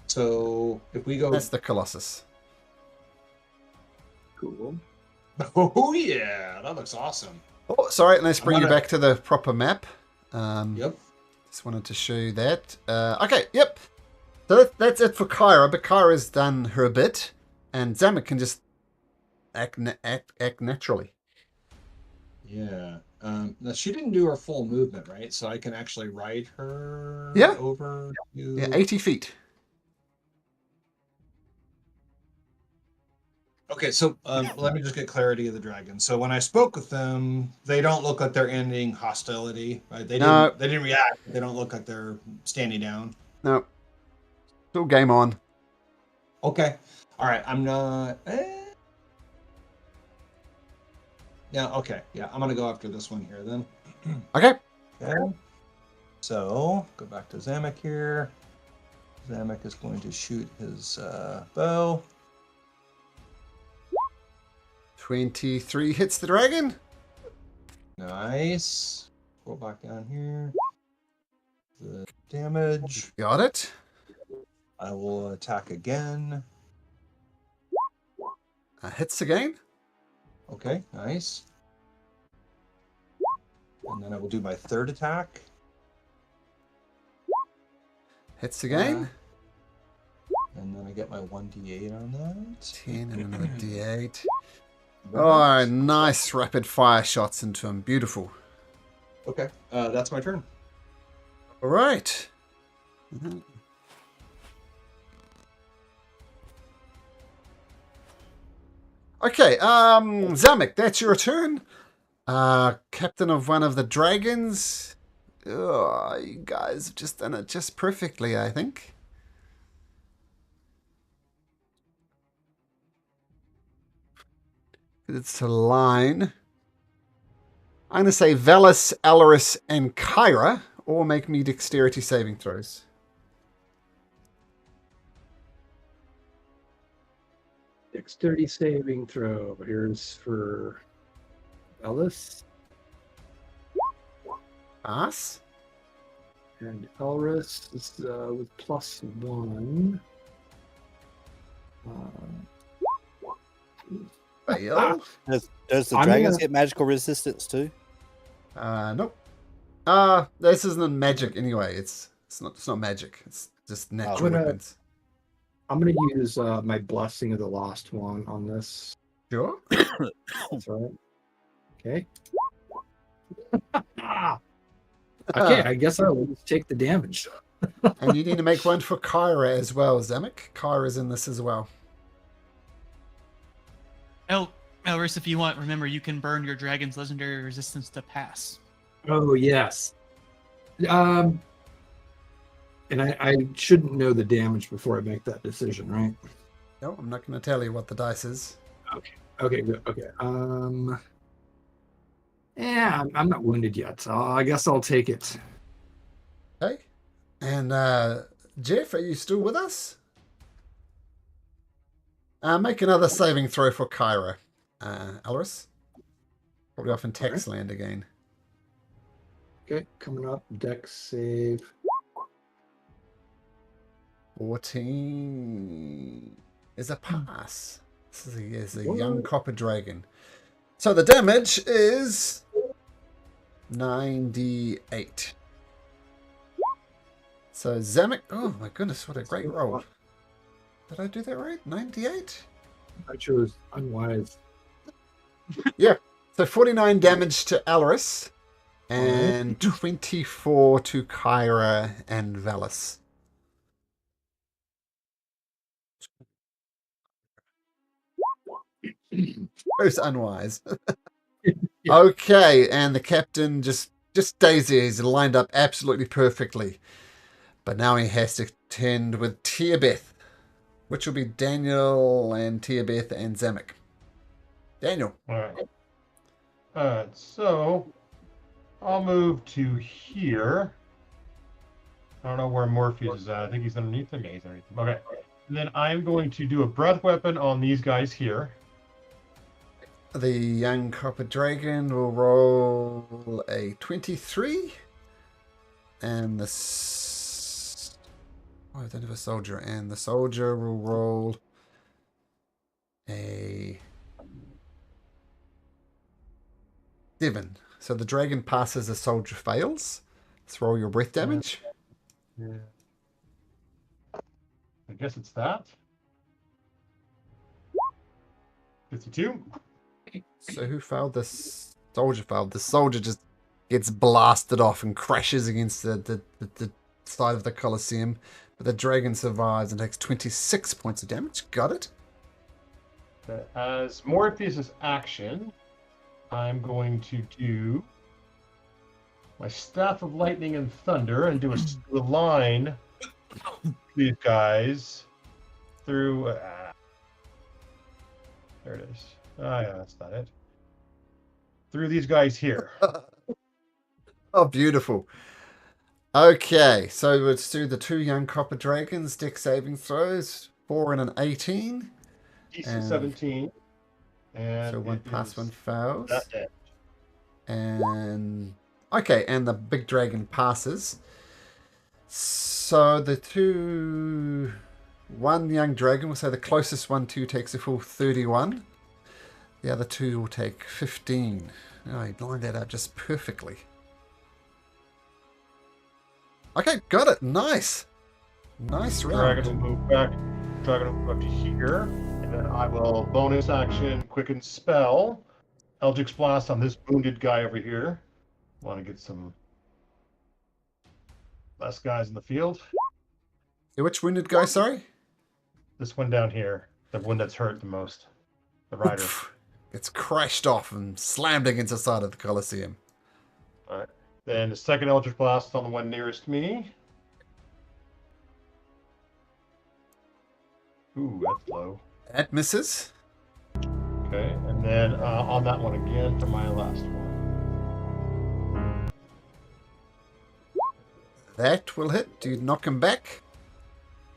So if we go, That's the Colossus. cool. Oh yeah, that looks awesome. Oh, sorry. Let's bring you gonna- back to the proper map. Yep. Just wanted to show you that. Okay, yep. So that's it for Kyra, but Kyra's done her bit, and Zamek can just act naturally. Yeah. Now she didn't do her full movement, right? So I can actually ride her Yeah. over to... Yeah, 80 feet. Okay, so let me just get clarity of the dragon. So when I spoke with them, they don't look like they're ending hostility, right? They didn't react. They don't look like they're standing down. No. Still game on. Okay. All right. I'm not. Yeah. Okay. Yeah. I'm gonna go after this one here then. Okay. Okay. So go back to Zamek here. Zamek is going to shoot his bow. 23 hits the dragon. Nice. Go back down here. The damage. Got it. I will attack again. Hits again. Okay, nice. And then I will do my third attack. Hits again. And then I get my 1d8 on that. 10 and another d8. Oh, nice rapid fire shots into him. Beautiful. Okay, that's my turn. All right. Okay, Zamek, that's your turn. Captain of one of the dragons. Oh, you guys have just done it just perfectly, I think. It's a line. I'm going to say Velis, Alaris, and Kyra, or make me dexterity saving throws. Dexterity saving throw. Here's for Ellis Pass. and Elris is with +1. Fail. Does the I'm dragons gonna- get magical resistance too? Nope. This isn't magic anyway. It's not magic. It's just natural gonna- weapons. I'm going to use my Blessing of the Lost One on this. Sure. That's right. Okay. Okay, I guess I'll just take the damage. And you need to make one for Kyra as well, Zamek. Kyra's in this as well. Elris, if you want, remember you can burn your dragon's legendary resistance to pass. Oh, yes. And I shouldn't know the damage before I make that decision, right? No, I'm not going to tell you what the dice is. Okay, good. Okay. Yeah, I'm not wounded yet, so I guess I'll take it. Okay. And Jeff, are you still with us? Make another saving throw for Kyra. Alaris. Probably off in text land again. Okay, coming up, Dex save. 14 is a pass. This is a young copper dragon. So the damage is 9d8. So Zamek, oh my goodness, what a great roll. Did I do that right? 9d8? I chose unwise. Yeah. So 49 damage to Alaris and 24 to Kyra and Velis. Most unwise. Yeah. Okay, and the captain just stays there. He's lined up absolutely perfectly. But now he has to contend with Tiabeth, which will be Daniel and Tiabeth and Zamek. Daniel. All right. So I'll move to here. I don't know where Morpheus is at. I think he's underneath him. Yeah, he's underneath him. Okay. And then I'm going to do a breath weapon on these guys here. The young copper dragon will roll a 23. And the... Oh, I don't have a soldier. And the soldier will roll a 7. So the dragon passes, the soldier fails. Let's roll your breath damage. Yeah. I guess it's that. 52. So who failed? The soldier failed. The soldier just gets blasted off and crashes against the side of the Colosseum. But the dragon survives and takes 26 points of damage. Got it? Okay. As Morpheus' action, I'm going to do my Staff of Lightning and Thunder and do a line these guys through. There it is. Oh, yeah, that's not it. Through these guys here. Oh, beautiful. Okay, so let's do the two young copper dragons. Deck saving throws 4 and an 18. DC And 17. And so one it pass, is one fails. not dead. And okay, and the big dragon passes. So the one young dragon, we'll say the closest one to takes a full 31. The other two will take 15. Oh, he lined that out just perfectly. Okay, got it. Nice. Nice round. Dragon will move back. Dragon will move up to here. And then I will bonus action quicken spell. Eldritch Blast on this wounded guy over here. Want to get some less guys in the field. Which wounded guy, sorry? This one down here. The one that's hurt the most. The rider. Oof. It's crashed off and slammed against the side of the Colosseum. Alright. Then the second Eldritch Blast on the one nearest me. Ooh, that's low. That misses. Okay, and then on that one again for my last one. That will hit. Do you knock him back?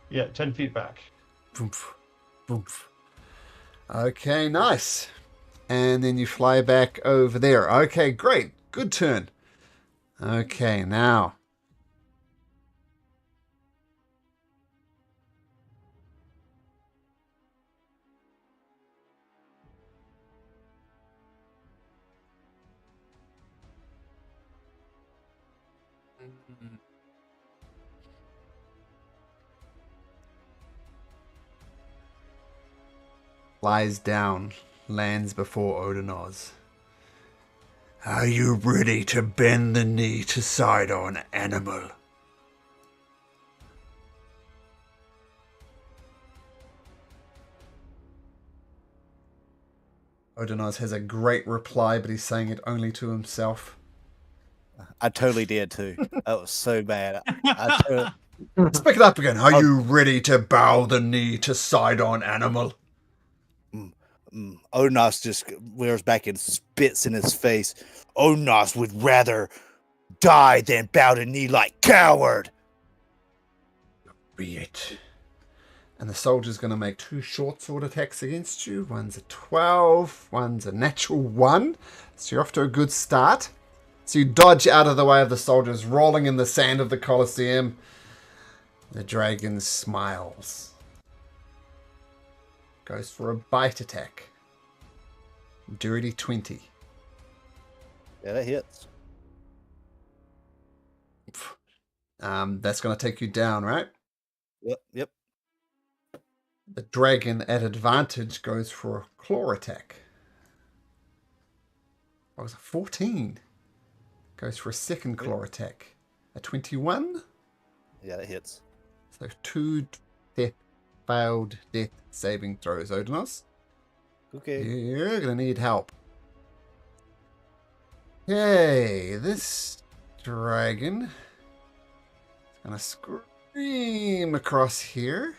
Yeah, 10 feet back. Boomf. Boomf. Okay, nice. And then you fly back over there. Okay, great. Good turn. Okay, now. Lies down, lands before Odinoz. Are you ready to bend the knee to Sidon, animal? Odinoz has a great reply, but he's saying it only to himself. I totally did too. That was so bad. Let's pick it up again. Are you ready to bow the knee to Sidon, animal? Onas just rears back and spits in his face. Onas would rather die than bow the knee like coward. Be it. And the soldier's going to make 2 short sword attacks against you. One's a 12, one's a natural 1. So you're off to a good start. So you dodge out of the way of the soldiers rolling in the sand of the Colosseum. The dragon smiles. Goes for a bite attack. Dirty 20. Yeah, that hits. That's going to take you down, right? Yep. The dragon at advantage goes for a claw attack. What was it? 14. Goes for a second claw attack. A 21. Yeah, that hits. So 2 failed death saving throws, Odinos. Okay. You're going to need help. Okay, this dragon is going to scream across here.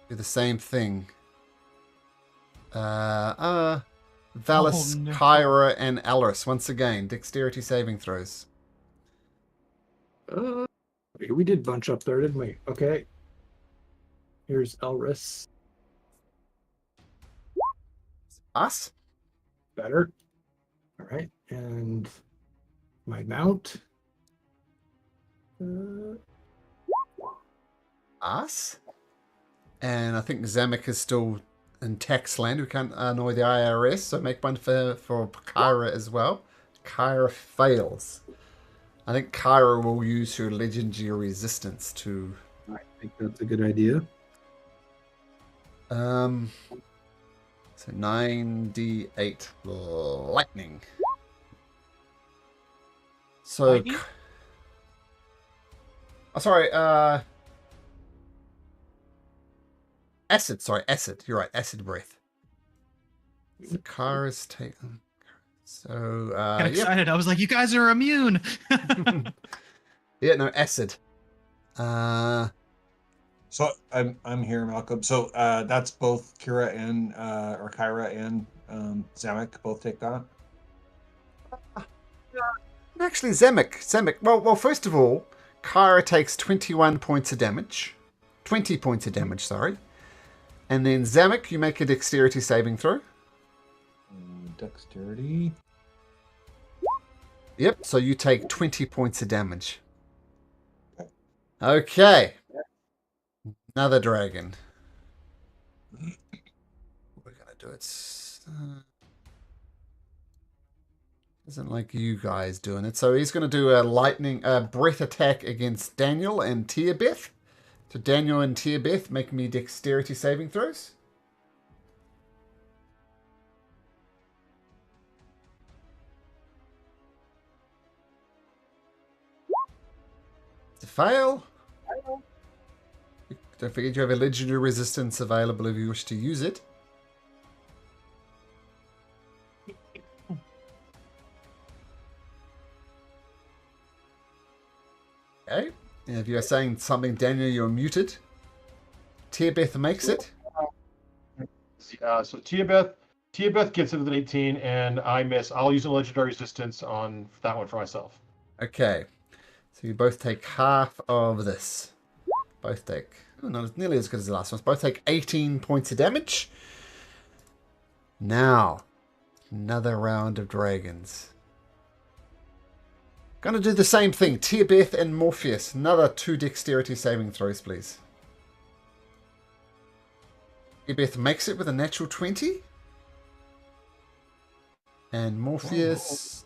Do the same thing. Valis, no. Kyra, and Alaris. Once again, dexterity saving throws. We did bunch up there, didn't we? Okay. Here's Elris. Us? Better. All right. And my mount. Us? And I think Zamek is still in tax land. We can't annoy the IRS, so make one for Kyra as well. Kyra fails. I think Kyra will use her legendary resistance to... I think that's a good idea. So 9d8 lightning. So... Lightning? Oh, sorry, acid, you're right, acid breath. So Kyra's taken... So, Got excited. I was like, you guys are immune. Yeah, no, acid. So I'm here, Malcolm. So that's both Kira and or Kyra and Zamek both take that. Actually, Zemek. Well, first of all, Kyra takes 21 points of damage. 20 points of damage, sorry. And then Zamek, you make a dexterity saving throw. Dexterity. Yep, so you take 20 points of damage. Okay. Another dragon. We're going to do it. Doesn't like you guys doing it. So he's going to do a breath attack against Daniel and Tierbeth. So Daniel and Tierbeth, make me dexterity saving throws. To fail. Don't forget you have a legendary resistance available if you wish to use it. Okay. And if you're saying something, Daniel, you're muted. Tierbeth makes it. So Tiabeth gets it with an 18, and I miss. I'll use a legendary resistance on that one for myself. Okay. So you both take half of this. Both take... Oh, not nearly as good as the last ones. Both take 18 points of damage. Now, another round of dragons. Gonna do the same thing. Tierbeth and Morpheus. Another 2 dexterity saving throws, please. Tierbeth makes it with a natural 20. And Morpheus...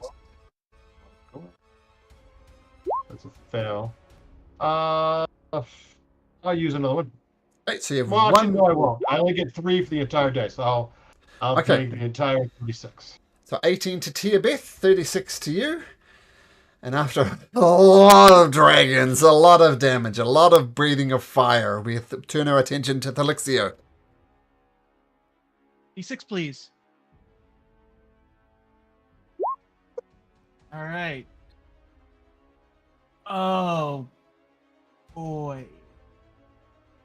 That's a fail. I'll use another one. Right, so you have Well, one... actually, no, I won't. I only get 3 for the entire day, so I'll Okay. take the entire 36. So 18 to Tierbeth, 36 to you. And after a lot of dragons, a lot of damage, a lot of breathing of fire, we turn our attention to Thelixio. D6, please. All right. Oh, boy.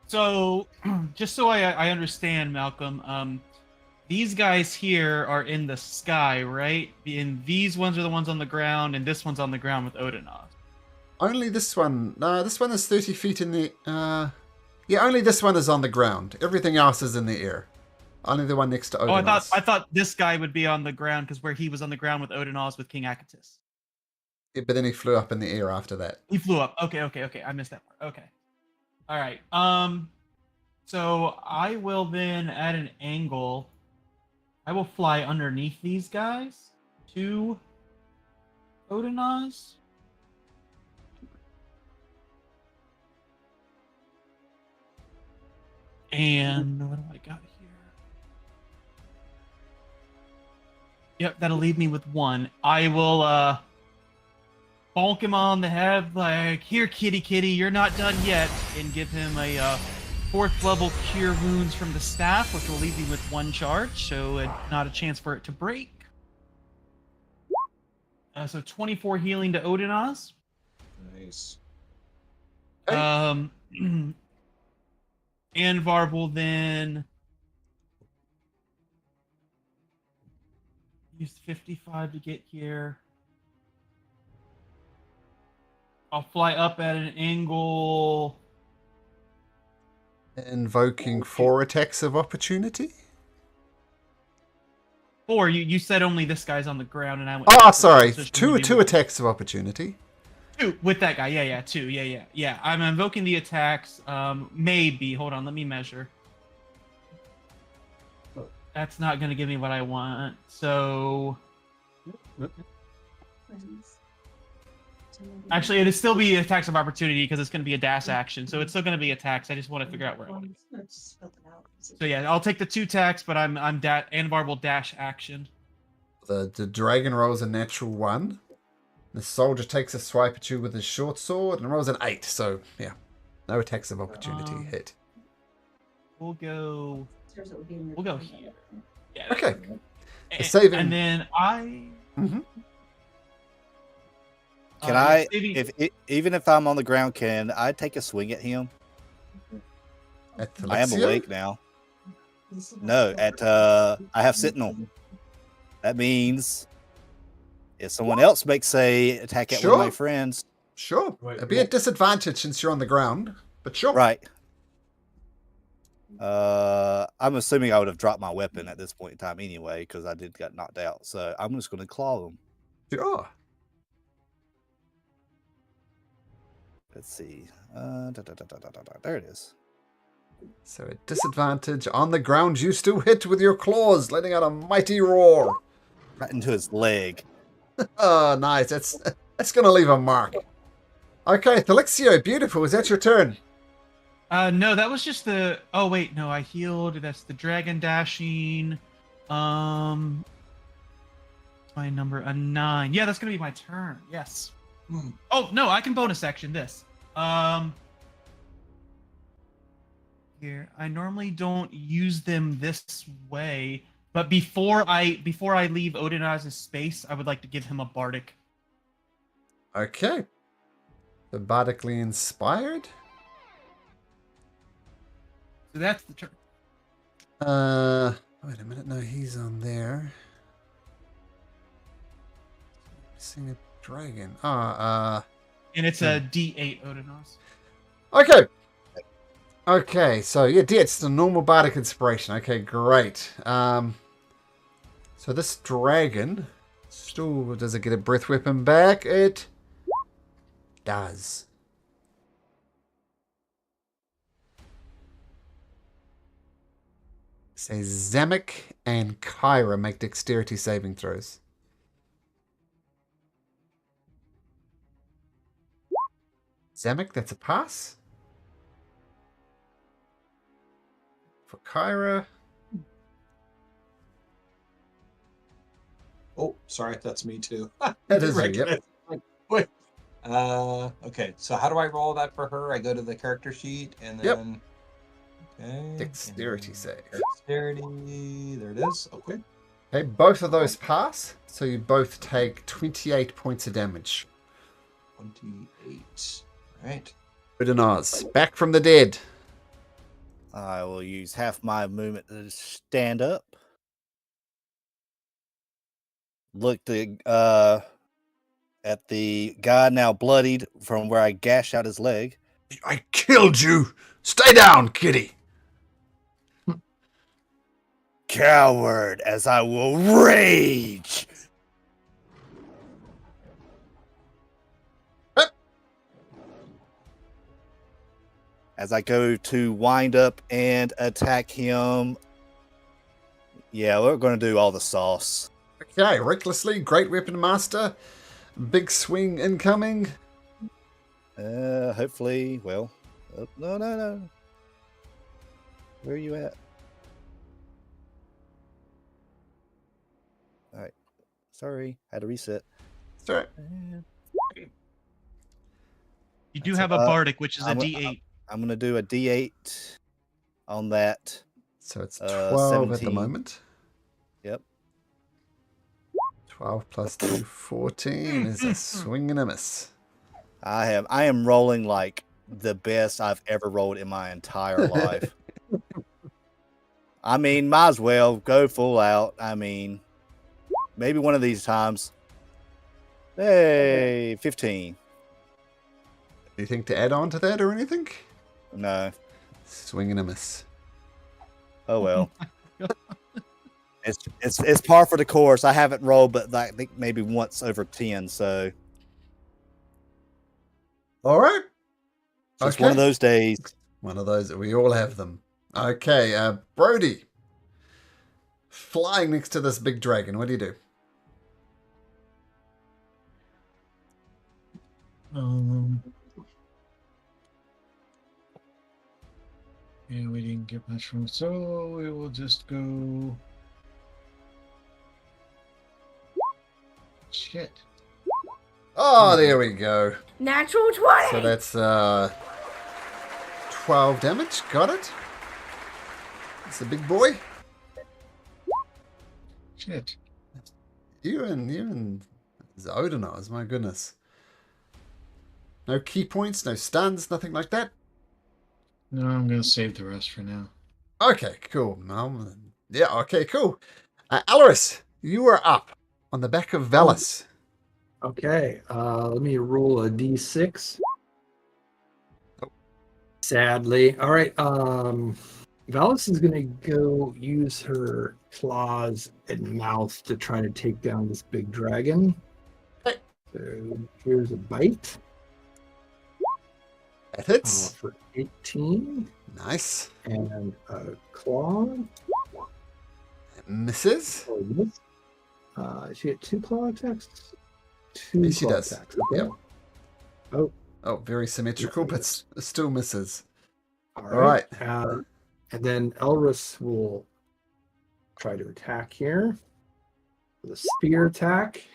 So, just so I understand, Malcolm, these guys here are in the sky, right? And these ones are the ones on the ground, and this one's on the ground with Odinov. Only this one. No, this one is 30 feet in the... yeah, only this one is on the ground. Everything else is in the air. Only the one next to Odinov. Oh, I thought this guy would be on the ground because where he was on the ground with Odinov with King Akatis. Yeah, but then he flew up in the air after that. He flew up. Okay. I missed that part. Okay. All right. So I will then at an angle. I will fly underneath these guys to Odinaz. And what do I got here? Yep, that'll leave me with 1. I will bonk him on the head like, here, kitty, you're not done yet, and give him a 4th level cure wounds from the staff, which will leave me with 1 charge, so not a chance for it to break. So 24 healing to Odinaz. Nice. Anvar will then use 55 to get here. I'll fly up at an angle. Invoking 4 attacks of opportunity? 4. You said only this guy's on the ground, and I went. Oh, sorry. So it's Two gonna be attacks of opportunity. 2 with that guy. Yeah. 2. Yeah. I'm invoking the attacks. Maybe. Hold on. Let me measure. That's not gonna give me what I want. So. Actually, it'd still be attacks of opportunity because it's going to be a dash action. So it's still going to be attacks. I just want to figure out where. So yeah, I'll take the 2 attacks, but Anvar will dash action. The dragon rolls a natural 1. The soldier takes a swipe at you with his short sword and rolls an 8. So yeah, no attacks of opportunity hit. We'll go here. Yeah. Okay. And then I. Mm-hmm. Can I, even if I'm on the ground, can I take a swing at him? I am awake now. No, I have Sentinel. That means if someone else makes a attack at one of my Sure. friends, Sure. Wait, It'd be a disadvantage since you're on the ground, but sure. right? I'm assuming I would have dropped my weapon at this point in time anyway because I did get knocked out. So I'm just going to claw them. Sure. Let's see. There it is. So at disadvantage on the ground, you still hit with your claws, letting out a mighty roar. Right into his leg. Oh, nice. That's gonna leave a mark. Okay, Thelixio, beautiful. Is that your turn? No, that was just the. Oh wait, no, I healed. That's the dragon dashing. My number a 9. Yeah, that's gonna be my turn. Yes. Oh no, I can bonus action this. Here, I normally don't use them this way, but before I leave Odinaz's space, I would like to give him a bardic. Okay. The bardically inspired. So that's the turn. Wait a minute. No, he's on there. Seeing a dragon. And it's a D8 Odinaz. Okay. Okay, so yeah, it's the normal bardic inspiration. Okay, great. So this dragon still does it get a breath weapon back? It does. Say Zamek and Kyra make dexterity saving throws. Zamek, that's a pass. For Kyra. Oh, sorry, that's me too. That is you, yep. Recognize- Wait. Okay. So how do I roll that for her? I go to the character sheet and Yep. then. Okay. Dexterity and save. Dexterity. There it is. Okay. Okay, both of those pass, so you both take 28 points of damage. 28. All right. Udinaz, back from the dead. I will use half my movement to stand up. Look at the guy now bloodied from where I gashed out his leg. I killed you! Stay down, kitty! Coward, as I will rage! As I go to wind up and attack him. Yeah, we're going to do all the sauce. Okay, recklessly, great weapon master. Big swing incoming. Hopefully, well, no. Where are you at? All right. Sorry, had to reset. Sorry. You do That's have a bardic, which is a I'm- D8. I'm going to do a D8 on that. So it's 12 at the 17. moment. Yep. 12 plus 2, 14 is a swing and a miss. I am rolling like the best I've ever rolled in my entire life. I mean, might as well go full out. I mean, maybe one of these times. Hey, 15. Anything to add on to that or anything? No. Swing and a miss. Oh well. It's par for the course. I haven't rolled, but I think maybe once over 10. So All right. it's one of those days. One of those. We all have them. Okay, Brody. Flying next to this big dragon. What do you do? Yeah, we didn't get much from it, so we will just go. Shit. Oh, there we go. Natural 20. So that's 12 damage. Got it. It's a big boy. Shit. You and Odinaz, my goodness. No key points, no stuns, nothing like that. No, I'm gonna save the rest for now. Okay, cool. Yeah, okay, cool. Alaris, you are up on the back of Velis. Okay, let me roll a d6. Sadly. All right, Valis is going to go use her claws and mouth to try to take down this big dragon. Okay. So here's a bite That hits. for 18. Nice. And a claw. Misses. Oh, miss. She get 2 claw attacks? 2 Yes, she claw does. attacks. Okay. Yep. Oh, Oh, very symmetrical, but still misses. all right. And then Elris will try to attack here with a spear attack.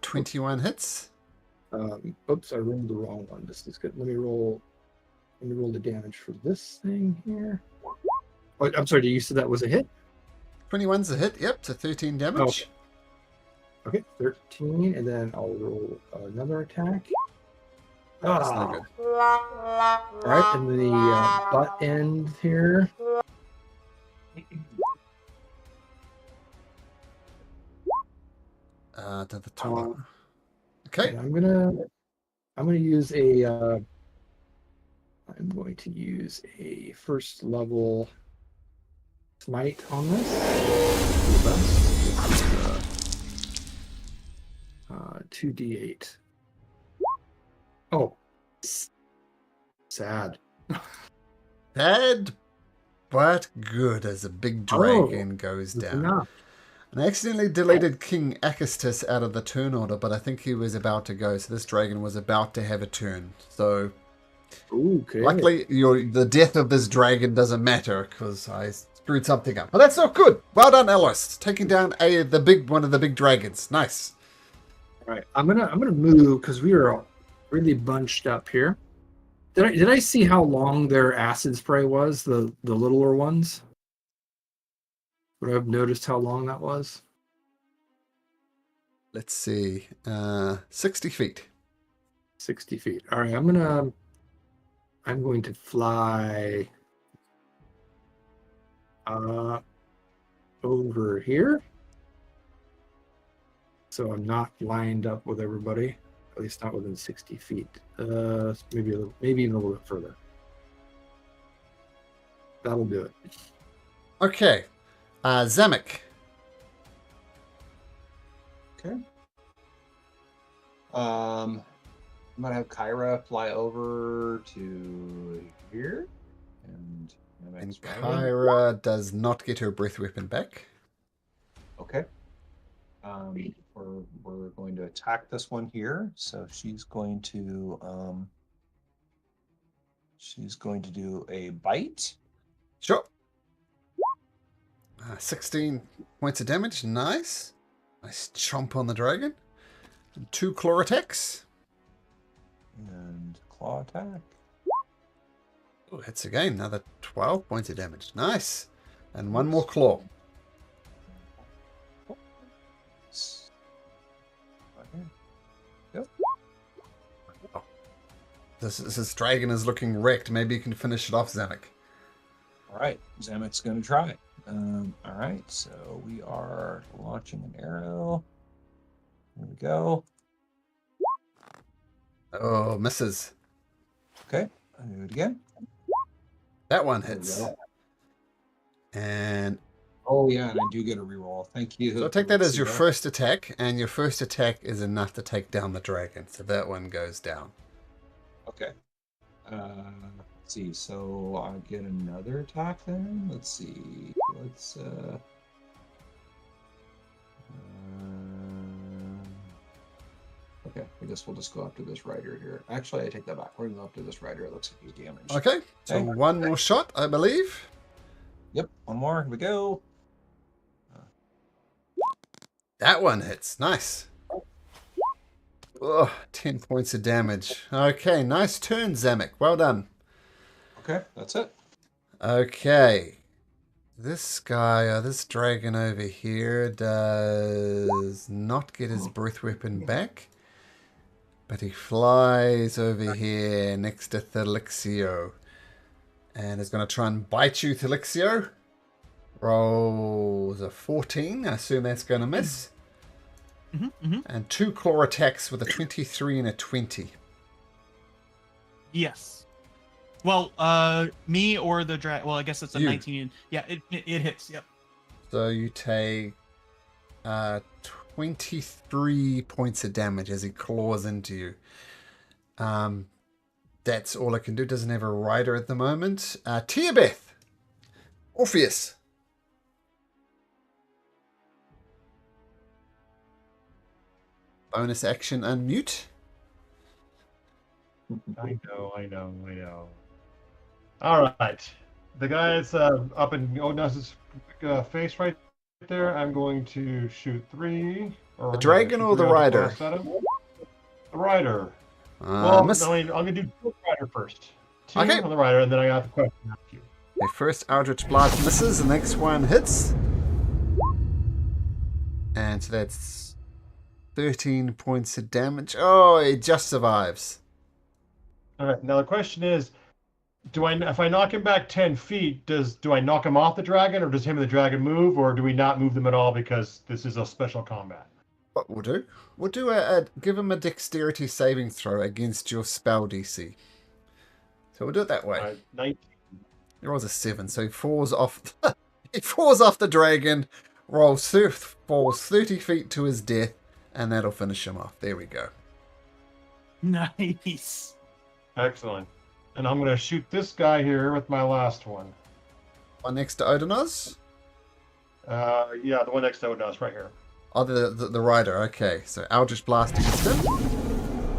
21 hits. Oops, I rolled the wrong one. This is good. Let me roll the damage for this thing here. Oh, I'm sorry, you said that was a hit? 21's a hit. Yep, so 13 damage. Okay, 13, and then I'll roll another attack. That's no good. All right, and the butt end here. To the top. Okay. And I'm gonna use a I'm going to use a first level smite on this. This is, 2d8. Oh, sad. Bad, but good as a big dragon goes down. Enough. And I accidentally deleted King Acastus out of the turn order, but I think he was about to go, so this dragon was about to have a turn. So, Okay. luckily, the death of this dragon doesn't matter, because I screwed something up. But that's not good. Well done, Ellis. Taking down one of the big dragons. Nice. All right, I'm gonna move because we are really bunched up here. Did I see how long their acid spray was? The littler ones. Would I have noticed how long that was? Let's see. 60 feet. 60 feet. All right, I'm going to fly over here. So I'm not lined up with everybody, at least not within 60 feet. Maybe even a little bit further. That'll do it. Okay. Zamek. Okay. I'm gonna have Kyra fly over to here, and Kyra does not get her breath weapon back. Okay. We're going to attack this one here. So she's going to do a bite. Sure. 16 points of damage. Nice. Nice chomp on the dragon. 2 claw attacks. And claw attack. Oh, hits again. Another 12 points of damage. Nice. And 1 more claw. Yep. Oh. This dragon is looking wrecked. Maybe you can finish it off, Zamek. All right, Zamek's going to try. All right, so we are launching an arrow. Here we go. Oh, misses. Okay, I'll do it again. That one There we hits. go. And Oh yeah, and I do get a reroll. Thank you. so take that Let's as see your that. first attack, and your first attack is enough to take down the dragon. So that one goes down. Okay. Let's see. So I get another attack then. Let's see. Let's okay, I guess we'll just go after this rider here. Actually, I take that back. We're gonna go after this rider. It looks like he's damaged. Okay, so Okay. one more shot, I believe. Yep, one more. Here we go. That one hits. Nice. Oh, 10 points of damage. Okay, nice turn, Zamek. Well done. Okay, that's it. Okay. This guy, this dragon over here, does not get his breath weapon back. But he flies over here next to Thelixio. And is going to try and bite you, Thelixio. Rolls a 14. I assume that's going to miss. And 2 claw attacks with a 23 and a 20. Yes. Well, me or the drag. Well, I guess it's a You. 19. Yeah, it hits. Yep. So you take 23 points of damage as he claws into you. That's all I can do. Doesn't have a rider at the moment. Tiabeth. Orpheus. Bonus action unmute. I know. All right. The guy that's up in Odinus's face right there, I'm going to shoot 3. The dragon shoot or the 3 Eldritch rider? Blasts at him. The rider. Well, I'm Miss. going to do 2 on the rider first. 2 Okay. on the rider, and then I got the question to ask you. The first Eldritch Blast misses, the next one hits. And so that's 13 points of damage. Oh, it just survives. All right. Now the question is, if I knock him back 10 feet, do I knock him off the dragon, or does him and the dragon move, or do we not move them at all because this is a special combat? What we'll do? We'll do give him a dexterity saving throw against your spell DC. So we'll do it that way. 19. He rolls a 7, so he falls off. He falls off the dragon, falls 30 feet to his death, and that'll finish him off. There we go. Nice. Excellent. And I'm going to shoot this guy here with my last one. One next to Odinus. Yeah, the one next to Odinus, right here. Oh, the rider. Okay, so Eldritch Blast against him.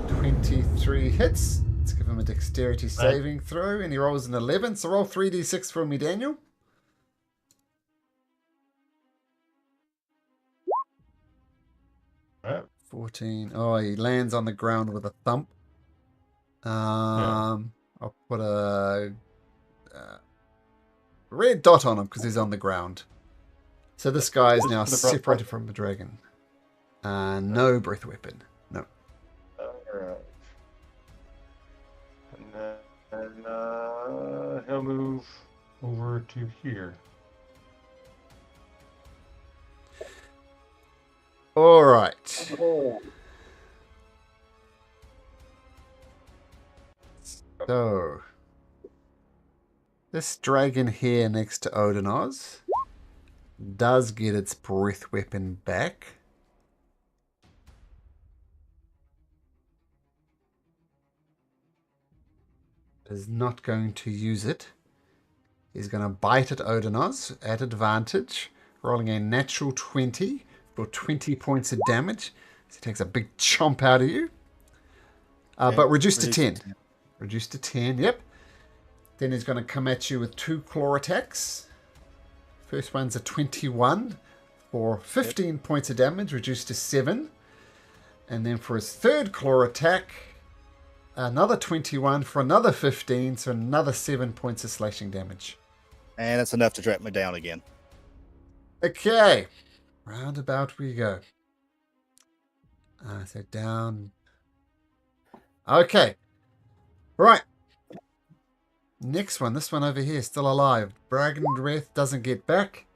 23 hits. Let's give him a dexterity saving throw, and he rolls an 11. So roll 3d6 for me, Daniel. All right. 14. Oh, he lands on the ground with a thump. I'll put a red dot on him because he's on the ground. So this guy is now separated from the dragon. No breath weapon. No. Alright. And then he'll move over to here. All right. So this dragon here next to Odinoz does get its breath weapon back. Is not going to use it. He's going to bite at Odinoz at advantage, rolling a natural 20 for 20 points of damage. So he takes a big chomp out of you. But reduced to 10. Reduced to 10, yep. Then he's going to come at you with 2 claw attacks. First one's a 21 for 15 points of damage, reduced to 7. And then for his third claw attack, another 21 for another 15, so another 7 points of slashing damage. And that's enough to drop me down again. Okay, roundabout we go. So down. Okay, right. Next one, this one over here, still alive. Dragon Breath doesn't get back.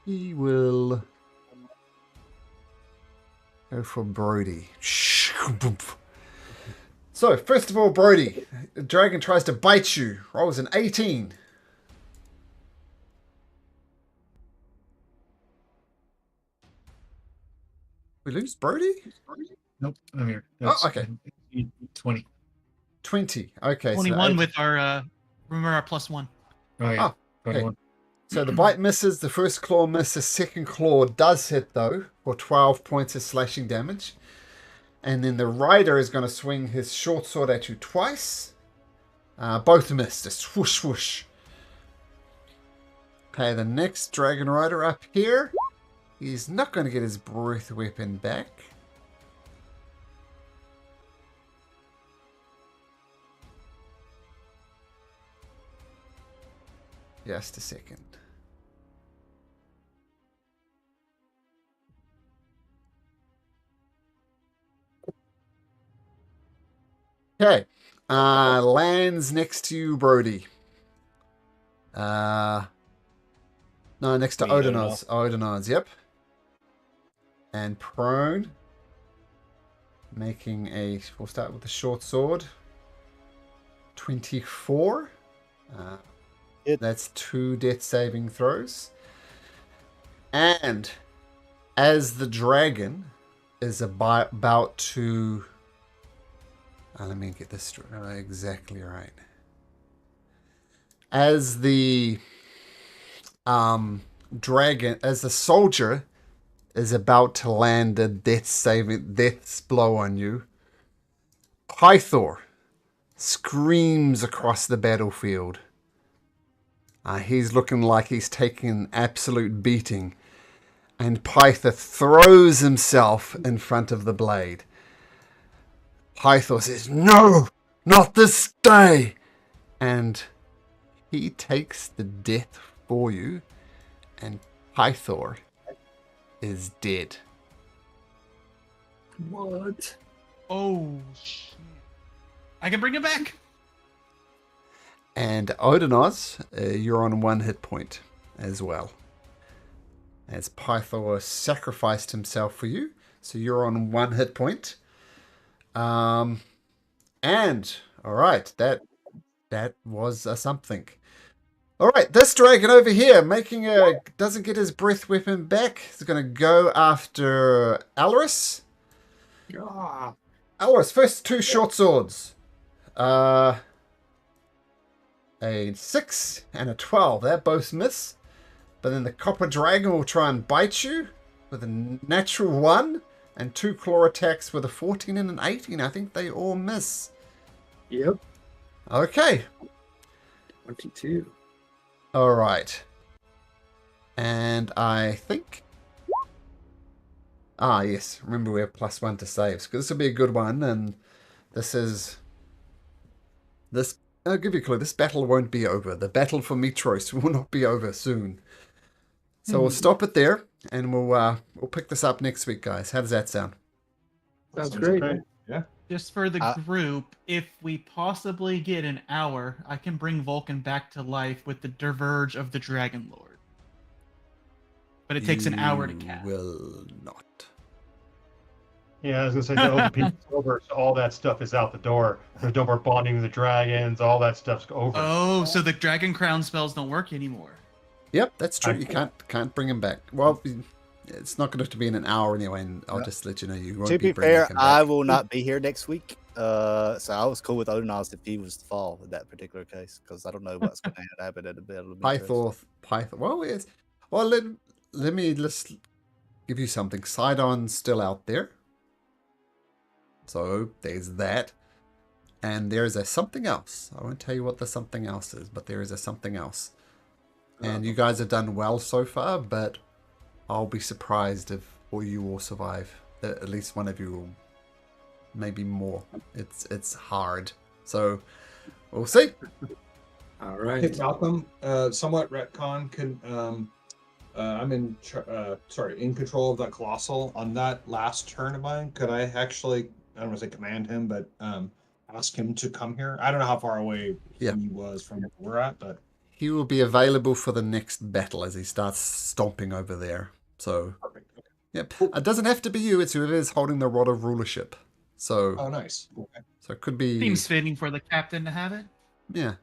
He will go for Brody. So, first of all, Brody, the dragon tries to bite you. Rolls an 18. We lose Brody? Nope, I'm here. Okay. 20. 20. Okay. 21 so with our remember our +1. Oh, yeah. Oh, okay. 21. So the bite misses, the first claw misses, the second claw does hit though, for 12 points of slashing damage. And then the rider is going to swing his short sword at you twice. Both missed, a swoosh swoosh. Okay, the next dragon rider up here, he's not going to get his breath weapon back. Just a second. Okay. Lands next to you, Brody. No, next to Me, Odinoz. Odinoz, yep. And prone. Making a... We'll start with the short sword. 24. That's 2 death saving throws. And as the dragon is about to... let me get this exactly right. As the dragon, as the soldier is about to land a death's blow on you, Pythor screams across the battlefield. He's looking like he's taking an absolute beating. And Pythor throws himself in front of the blade. Pythor says, "No, not this day!" And he takes the death for you. And Pythor is dead. What? Oh, shit. I can bring it back. And Odinoz, you're on 1 hit point as well. As Pythor sacrificed himself for you. So you're on 1 hit point. And, alright, that was something. Alright, this dragon over here, doesn't get his breath weapon back. He's going to go after Alaris. Ah, Alaris, first 2 short swords. A 6 and a 12. That both miss. But then the copper dragon will try and bite you with a natural 1 and 2 claw attacks with a 14 and an 18. I think they all miss. yep. Okay. 22. All right. And I think... yes. Remember, we have +1 to saves. Because this will be a good one. And this is... I'll give you a clue. This battle won't be over. The battle for Mytros will not be over soon. So we'll stop it there. And we'll pick this up next week, guys. How does that sound? Sounds great. Okay. Yeah. Just for the group, if we possibly get an hour, I can bring Vulcan back to life with the Diverge of the Dragon Lord. But it takes an hour to cast. Will not. Yeah, I was gonna say the open piece is over, so all that stuff is out the door. There's no more bonding with the dragons. All that stuff's over. Oh, so the Dragon Crown spells don't work anymore. Yep, that's true. You can't bring him back. Well, it's not going to be in an hour anyway, and I'll just let you know you won't To be be bringing fair, him back. I will not be here next week. So I was cool with Odinoz if he was to fall in that particular case, because I don't know what's going to happen at the battle of Mytros. Pythor. Well, yes. Well, let me just give you something. Sidon's still out there. So there's that. And there's a something else. I won't tell you what the something else is, but there is a something else. And you guys have done well so far, but I'll be surprised if all you will survive. At least one of you will. Maybe more. It's hard. So we'll see. All Hey, right. Malcolm, somewhat retcon. I'm in control of that colossal on that last turn of mine. Could I actually, I don't want to say command him, but ask him to come here? I don't know how far away he was from where we're at, but He will be available for the next battle as he starts stomping over there. So, perfect. Okay. yep. It doesn't have to be you. It's whoever is holding the rod of rulership. So, Oh, nice. Okay. so it could be. Seems fitting for the captain to have it. Yeah.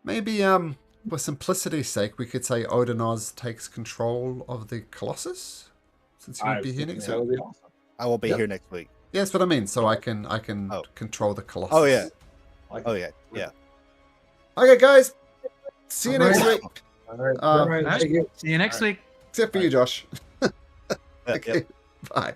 Maybe for simplicity's sake, we could say Odinoz takes control of the Colossus, since he won't be here next That week. would be awesome. I will be here next week. Yeah, that's what I mean. So I can Oh. control the Colossus. Oh yeah. Like Oh yeah. Yeah. Okay, guys. See you All next right. week. All right. All right. Alright. Thank you. See you next week. Except for you, Josh. Yep. Okay. Bye.